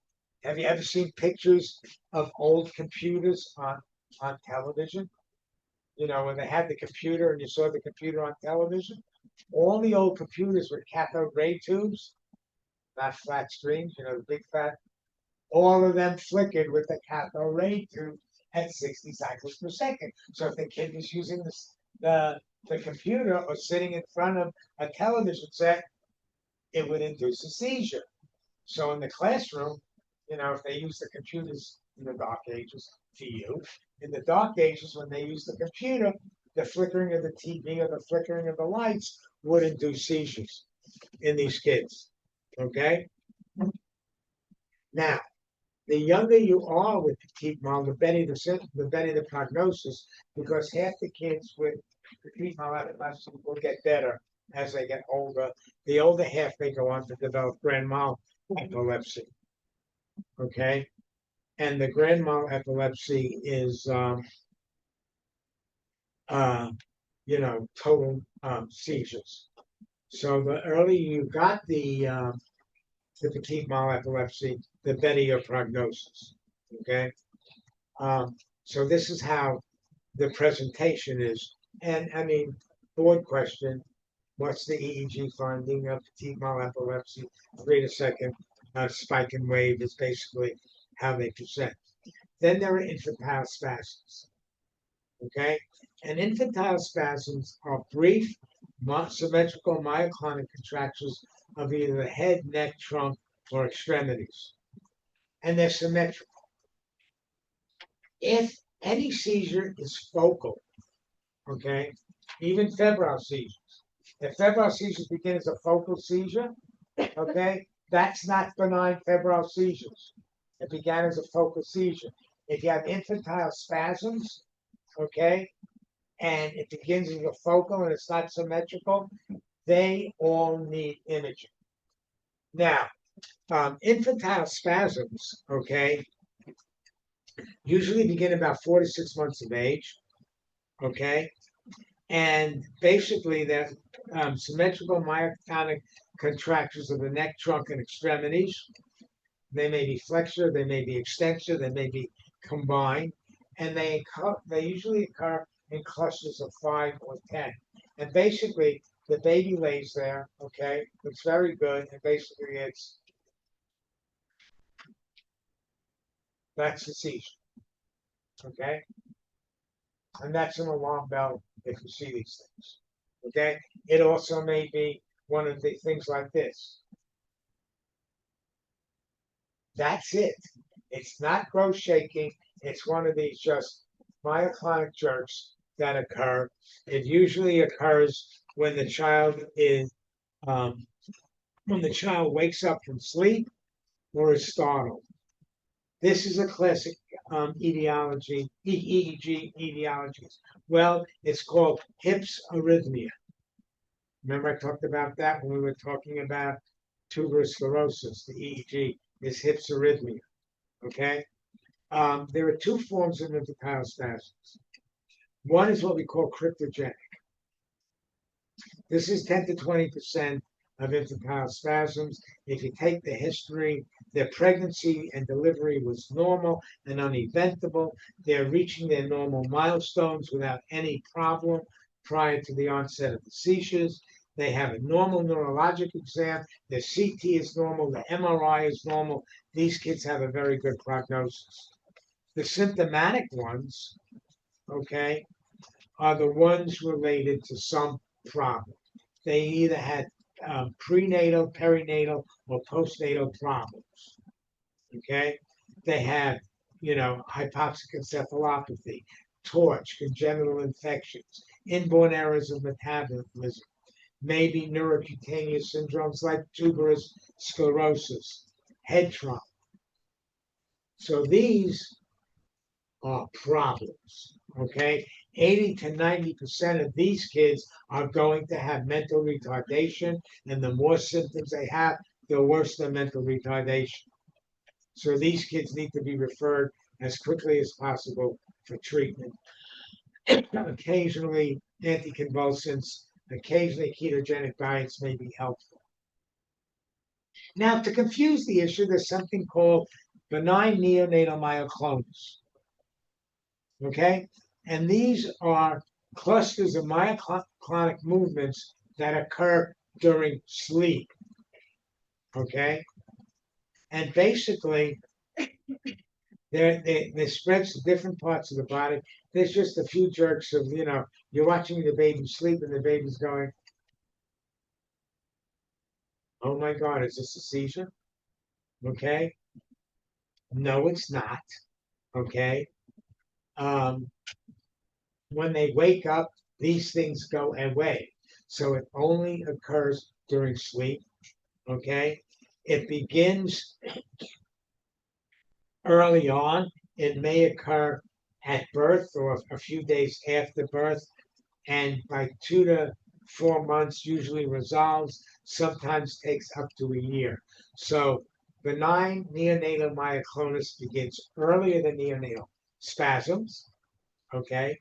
have you ever seen pictures of old computers on television? You know, when they had the computer and you saw the computer on television? All the old computers were cathode ray tubes, not flat screens, you know, the big fat. All of them flickered with the cathode ray tube at 60 cycles per second. So if the kid was using the computer or sitting in front of a television set, it would induce a seizure. So in the classroom, you know, if they use the computers in the dark ages, to you, in the dark ages, when they use the computer, the flickering of the TV or the flickering of the lights would induce seizures in these kids. Okay? Now, the younger you are with fatigue mild, the better the prognosis, because half the kids with fatigue mild epilepsy will get better as they get older. The older half they go on to develop grand mal epilepsy. Okay, and the grand mal epilepsy is, you know, total seizures. So the earlier you got the fatigue mild epilepsy, the better your prognosis. Okay. So this is how the presentation is. And I mean, board question, what's the EEG finding of fatigue mild epilepsy? 3 per second spike in wave is basically how they present. Then there are infantile spasms. Okay. And infantile spasms are brief, symmetrical myoclonic contractions of either the head, neck, trunk, or extremities. And they're symmetrical. If any seizure is focal, okay, even febrile seizures, if febrile seizures begin as a focal seizure, okay, that's not benign febrile seizures. It began as a focal seizure. If you have infantile spasms, okay, and it begins as a focal and it's not symmetrical, they all need imaging. Now, infantile spasms, okay, usually begin about 4 to 6 months of age, okay, and basically they're symmetrical myoclonic contractions of the neck, trunk, and extremities. They may be flexor, they may be extensor, they may be combined, and they usually occur in clusters of 5 or 10. And basically, the baby lays there, okay, looks very good, and basically that's the seizure, okay? And that's an alarm bell if you see these things, okay? It also may be one of the things like this. That's it. It's not gross shaking. It's one of these just myoclonic jerks that occur. It usually occurs when the child wakes up from sleep or is startled. This is a classic EEG etiology. Well, it's called hips arrhythmia. Remember I talked about that when we were talking about tuberous sclerosis. The EEG is hips arrhythmia. Okay. There are 2 forms of infantile spasms. One is what we call cryptogenic. This is 10 to 20% of infantile spasms. If you take the history, their pregnancy and delivery was normal and uneventful. They're reaching their normal milestones without any problem prior to the onset of the seizures. They have a normal neurologic exam. Their CT is normal. The MRI is normal. These kids have a very good prognosis. The symptomatic ones, okay, are the ones related to some problem. They either had prenatal, perinatal, or postnatal problems. Okay, they had, hypoxic encephalopathy, torch, congenital infections, inborn errors of metabolism, maybe neurocutaneous syndromes like tuberous sclerosis, head trauma. So these are problems. Okay, 80 to 90% of these kids are going to have mental retardation, and the more symptoms they have, the worse the mental retardation. So these kids need to be referred as quickly as possible for treatment. Occasionally, anticonvulsants, occasionally ketogenic diets may be helpful. Now, to confuse the issue, there's something called benign neonatal myoclonus. Okay? And these are clusters of myoclonic movements that occur during sleep. Okay? And basically, they spread to different parts of the body. There's just a few jerks of, you're watching the baby sleep and the baby's going, oh my God, is this a seizure? Okay? No, it's not. Okay? When they wake up, these things go away. So it only occurs during sleep. Okay? It begins early on. It may occur at birth or a few days after birth, and by 2 to 4 months usually resolves, sometimes takes up to a year. So benign neonatal myoclonus begins earlier than neonatal spasms, okay?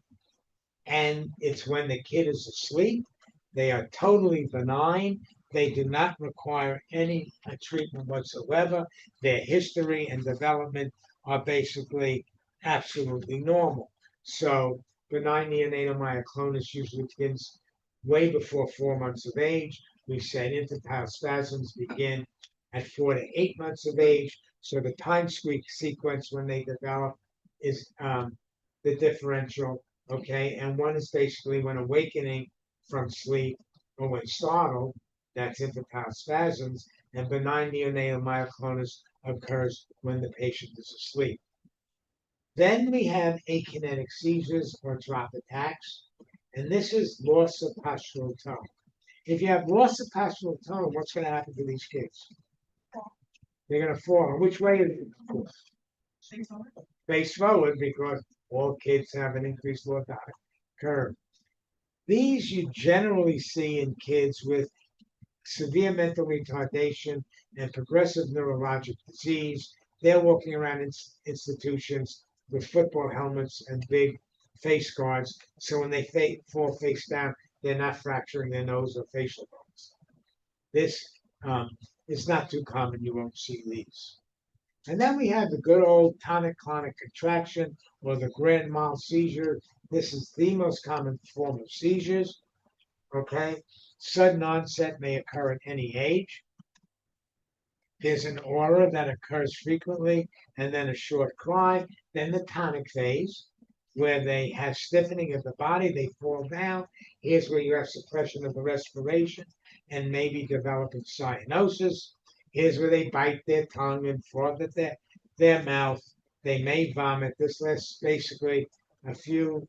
And it's when the kid is asleep. They are totally benign. They do not require any treatment whatsoever. Their history and development are basically absolutely normal. So benign neonatal myoclonus usually begins way before 4 months of age. We said infantile spasms begin at 4 to 8 months of age. So the time sequence when they develop is the differential. Okay, and one is basically when awakening from sleep or when startled, that's infantile spasms, and benign neonatal myoclonus occurs when the patient is asleep. Then we have akinetic seizures or drop attacks, and this is loss of postural tone. If you have loss of postural tone, what's going to happen to these kids? They're going to fall. Which way is it? Face forward, because all kids have an increased lordotic curve. These you generally see in kids with severe mental retardation and progressive neurologic disease. They're walking around institutions with football helmets and big face guards. So when they fall face down, they're not fracturing their nose or facial bones. This is not too common. You won't see these. And then we have the good old tonic-clonic contraction or the grand mal seizure. This is the most common form of seizures. Okay, sudden onset may occur at any age. There's an aura that occurs frequently, and then a short cry. Then the tonic phase, where they have stiffening of the body, they fall down. Here's where you have suppression of the respiration and maybe developing cyanosis. Here's where they bite their tongue and froth at their mouth. They may vomit. This lasts basically a few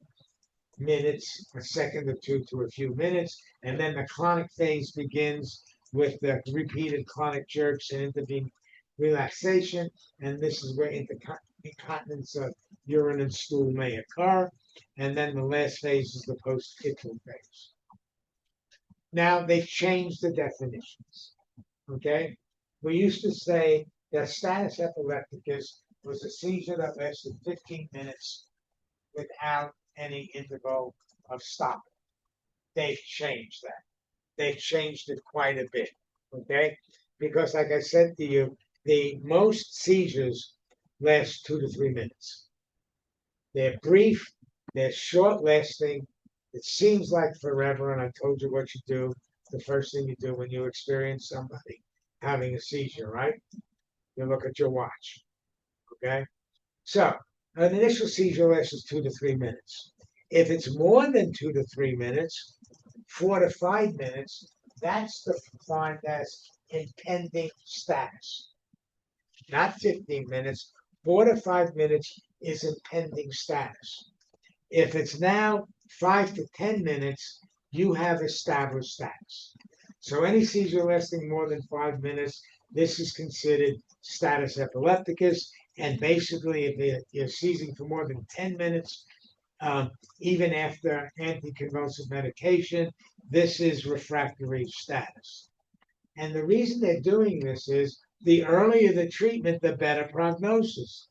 minutes, a second or two to a few minutes, and then the clonic phase begins with the repeated clonic jerks and intervening relaxation, and this is where incontinence of urine and stool may occur, and then the last phase is the post-ictal phase. Now, they've changed the definitions, okay? We used to say that status epilepticus was a seizure that lasted 15 minutes without any interval of stopping. They've changed that. they've changed it quite a bit, okay? Because like I said to you, the most seizures last 2 to 3 minutes. They're brief, they're short lasting. It seems like forever, and I told you what you do. The first thing you do when you experience somebody having a seizure, right? You look at your watch, okay? So, an initial seizure lasts 2 to 3 minutes. If it's more than 2 to 3 minutes, 4 to 5 minutes, that's defined as impending status. Not 15 minutes, 4 to 5 minutes is impending status. If it's now 5 to 10 minutes, you have established status. So any seizure lasting more than 5 minutes, this is considered status epilepticus. And basically, if you're seizing for more than 10 minutes, even after anticonvulsive medication, this is refractory status. And the reason they're doing this is the earlier the treatment, the better prognosis.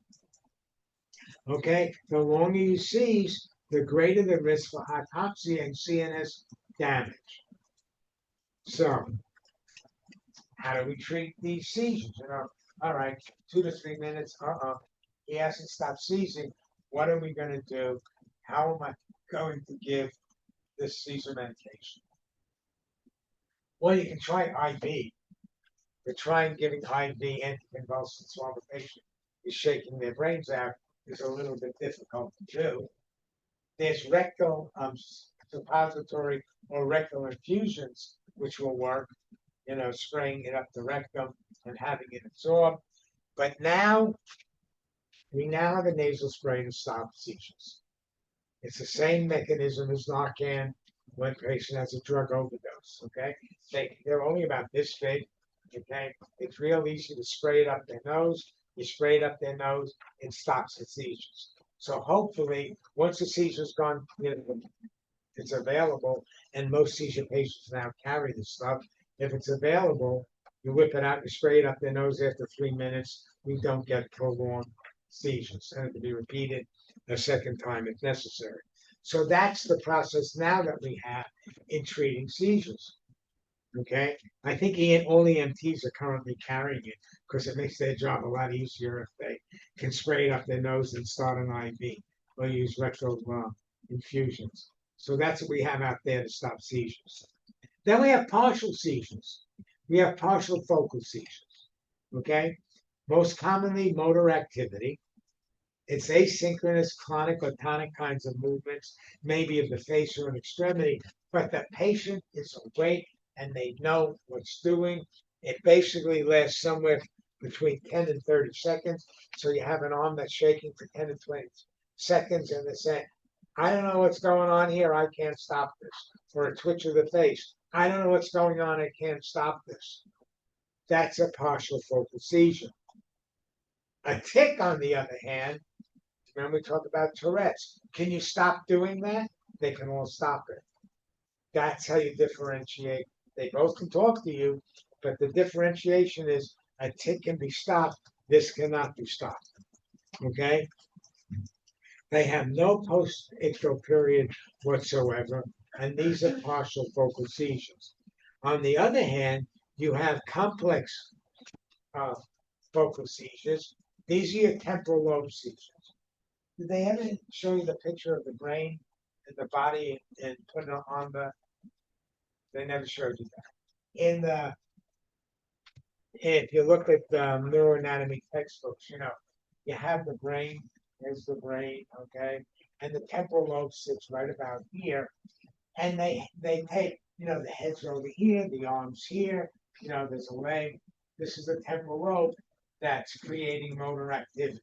Okay, the longer you seize, the greater the risk for hypoxia and CNS damage. So, how do we treat these seizures? All right, 2 to 3 minutes. He hasn't stopped seizing. What are we going to do? How am I going to give this seizure medication? Well, you can try IV. But trying giving IV anticonvulsants while the patient is shaking their brains out is a little bit difficult to do. There's rectal suppository or rectal infusions, which will work, spraying it up the rectum and having it absorbed. But now, we now have a nasal spray to stop seizures. It's the same mechanism as Narcan when a patient has a drug overdose, okay? They're only about this big, okay? It's real easy to spray it up their nose. You spray it up their nose, it stops the seizures. So hopefully, once the seizure's gone, it's available, and most seizure patients now carry this stuff. If it's available, you whip it out, you spray it up their nose after 3 minutes. We don't get prolonged seizures, and it can be repeated a second time if necessary. So that's the process now that we have in treating seizures. Okay, I think all EMTs are currently carrying it because it makes their job a lot easier if they can spray it up their nose and start an IV or use rectal infusions. So that's what we have out there to stop seizures. Then we have partial seizures. We have partial focal seizures. Okay, most commonly motor activity. It's asynchronous, clonic, or tonic kinds of movements, maybe of the face or an extremity, but the patient is awake and they know what's doing. It basically lasts somewhere between 10 and 30 seconds. So you have an arm that's shaking for 10 to 20 seconds and they're saying, I don't know what's going on here, I can't stop this. Or a twitch of the face, I don't know what's going on, I can't stop this. That's a partial focal seizure. A tic, on the other hand, remember we talked about Tourette's. Can you stop doing that? They can all stop it. That's how you differentiate. They both can talk to you, but the differentiation is a tic can be stopped. This cannot be stopped. Okay? They have no post-ictal period whatsoever, and these are partial focal seizures. On the other hand, you have complex focal seizures. These are your temporal lobe seizures. Did they ever show you the picture of the brain and the body and put it on the? They never showed you that. If you look at the neuroanatomy textbooks, you have the brain. There's the brain, okay, and the temporal lobe sits right about here, and they take, the head's over here, the arms here, there's a leg. This is the temporal lobe that's creating motor activity.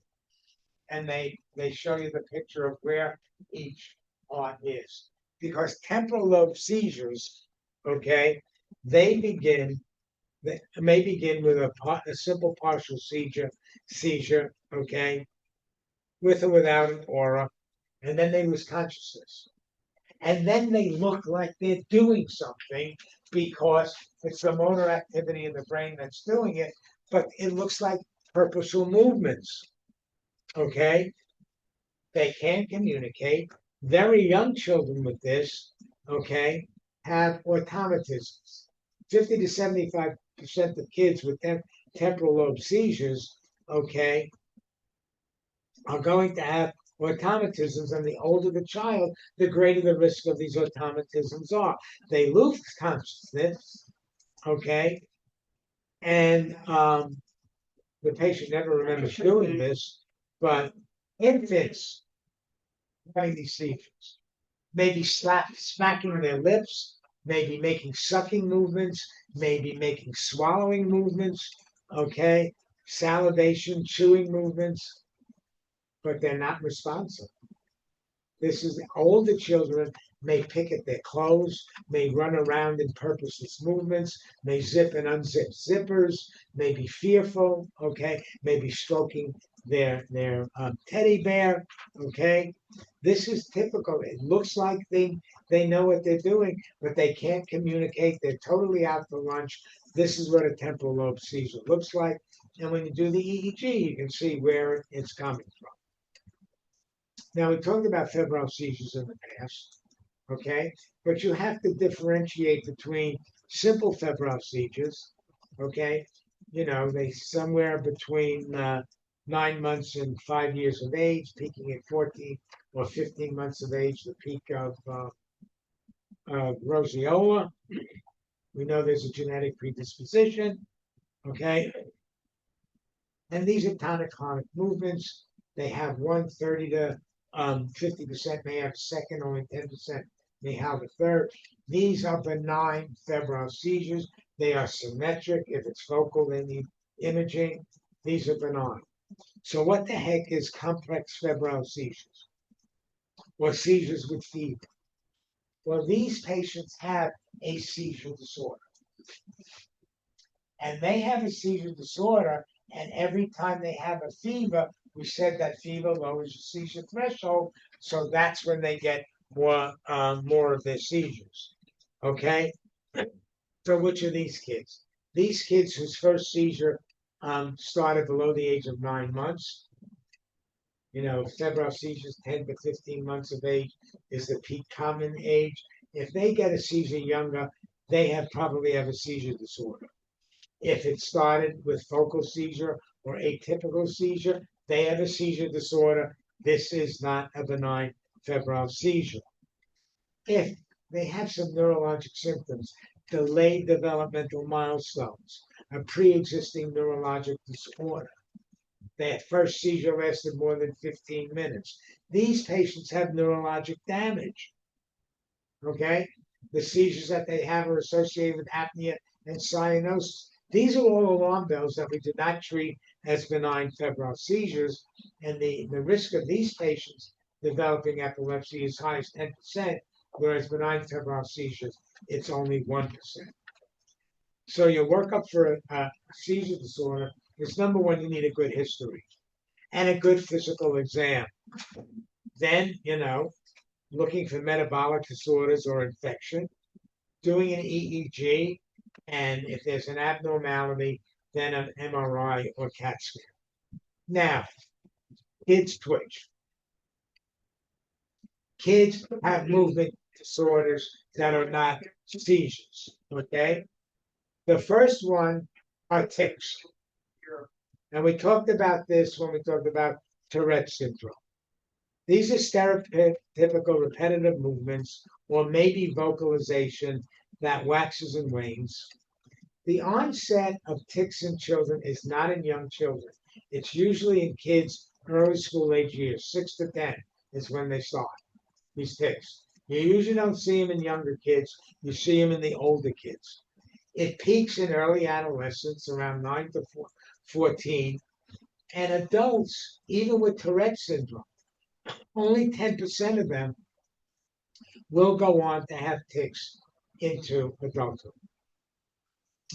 And they show you the picture of where each part is. Because temporal lobe seizures, okay, they may begin with a simple partial seizure, okay, with or without an aura, and then they lose consciousness. And then they look like they're doing something because it's the motor activity in the brain that's doing it, but it looks like purposeful movements. Okay, they can't communicate. Very young children with this, okay, have automatisms. 50 to 75% of kids with temporal lobe seizures, okay, are going to have automatisms, and the older the child, the greater the risk of these automatisms are. They lose consciousness, okay, and the patient never remembers doing this, but infants having these seizures, maybe smacking their lips, maybe making sucking movements, maybe making swallowing movements, okay, salivation, chewing movements, but they're not responsive. This is older children may pick at their clothes, may run around in purposeless movements, may zip and unzip zippers, may be fearful, okay, may be stroking their teddy bear, okay. This is typical. It looks like they know what they're doing, but they can't communicate. They're totally out for lunch. This is what a temporal lobe seizure looks like. And when you do the EEG, you can see where it's coming from. Now, we talked about febrile seizures in the past, okay? But you have to differentiate between simple febrile seizures, okay? You know, they somewhere between 9 months and 5 years of age, peaking at 14 or 15 months of age, the peak of roseola. We know there's a genetic predisposition, okay? And these are tonic-clonic movements. They have 30 to 50% may have a second, only 10% may have a third. These are benign febrile seizures. They are symmetric. If it's focal, they need imaging. These are benign. So what the heck is complex febrile seizures? Or seizures with fever? Well, these patients have a seizure disorder. And they have a seizure disorder, and every time they have a fever, we said that fever lowers the seizure threshold, so that's when they get more of their seizures. Okay, so which are these kids? These kids whose first seizure started below the age of 9 months. You know, febrile seizures 10 to 15 months of age is the peak common age. If they get a seizure younger, they probably have a seizure disorder. If it started with focal seizure or atypical seizure, they have a seizure disorder. This is not a benign febrile seizure. If they have some neurologic symptoms, delayed developmental milestones, a pre-existing neurologic disorder, their first seizure lasted more than 15 minutes. These patients have neurologic damage. Okay? The seizures that they have are associated with apnea and cyanosis. These are all alarm bells that we do not treat as benign febrile seizures, and the risk of these patients developing epilepsy is high as 10%, whereas benign febrile seizures, it's only 1%. So your workup for a seizure disorder is, number one, you need a good history and a good physical exam. Then, looking for metabolic disorders or infection, doing an EEG, and if there's an abnormality, then an MRI or CAT scan. Now, kids twitch. Kids have movement disorders that are not seizures, okay? The first one are tics. And we talked about this when we talked about Tourette's syndrome. These are stereotypical repetitive movements or maybe vocalization that waxes and wanes. The onset of tics in children is not in young children. It's usually in kids early school age years, 6 to 10 is when they start, these tics. You usually don't see them in younger kids. You see them in the older kids. It peaks in early adolescence, around 9 to 14. And adults, even with Tourette's syndrome, only 10% of them will go on to have tics into adulthood.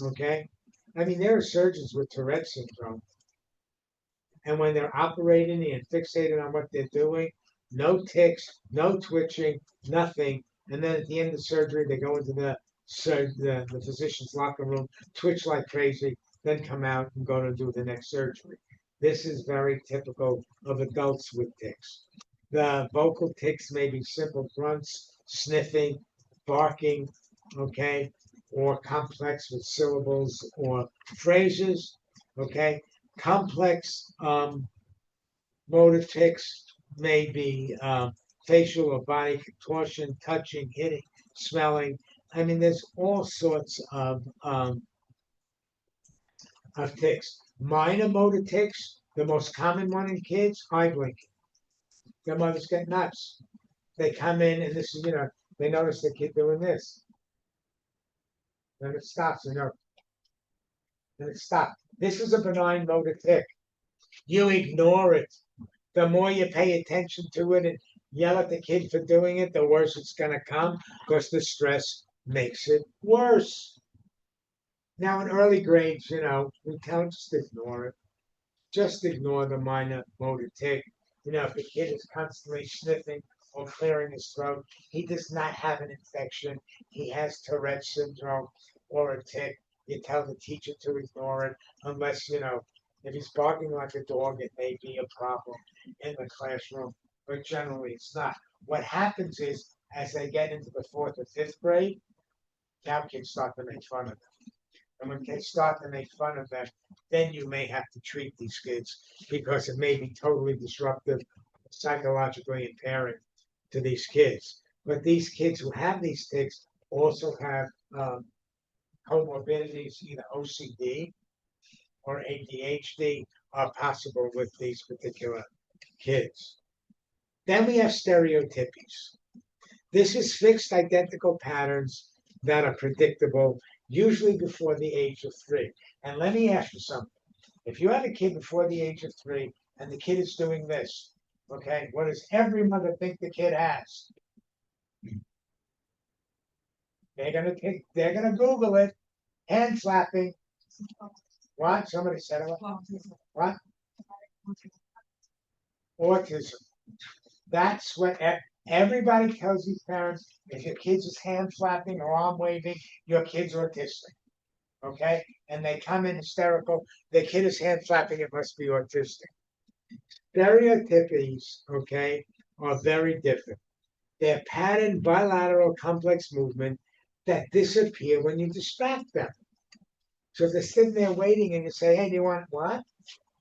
Okay? I mean, there are surgeons with Tourette's syndrome, and when they're operating and fixated on what they're doing, no tics, no twitching, nothing. And then at the end of surgery, they go into the physician's locker room, twitch like crazy, then come out and go to do the next surgery. This is very typical of adults with tics. The vocal tics may be simple grunts, sniffing, barking, okay, or complex with syllables or phrases, okay. Complex motor tics may be facial or body contortion, touching, hitting, smelling. I mean, there's all sorts of tics. Minor motor tics, the most common one in kids, eye blinking. Their mothers get nuts. They come in and this is, they notice the kid doing this. Then it stops, then it stops. This is a benign motor tic. You ignore it. The more you pay attention to it and yell at the kid for doing it, the worse it's going to come because the stress makes it worse. Now, in early grades, we can't just ignore it. Just ignore the minor motor tic. If the kid is constantly sniffing or clearing his throat, he does not have an infection. He has Tourette's syndrome or a tic. You tell the teacher to ignore it, unless, if he's barking like a dog, it may be a problem in the classroom, but generally it's not. What happens is, as they get into the fourth or fifth grade, now kids start to make fun of them. And when kids start to make fun of them, then you may have to treat these kids because it may be totally disruptive, psychologically impairing to these kids. But these kids who have these tics also have comorbidities, either OCD or ADHD, are possible with these particular kids. Then we have stereotypies. This is fixed identical patterns that are predictable, usually before the age of 3. And let me ask you something. If you have a kid before the age of 3 and the kid is doing this, okay, what does every mother think the kid has? They're gonna Google it. Hand slapping. What? Somebody said it. What? Autism. That's what everybody tells these parents. If your kids is hand flapping or arm waving, your kid's autistic. Okay? And they come in hysterical. The kid is hand flapping, it must be autistic. Stereotypies, okay, are very different. They're patterned bilateral complex movement that disappear when you distract them. So if they're sitting there waiting and you say, hey, do you want what?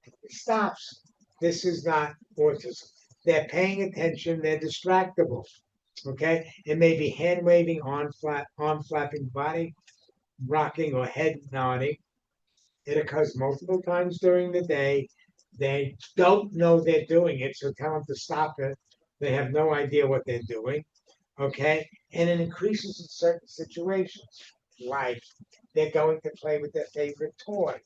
It stops. This is not autism. They're paying attention, they're distractible. Okay? It may be hand waving, arm flapping, body rocking, or head nodding. It occurs multiple times during the day. They don't know they're doing it, so tell them to stop it. They have no idea what they're doing. Okay? And it increases in certain situations, like they're going to play with their favorite toy.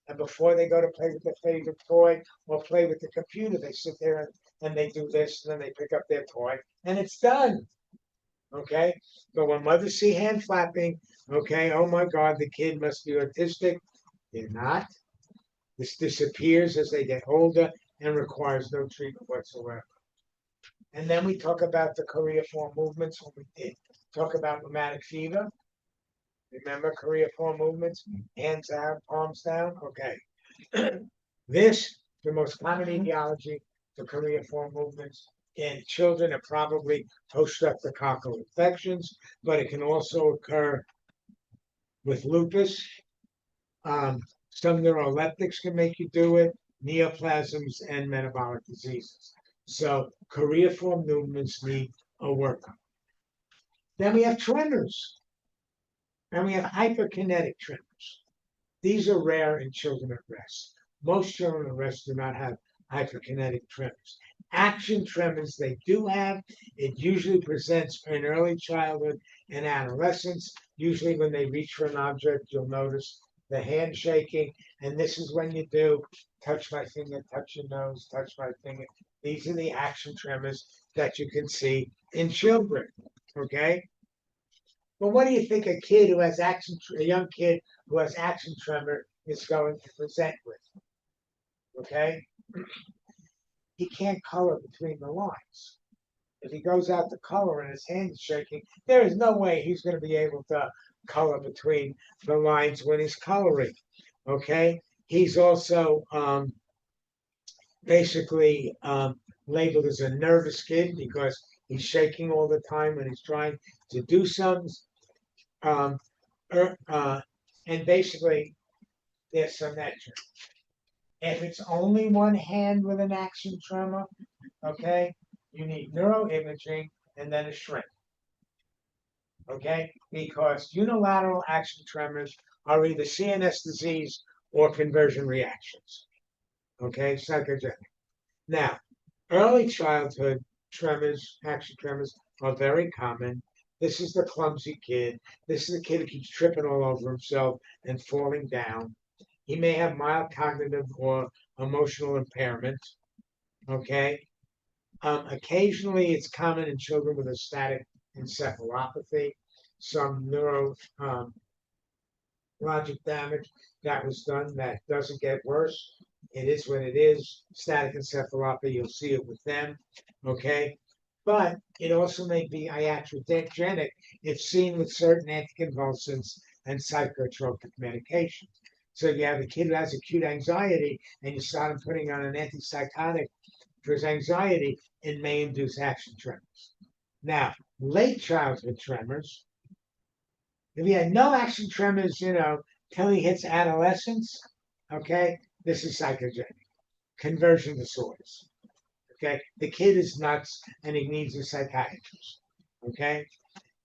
And before they go to play with their favorite toy or play with the computer, they sit there and they do this, and then they pick up their toy, and it's done. Okay? But when mothers see hand flapping, okay, oh my God, the kid must be autistic. They're not. This disappears as they get older and requires no treatment whatsoever. And then we talk about the choreiform movements when we did talk about rheumatic fever. Remember choreiform movements? Hands out, palms down. Okay. This, the most common etiology for choreiform movements in children are probably post-streptococcal infections, but it can also occur with lupus. Some neuroleptics can make you do it, neoplasms, and metabolic diseases. So choreiform movements need a workup. Then we have tremors, and we have hyperkinetic tremors. These are rare in children at rest. Most children at rest do not have hyperkinetic tremors. Action tremors they do have. It usually presents in early childhood and adolescence. Usually when they reach for an object, you'll notice the hand shaking. And this is when you do touch my finger, touch your nose, touch my finger. These are the action tremors that you can see in children. Okay? But what do you think a young kid who has action tremor is going to present with? Okay? He can't color between the lines. If he goes out to color and his hand is shaking, there is no way he's going to be able to color between the lines when he's coloring. Okay? He's also basically labeled as a nervous kid because he's shaking all the time when he's trying to do Um, and basically, they're symmetric. If it's only one hand with an action tremor, okay, you need neuroimaging and then a shrink. Okay, because unilateral action tremors are either CNS disease or conversion reactions. Okay, psychogenic. Now, early childhood tremors, action tremors, are very common. This is the clumsy kid. This is the kid who keeps tripping all over himself and falling down. He may have mild cognitive or emotional impairment. Okay. Occasionally, it's common in children with a static encephalopathy, some neurologic damage that was done that doesn't get worse. It is what it is. Static encephalopathy, you'll see it with them. Okay. But it also may be iatrogenic if seen with certain anticonvulsants and psychotropic medications. So you have a kid who has acute anxiety and you start him putting on an antipsychotic for his anxiety, it may induce action tremors. Now, late childhood tremors, if he had no action tremors, till he hits adolescence, okay, this is psychogenic. Conversion disorders. Okay, the kid is nuts and he needs a psychiatrist. Okay,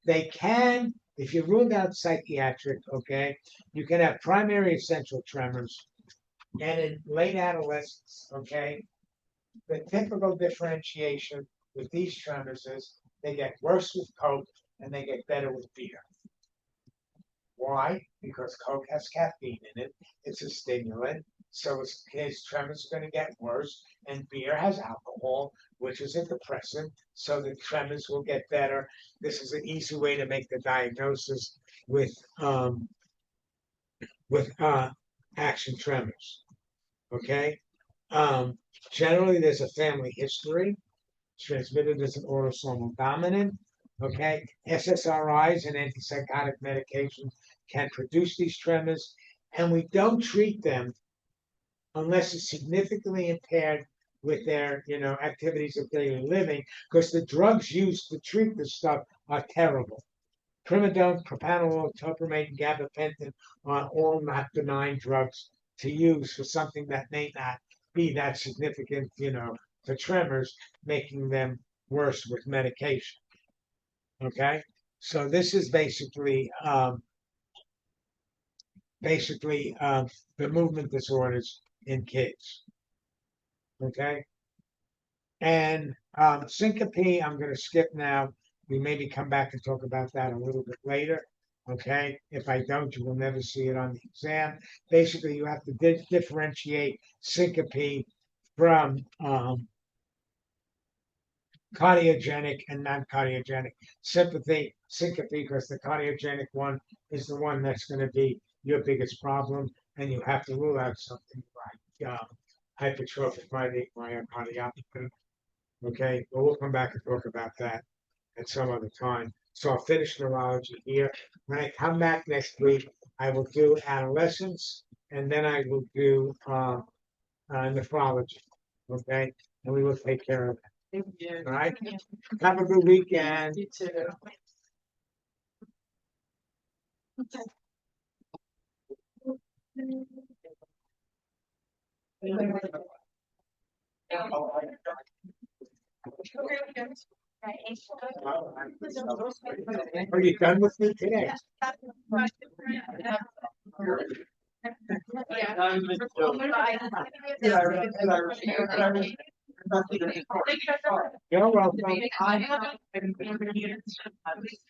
they can, if you ruled out psychiatric, okay, you can have primary essential tremors, and in late adolescence, okay, the typical differentiation with these tremors is they get worse with Coke and they get better with beer. Why? Because Coke has caffeine in it. It's a stimulant. So his tremors are going to get worse. And beer has alcohol, which is a depressant. So the tremors will get better. This is an easy way to make the diagnosis with action tremors. Okay. Generally, there's a family history. It's transmitted as an autosomal dominant. Okay, SSRIs and antipsychotic medications can produce these tremors, and we don't treat them unless it's significantly impaired with their, activities of daily living, because the drugs used to treat this stuff are terrible. Primidone, propranolol, topramate, and gabapentin are all not benign drugs to use for something that may not be that significant, for tremors, making them worse with medication. Okay, so this is basically the movement disorders in kids. Okay, and syncope, I'm going to skip now. We maybe come back and talk about that a little bit later. Okay, if I don't, you will never see it on the exam. Basically, you have to differentiate syncope from cardiogenic and non-cardiogenic syncope, because the cardiogenic one is the one that's going to be your biggest problem, and you have to rule out something like hypertrophic myocardiopathy. Okay, but we'll come back and talk about that at some other time. So I'll finish neurology here. When I come back next week, I will do adolescence, and then I will do nephrology. Okay, and we will take care of that. Thank you. All right. Have a good weekend. You too. Are you done with me today? You're welcome.